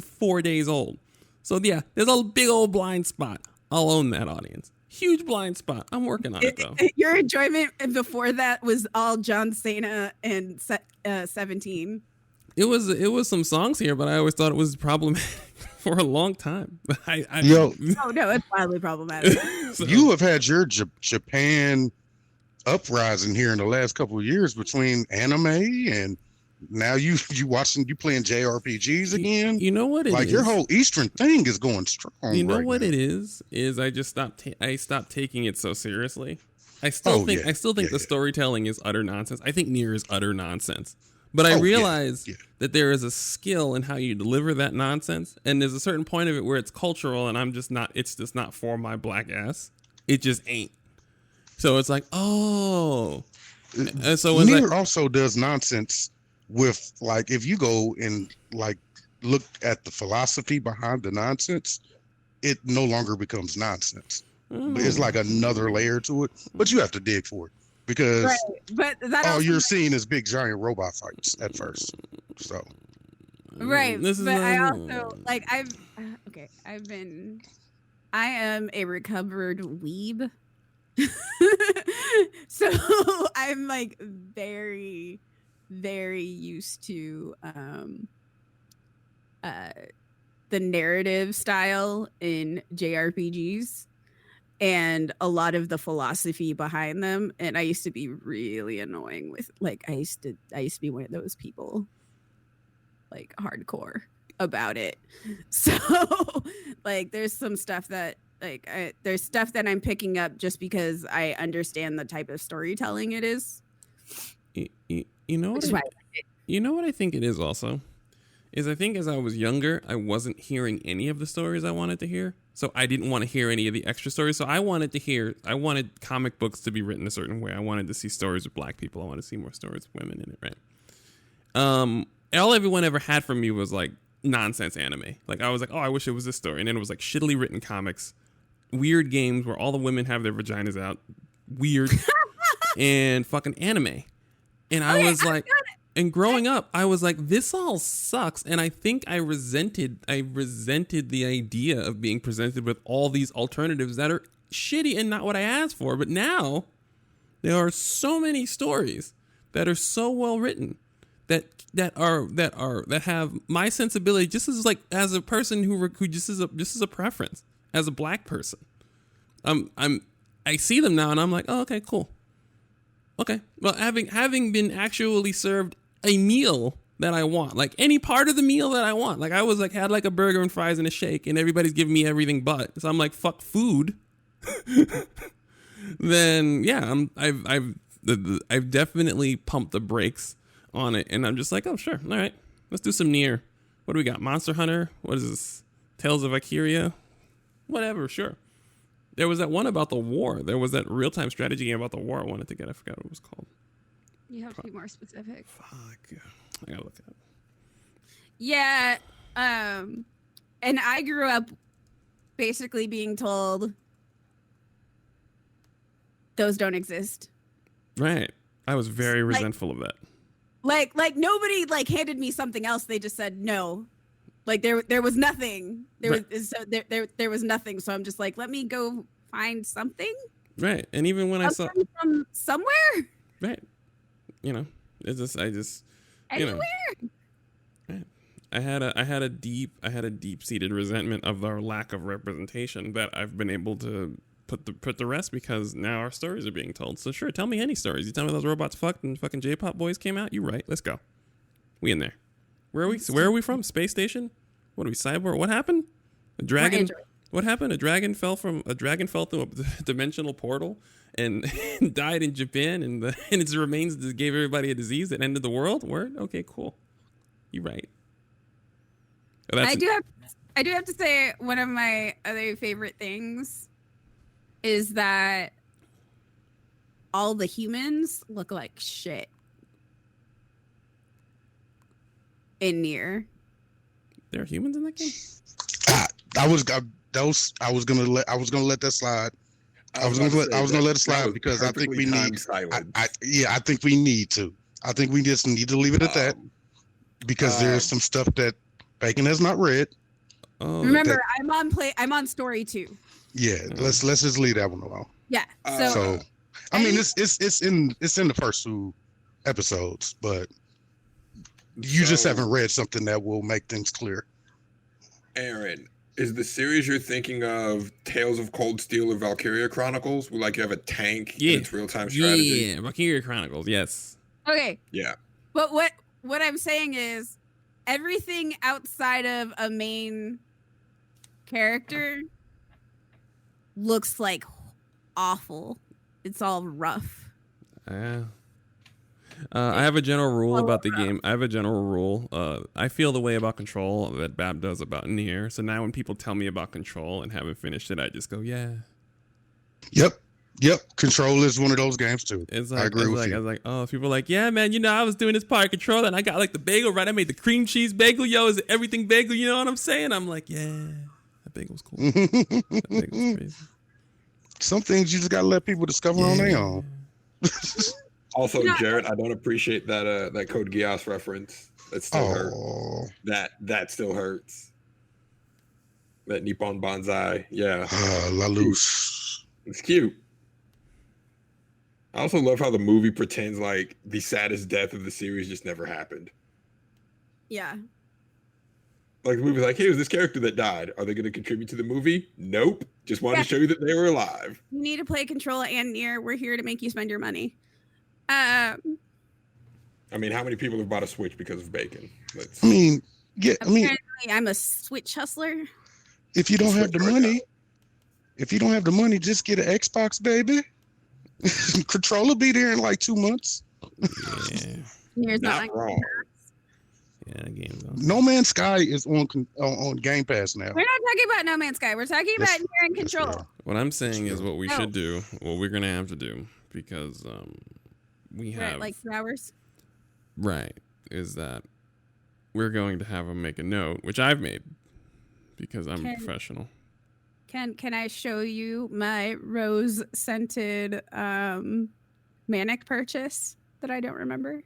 4 days old. So yeah, there's a big old blind spot. I'll own that, audience. Huge blind spot. I'm working on it though. Your enjoyment before that was all John Cena and 17. It was some songs here, but I always thought it was problematic for a long time. Yo, oh no, it's wildly problematic. So, you have had your Japan uprising here in the last couple of years between anime and now you playing JRPGs again. You know what it like is? your whole Eastern thing is going strong. You know right what now. it is I just stopped I stopped taking it so seriously. I still think the storytelling is utter nonsense. I think Nier is utter nonsense. But I realize that there is a skill in how you deliver that nonsense, and there's a certain point of it where it's cultural, and it's just not for my black ass. It just ain't. So it's like, oh. And so Nier also does nonsense with, like, if you go and like look at the philosophy behind the nonsense, it no longer becomes nonsense. It's like another layer to it, but you have to dig for it. Because but that all you're seeing is big giant robot fights at first. So right. But I also like I am a recovered weeb. So I'm like very, very used to the narrative style in JRPGs. And a lot of the philosophy behind them, and I used to be really annoying with, like, I used to be one of those people, like, hardcore about it. So like there's some stuff that there's stuff that I'm picking up just because I understand the type of storytelling it is. You know what? You know what I think it is also? Is I think as I was younger, I wasn't hearing any of the stories I wanted to hear. So I didn't want to hear any of the extra stories. So I wanted comic books to be written a certain way. I wanted to see stories of black people. I wanted to see more stories of women in it, right? All everyone ever had from me was like nonsense anime. Like I was like, oh, I wish it was this story. And then it was like shittily written comics, weird games where all the women have their vaginas out, weird, and fucking anime. And I was like... And growing up, I was like, this all sucks. And I think I resented the idea of being presented with all these alternatives that are shitty and not what I asked for. But now there are so many stories that are so well written that have my sensibility just as like as a person who just as a preference as a black person. I see them now and I'm like, oh, okay, cool. Okay. Well, having been actually served a meal that I want, like any part of the meal that I want. Like I was like, had like a burger and fries and a shake and everybody's giving me everything but. So I'm like, fuck food. Then yeah, I've definitely pumped the brakes on it. And I'm just like, oh, sure. All right, let's do some Nier. What do we got? Monster Hunter? What is this? Tales of Valkyria? Whatever, sure. There was that one about the war. There was that real-time strategy game about the war I wanted to get. I forgot what it was called. You have to be more specific. Fuck. I gotta look it up. Yeah. And I grew up basically being told those don't exist. Right. I was very resentful of that. Like nobody like handed me something else. They just said no. Like there was nothing. There was nothing. So I'm just like, let me go find something. Right. And even when I saw from somewhere. Right. You know, it's just Anywhere. You know, right. I had a deep seated resentment of our lack of representation that I've been able to put the rest because now our stories are being told. So sure, tell me any stories. You tell me those robots fucked and fucking J-pop boys came out. You right? Let's go. We in there. Where are we from? Space station? What are we? Cyborg? What happened? A dragon? What happened? A dragon fell through a dimensional portal and died in Japan, and its remains gave everybody a disease that ended the world. Word? Okay, cool. You right. I do have to say one of my other favorite things is that all the humans look like shit in Nier. There are humans in that game? I was gonna let that slide. I was gonna let it slide because I think we need. I think we need to. I think we just need to leave it at that because there's some stuff that Bacon has not read. Oh, remember, I'm on story 2. Yeah, let's just leave that one alone. Yeah. So I mean, it's in the first 2 episodes, but you just haven't read something that will make things clear. Aaron, Is the series you're thinking of Tales of Cold Steel or Valkyria Chronicles? Where like you have a tank and it's real-time strategy? Yeah, Valkyria Chronicles, yes. Okay. Yeah. But what I'm saying is everything outside of a main character looks like awful. It's all rough. I have a general rule about the game. I have a general rule. I feel the way about Control that Bab does about Nier. So now when people tell me about Control and haven't finished it, I just go, yeah. Yep. Control is one of those games too. It's like, I agree with I you. was like, oh, people are like, yeah, man, I was doing this part of Control and I got like the bagel right. I made the cream cheese bagel, yo. Is it everything bagel? You know what I'm saying? I'm like, yeah, that bagel's cool. That bagel's crazy. Some things you just gotta let people discover on their own. Also, Jared, I don't appreciate that Code Geass reference. That still hurts. That still hurts. That Nippon Banzai, yeah. La Luz. It's cute. I also love how the movie pretends like the saddest death of the series just never happened. Yeah. Like the movie's like, hey, it was this character that died. Are they going to contribute to the movie? Nope. Just wanted to show you that they were alive. You need to play Control and Nier. We're here to make you spend your money. I mean, how many people have bought a Switch because of bacon? Apparently, I'm a Switch hustler. If you don't have the money, just get an Xbox, baby. Control will be there in like 2 months. Yeah. Nier's not wrong. Yeah, game's on. No Man's Sky is on Game Pass now. We're not talking about No Man's Sky. We're talking about Nier and Control. fair. What I'm saying is what we should do, what we're going to have to do, because we have... like 2 hours? Right, is that we're going to have them make a note, which I've made, because I'm a professional. Can I show you my rose-scented manic purchase that I don't remember?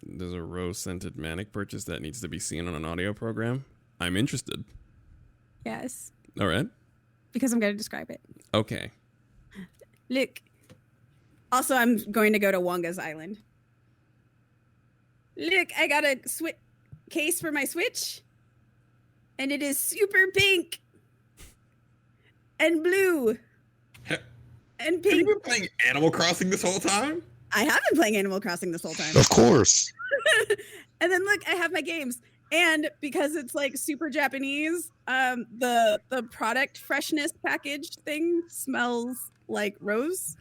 There's a rose-scented manic purchase that needs to be seen on an audio program. I'm interested. Yes. All right. Because I'm going to describe it. Okay. Look. Also, I'm going to go to Wonga's Island. Look, I got a case for my Switch. And it is super pink. And blue. And Have pink. you been playing Animal Crossing this whole time? I have been playing Animal Crossing this whole time. Of course. And then look, I have my games. And because it's like super Japanese, the product freshness package thing smells like rose.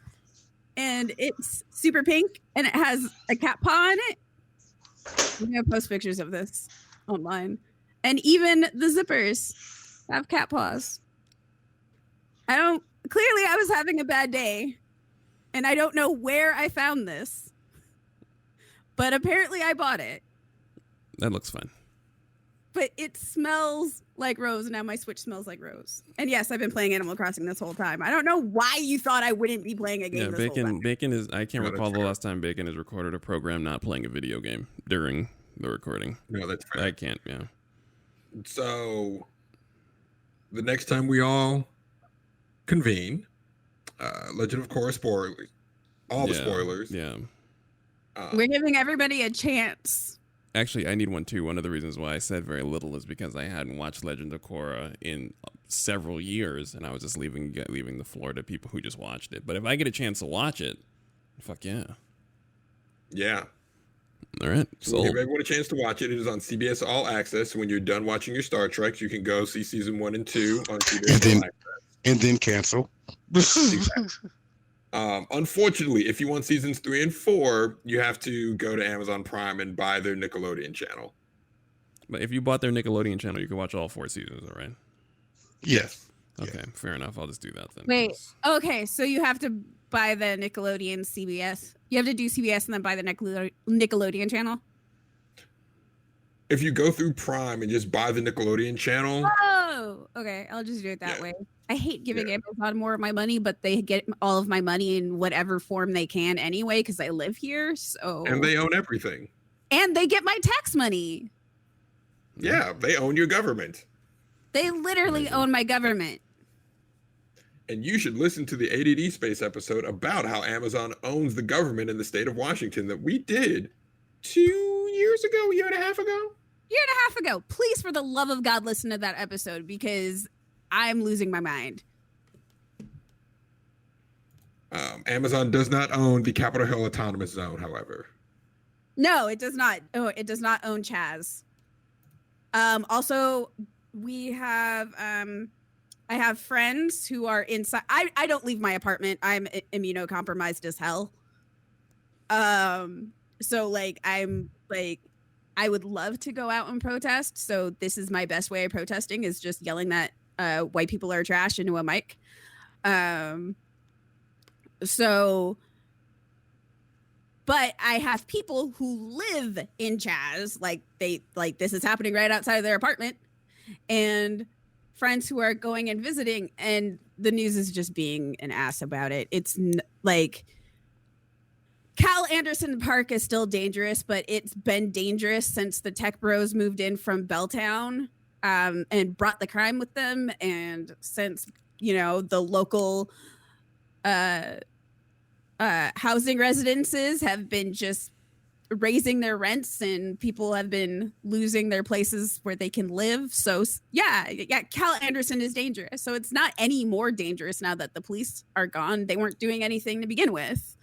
And it's super pink and it has a cat paw on it. I'm gonna post pictures of this online. And even the zippers have cat paws. Clearly I was having a bad day. And I don't know where I found this. But apparently I bought it. That looks fine. But it smells like rose, and now my Switch smells like rose. And yes, I've been playing Animal Crossing this whole time. I don't know why you thought I wouldn't be playing a game this whole time. Bacon is, I can't recall the last time Bacon has recorded a program not playing a video game during the recording. No, that's fair. I can't, yeah. So, the next time we all convene, Legend of Korra spoilers. All the spoilers. Yeah. We're giving everybody a chance. Actually, I need one too. One of the reasons why I said very little is because I hadn't watched Legend of Korra in several years, and I was just leaving the floor to people who just watched it. But if I get a chance to watch it, fuck yeah. Yeah. All right. So we'll give everyone a chance to watch it. It is on CBS All Access. So when you're done watching your Star Treks, you can go see season 1 and 2 on CBS All Access. And then cancel. Exactly. Unfortunately, if you want seasons 3 and 4, you have to go to Amazon Prime and buy their Nickelodeon channel. But if you bought their Nickelodeon channel, you can watch all 4 seasons, all right? Yes. Okay, fair enough. I'll just do that then. Wait. Okay, so you have to buy the Nickelodeon CBS. You have to do CBS and then buy the Nickelodeon channel? If you go through Prime and just buy the Nickelodeon channel. Oh, okay. I'll just do it that way. I hate giving Amazon more of my money, but they get all of my money in whatever form they can anyway because I live here. So And they own everything. And they get my tax money. Yeah, they own your government. They literally own my government. And you should listen to the ADD Space episode about how Amazon owns the government in the state of Washington that we did 2 years ago, year and a half ago. Year and a half ago. Please, for the love of God, listen to that episode because I'm losing my mind. Amazon does not own the Capitol Hill Autonomous Zone, however. No, it does not. Oh, it does not own Chaz. Also, we have I have friends who are inside. I don't leave my apartment. I'm immunocompromised as hell. So like I'm like I would love to go out and protest. So this is my best way of protesting is just yelling that white people are trash into a mic. So but I have people who live in Chaz, like this is happening right outside of their apartment, and friends who are going and visiting, and the news is just being an ass about it. It's like Cal Anderson Park is still dangerous, but it's been dangerous since the tech bros moved in from Belltown and brought the crime with them, and since the local housing residences have been just raising their rents and people have been losing their places where they can live. So yeah, Cal Anderson is dangerous. So it's not any more dangerous now that the police are gone. They weren't doing anything to begin with.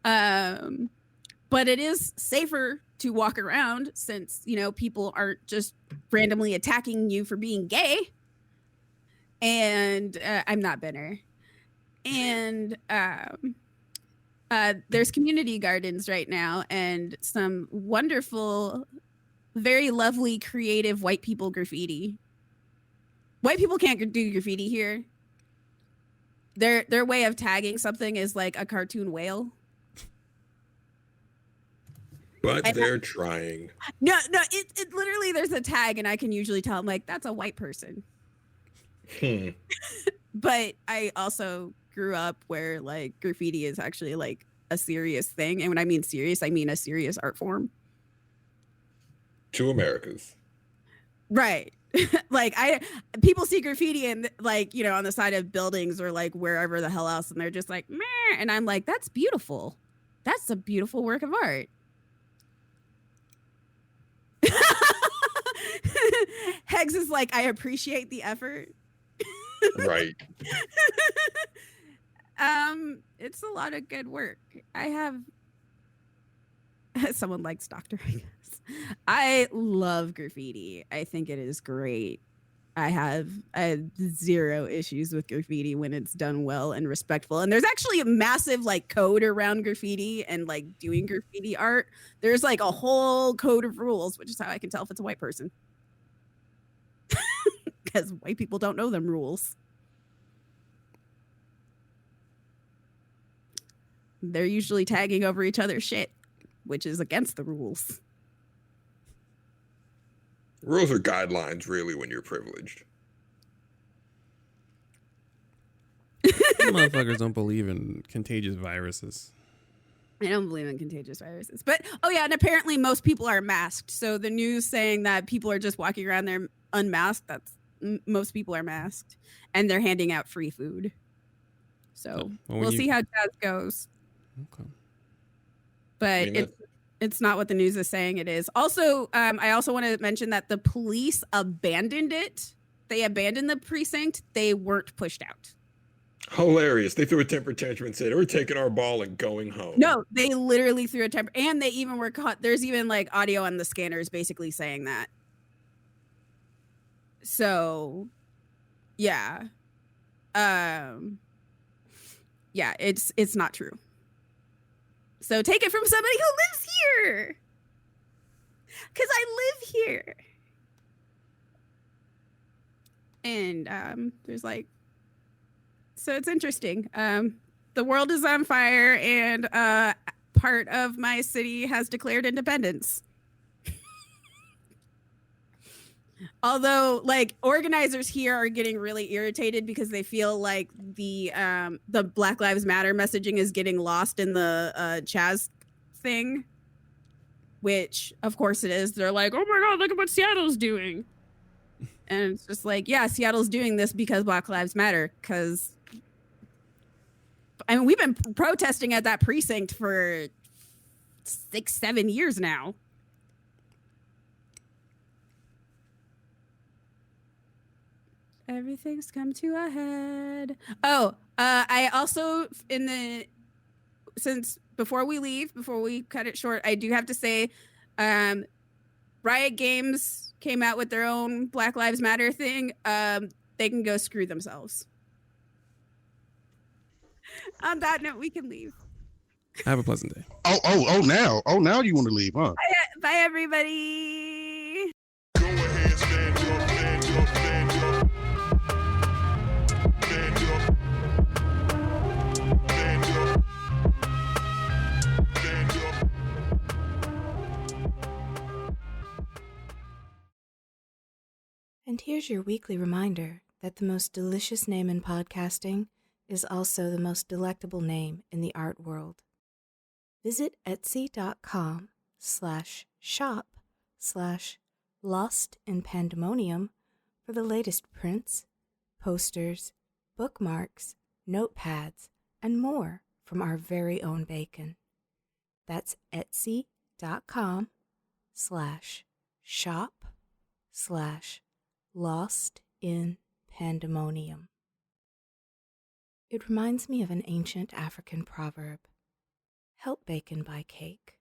But it is safer to walk around since, people aren't just randomly attacking you for being gay. And I'm not bitter. And there's community gardens right now and some wonderful, very lovely, creative white people graffiti. White people can't do graffiti here. Their way of tagging something is like a cartoon whale. But they're trying. No, it literally, there's a tag and I can usually tell, I'm like, that's a white person. But I also grew up where like graffiti is actually like a serious thing. And when I mean serious, I mean a serious art form. 2 Americas. Right. Like people see graffiti and like, on the side of buildings or like wherever the hell else. And they're just like, meh. And I'm like, that's beautiful. That's a beautiful work of art. Hegs is like, I appreciate the effort. Right. It's a lot of good work. I have someone likes Doctor, I guess. I love graffiti. I think it is great. I have 0 issues with graffiti when it's done well and respectful. And there's actually a massive like code around graffiti and like doing graffiti art. There's like a whole code of rules, which is how I can tell if it's a white person. Because white people don't know them rules. They're usually tagging over each other's shit, which is against the rules. Rules are guidelines, really, when you're privileged. Motherfuckers don't believe in contagious viruses. I don't believe in contagious viruses. But, and apparently most people are masked. So the news saying that people are just walking around there unmasked, most people are masked. And they're handing out free food. So we'll see how that goes. Okay. But it's not what the news is saying it is. Also, I also want to mention that the police abandoned it. They abandoned the precinct. They weren't pushed out. Hilarious. They threw a temper tantrum and said, we're taking our ball and going home. No, they literally threw a temper. And they even were caught. There's even like audio on the scanners basically saying that. So, yeah. Yeah, it's not true. So take it from somebody who lives here. Because I live here. And there's like, so it's interesting. The world is on fire and part of my city has declared independence. Although, like, organizers here are getting really irritated because they feel like the Black Lives Matter messaging is getting lost in the Chaz thing, which, of course, it is. They're like, oh my God, look at what Seattle's doing. And it's just like, yeah, Seattle's doing this because Black Lives Matter. Because, I mean, we've been protesting at that precinct for 6-7 years now. Everything's come to a head. Oh, I also since before we cut it short, I do have to say, Riot Games came out with their own Black Lives Matter thing. They can go screw themselves. On that note, we can leave. Have a pleasant day. Now you want to leave, huh? Bye, everybody. Go ahead, stand up, stand up, stand up. Stand up. Stand up. Stand up. And here's your weekly reminder that the most delicious name in podcasting is also the most delectable name in the art world. Visit etsy.com/shop/lost-in-pandemonium for the latest prints, posters, bookmarks, notepads, and more from our very own bacon. That's etsy.com/shop/lost-in-pandemonium. It reminds me of an ancient African proverb. Help bacon buy cake.